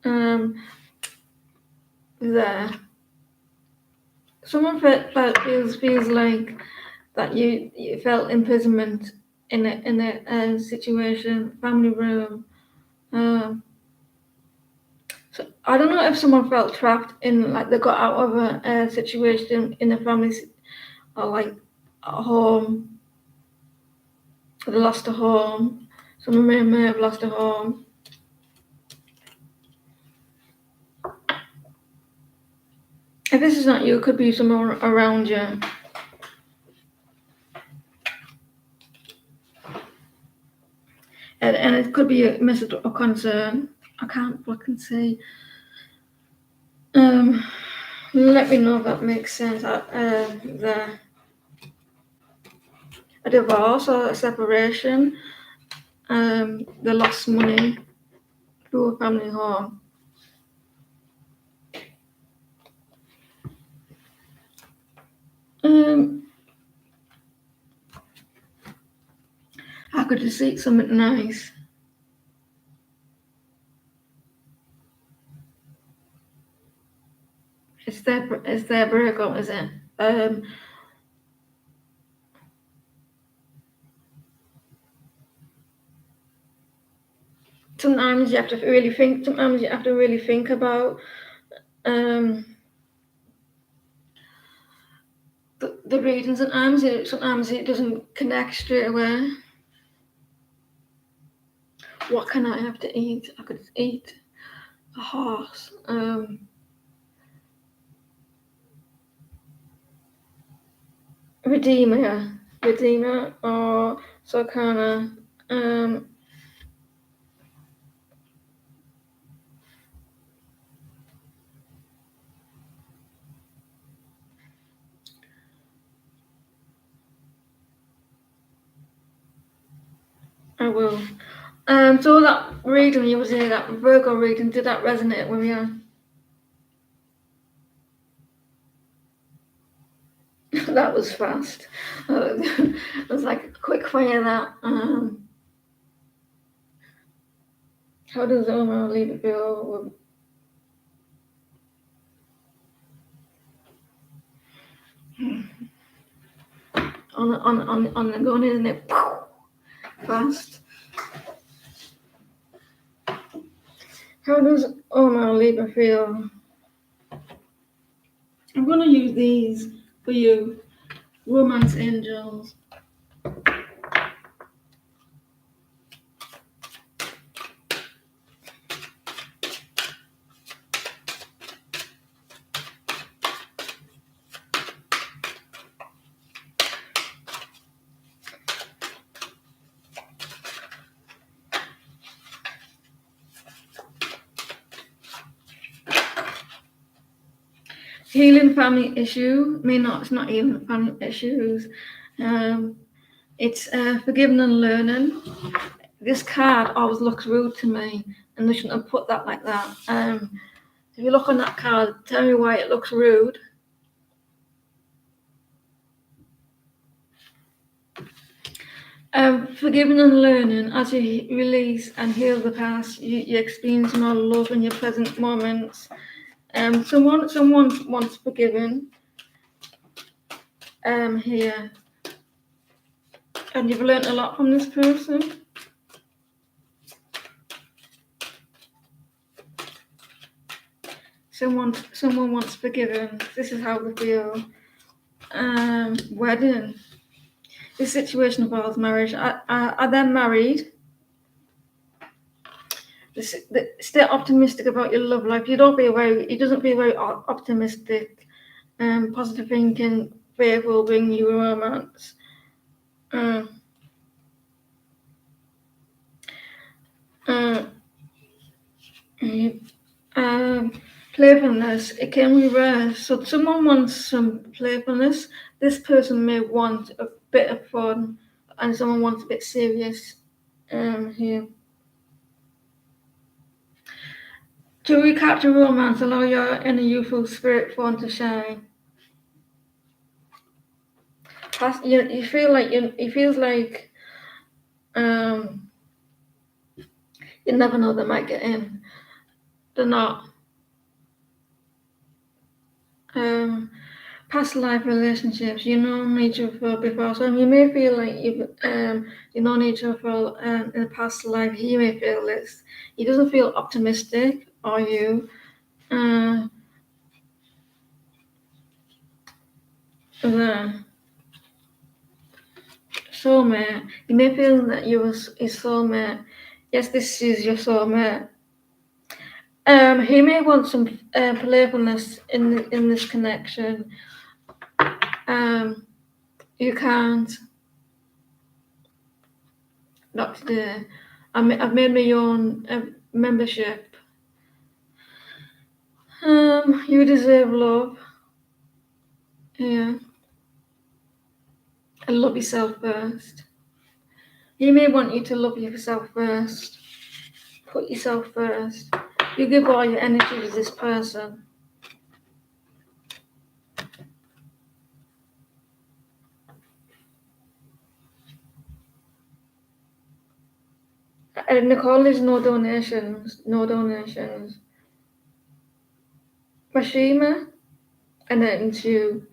There. Someone feels like that you felt imprisonment in a situation, family room. So I don't know if someone felt trapped in, like they got out of a situation in a family, or like a home. They lost a home. Someone may have lost a home. If this is not you, it could be someone around you. And it could be a message or concern. I can't fucking say. Let me know if that makes sense. A divorce or a separation. They lost money through a family home. I could just seek something nice. It's their breakup, is it? Sometimes you have to really think. Sometimes you have to really think about the reading. Sometimes it doesn't connect straight away. What can I have to eat? I could eat a horse. Redeemer, or Sorcana. I will. So that reading you was here, that Virgo reading, did that resonate with you? That was fast. It was like a quick fire. That. How does Omar leave it feel? On the gun, isn't it? Fast. How does Omar leave it feel? I'm gonna use these for you, Romance Angels. Healing family issue. It's not healing family issues. It's forgiving and learning. This card always looks rude to me, and they shouldn't have put that like that. If you look on that card, tell me why it looks rude. Forgiving and learning, as you release and heal the past, you experience more love in your present moments. Someone wants forgiven. Here, and you've learned a lot from this person. Someone wants forgiven. This is how they feel. Wedding. This situation involves marriage. Are they married? Stay optimistic about your love life. He doesn't feel very optimistic. Positive thinking, faith will bring you romance. Playfulness, it can reverse. So someone wants some playfulness. This person may want a bit of fun, and someone wants a bit serious. Here. To recapture romance, allow your inner youthful spirit fun to shine. You feel like it feels like you never know, they might get in. They're not. Past life relationships, you know each other before, so you may feel like you know each other in a past life. He may feel this. He doesn't feel optimistic, or you. Then soulmate, you may feel that you was his soulmate. Yes, this is your soulmate. He may want some playfulness in this connection. You can't. Not today. I've made my own membership. You deserve love. Yeah. And love yourself first. He may want you to love yourself first. Put yourself first. You give all your energy to this person. And Nicole, there's no donations. No donations. Mashima, and then it's you.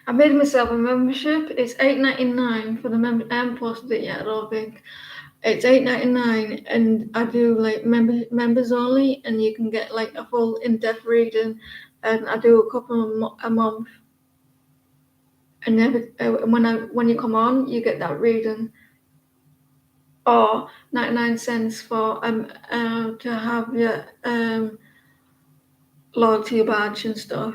I made myself a membership. It's $8.99 for the member. I haven't posted it yet, I don't think. It's $8.99, and I do like members only, and you can get like a full in-depth reading, and I do a couple a month. And when you come on, you get that reading, or 99 cents for to have your loyalty badge and stuff.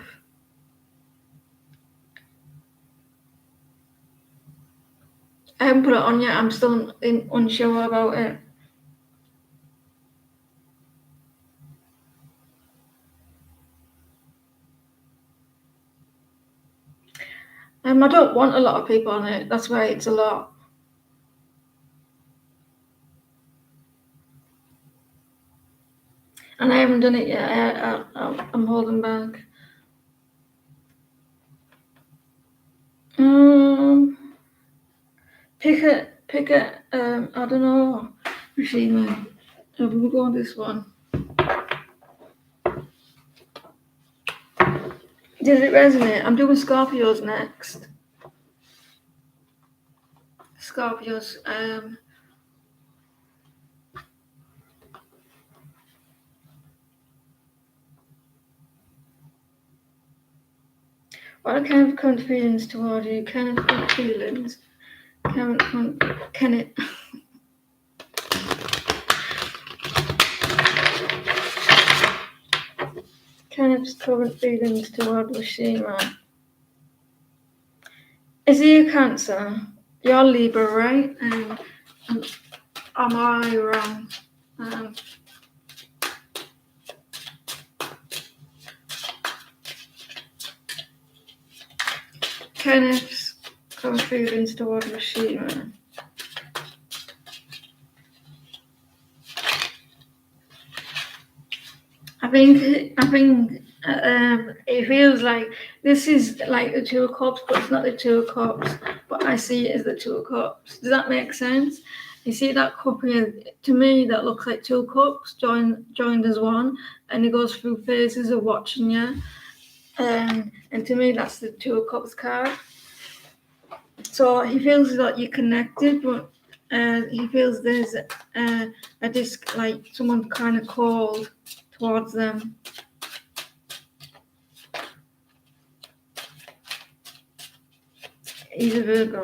I haven't put it on yet. I'm still unsure about it. I don't want a lot of people on it. That's why it's a lot. And I haven't done it yet. I'm holding back. Pick a. I don't know. Rashima, we'll go on this one. Did it resonate? I'm doing Scorpios next. Scorpios. What are kind of current feelings toward you? Kind of current feelings. Can it? Kind of current feelings toward Rashima. Is he a Cancer? You're Libra, right? Am I wrong? Kenneth's current feelings toward Rashima. I think it feels like this is like the Two of Cups, but it's not the Two of Cups. But I see it as the Two of Cups. Does that make sense? You see that cup here? To me, that looks like two cups joined as one, and it goes through phases of watching you. And to me, that's the Two of Cups card. So he feels that you're connected, but he feels there's a disc, like someone kind of called towards them. He's a Virgo.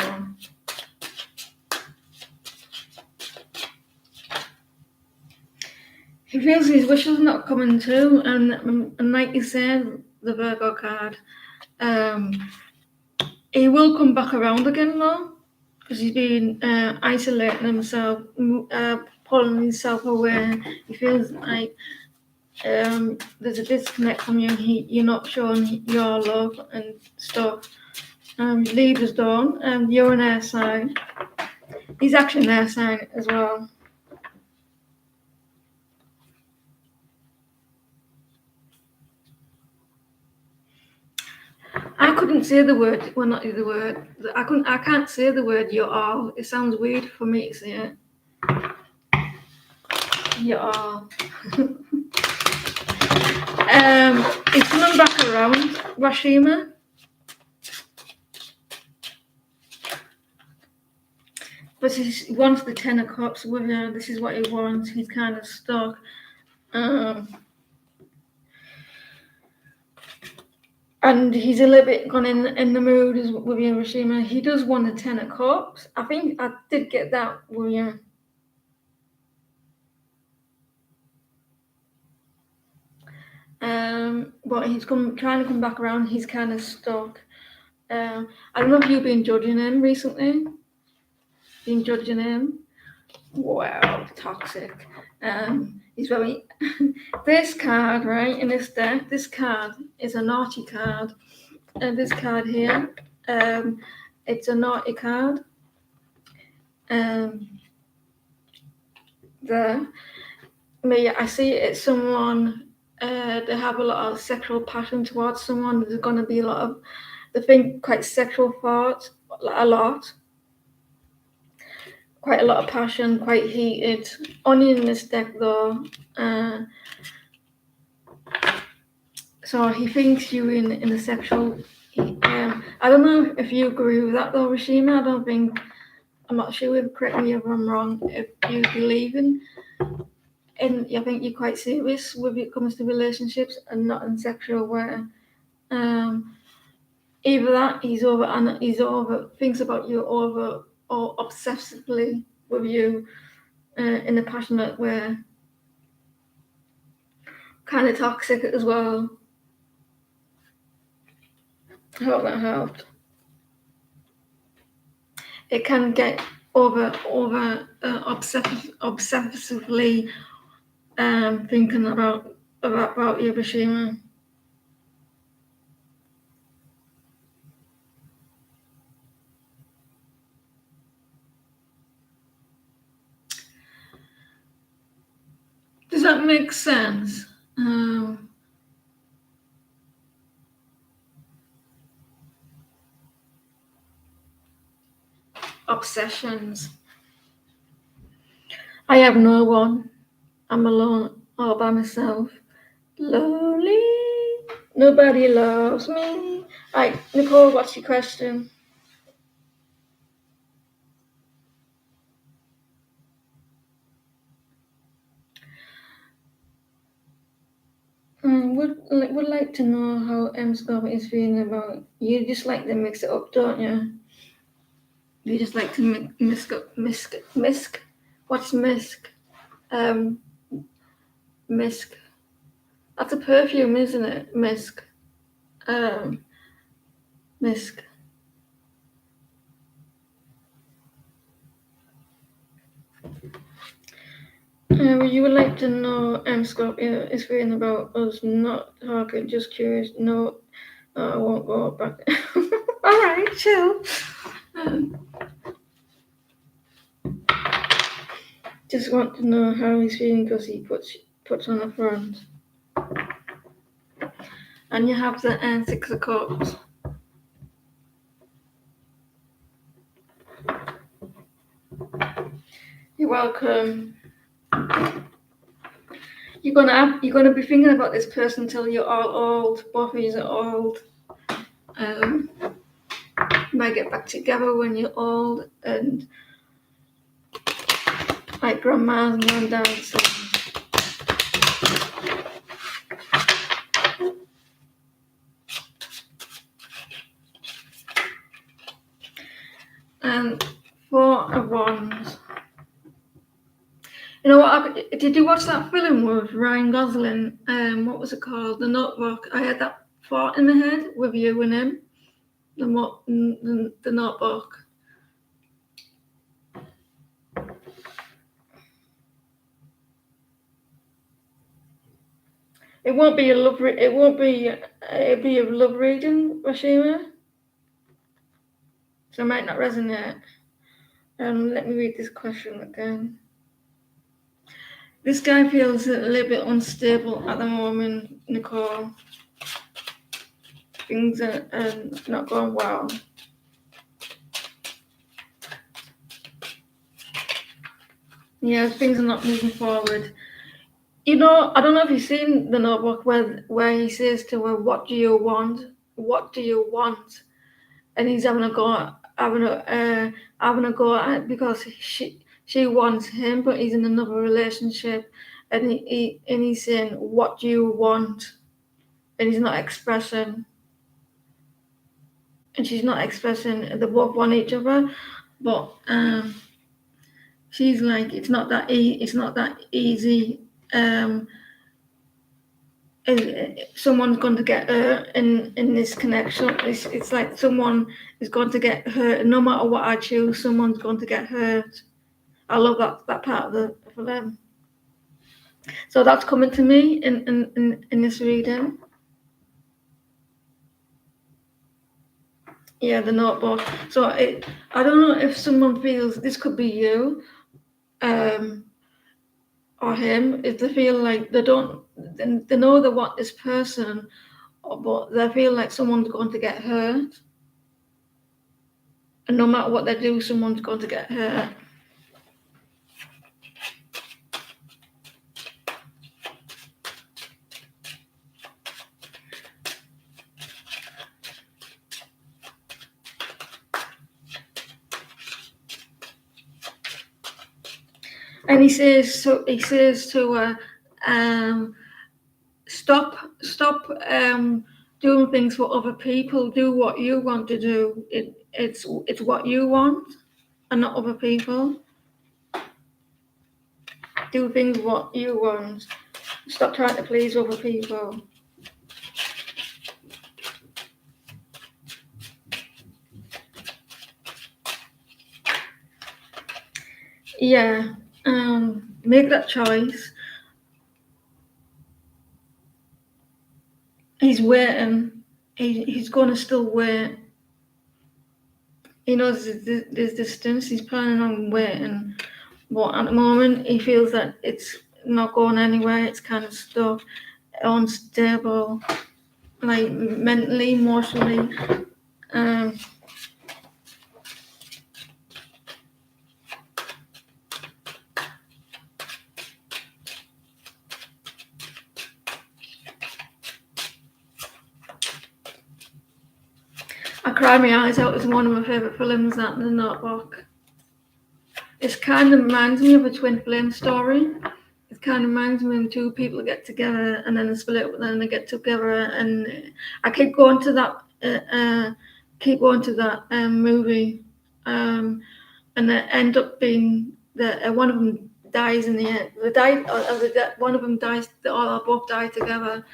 He feels his wishes are not coming true, and like you said, the Virgo card, he will come back around again though, because he's been isolating himself, pulling himself away. He feels like there's a disconnect from you. You're not showing your love and stuff. Libra's done. You're an air sign. He's actually an air sign as well. I couldn't say the word. Well, not the word. I can't say the word "you're all." It sounds weird for me to say it. You're all. It's coming back around, Rashima. But he wants the Ten of Cups with her. This is what he wants. He's kind of stuck. And he's a little bit gone in the mood with you, Rashima. He does want the Ten of Cups. I think I did get that with you. But he's trying to come back around. He's kind of stuck. I don't know if you've been judging him recently. Been judging him. Wow, toxic. He's very. This card, right, in this deck, this card is a naughty card. And this card here, it's a naughty card. I see it's someone. They have a lot of sexual passion towards someone. There's going to be a lot of, they think quite sexual thoughts, a lot. Quite a lot of passion, quite heated. Only in this deck though. So he thinks you in a sexual. I don't know if you agree with that though, Rashima. I don't think I'm not sure, correct me if I'm wrong, if you believe in, and I think you're quite serious when it comes to relationships and not in sexual way. Either that, he's over thinks about you over or obsessively with you in a passionate way, kind of toxic as well. I hope that helped. It can get over obsessively thinking about you, Bashima. Does that make sense? Obsessions. I have no one. I'm alone, all by myself. Lonely. Nobody loves me. Right, Nicole, what's your question? Would like to know how Scorpio is feeling about you. Just like to mix it up, don't you? You just like to misk. What's misk? Misk. That's a perfume, isn't it? Misk. Misk. You would like to know Scorpio is feeling about us not talking, just curious. No, I won't go back. Alright, chill. Just want to know how he's feeling because he puts on a front. And you have the Six of Cups. You're welcome. You're gonna be thinking about this person until you're all old. Both of you are old. You might get back together when you're old and like grandmas and granddads. And Four of Wands. You know what? Did you watch that film with Ryan Gosling? What was it called? The Notebook. I had that thought in my head with you and him. The Notebook. It won't be a love. It'll be a love reading, Rashima. So it might not resonate. Let me read this question again. This guy feels a little bit unstable at the moment, Nicole. Things are not going well. Yeah, things are not moving forward. You know, I don't know if you've seen the Notebook where he says to her, "What do you want? What do you want?" And he's having a go at it because she wants him, but he's in another relationship, and he's saying, "What do you want?" And he's not expressing, and she's not expressing. They both want each other, but she's like, it's not that easy. Someone's going to get hurt in this connection. It's like someone is going to get hurt. No matter what I choose, someone's going to get hurt. I love that part of the film. So that's coming to me in this reading. Yeah, the Notebook. So I don't know if someone feels this could be you, or him. If they feel like they know they want this person, but they feel like someone's going to get hurt. And no matter what they do, someone's going to get hurt. And he says to her, stop doing things for other people. Do what you want to do. It's what you want, and not other people. Do things what you want. Stop trying to please other people. Yeah, make that choice. He's waiting. He's going to still wait. He knows there's distance. He's planning on waiting. But at the moment, he feels that it's not going anywhere. It's kind of stuck, unstable, like mentally, emotionally. Um, I cried my eyes out. It's one of my favourite films, that The Notebook. It kind of reminds me of a twin flame story. It kind of reminds me when two people get together and then they split up, and then they get together. And I keep going to that movie, and they end up being one of them dies in the end. One of them dies. Or both die together.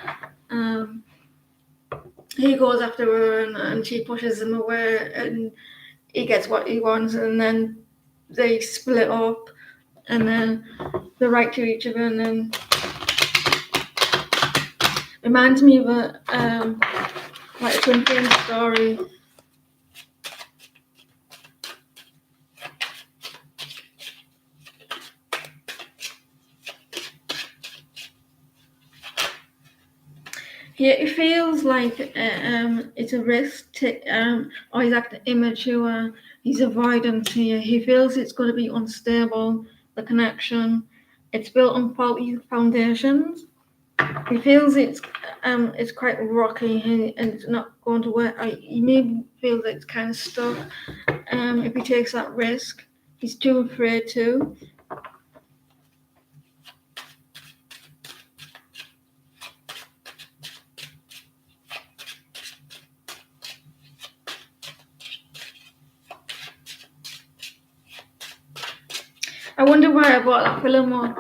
He goes after her, and she pushes him away, and he gets what he wants, and then they split up, and then they write to each other, and then reminds me of like a twin flame story. Yeah, it feels like it's a risk or he's acting immature. He's avoidant here. He feels it's going to be unstable. The connection, it's built on faulty foundations. He feels it's quite rocky and it's not going to work. He may feel that it's kind of stuck. If he takes that risk, he's too afraid to. I wonder why I brought that film up.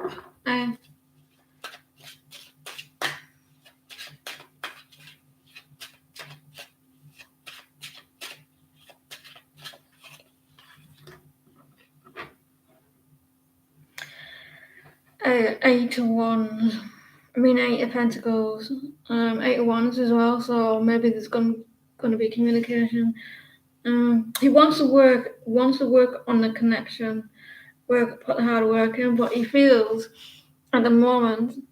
8 of Wands. I mean, 8 of Pentacles. 8 of Wands as well. So maybe there's going to be communication. He wants to work on the connection, put the hard work in, but he feels at the moment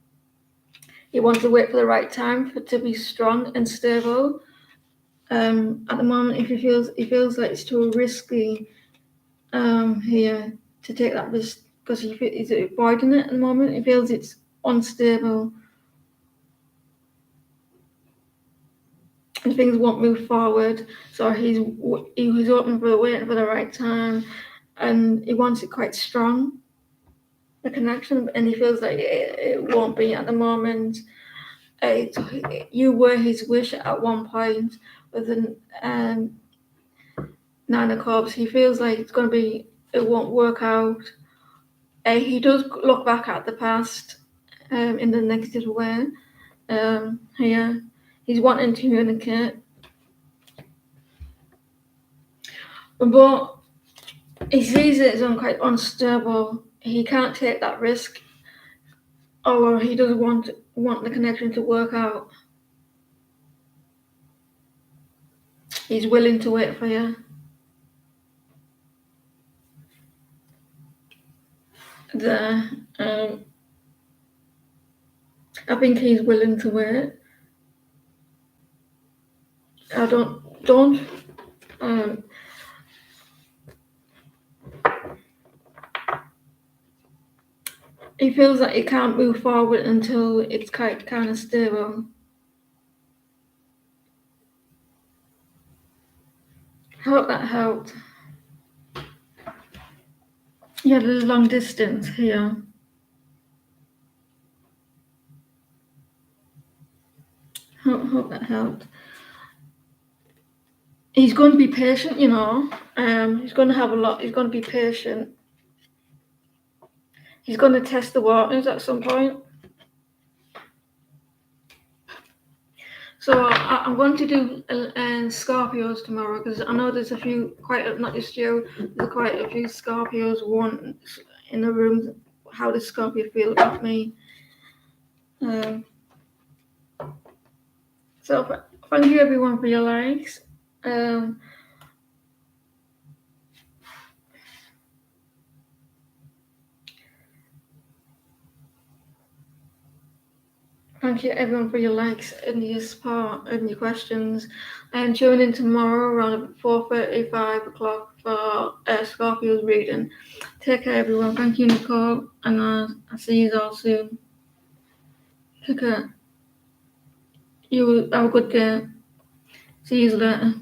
he wants to wait for the right time to be strong and stable. At the moment, if he feels like it's too risky here to take that risk because he's avoiding it at the moment. He feels it's unstable and things won't move forward. So he was waiting for the right time, and he wants it quite strong, the connection, and he feels like it won't be at the moment. You were his wish at one point with the 9 of Cups. He feels like it won't work out. He does look back at the past in the negative way. Here, he's wanting to communicate, but he sees it as quite unstable. He can't take that risk, or he doesn't want the connection to work out. He's willing to wait for you. I think he's willing to wait. I don't. He feels like he can't move forward until it's kind of stable. I hope that helped. Yeah, there's long distance here. Hope that helped. He's going to be patient, you know. He's going to have a lot. He's going to be patient. He's going to test the waters at some point. So I'm going to do Scorpios tomorrow because I know there's a few, not just you, there's quite a few Scorpios want in the room. How does Scorpio feel about me? So thank you everyone for your likes. Thank you everyone for your likes and your support and your questions. And tune in tomorrow around 4:30, 5 o'clock for Scorpio's reading. Take care everyone. Thank you Nicole, and I'll see you all soon. Take care. You have a good day. See you later.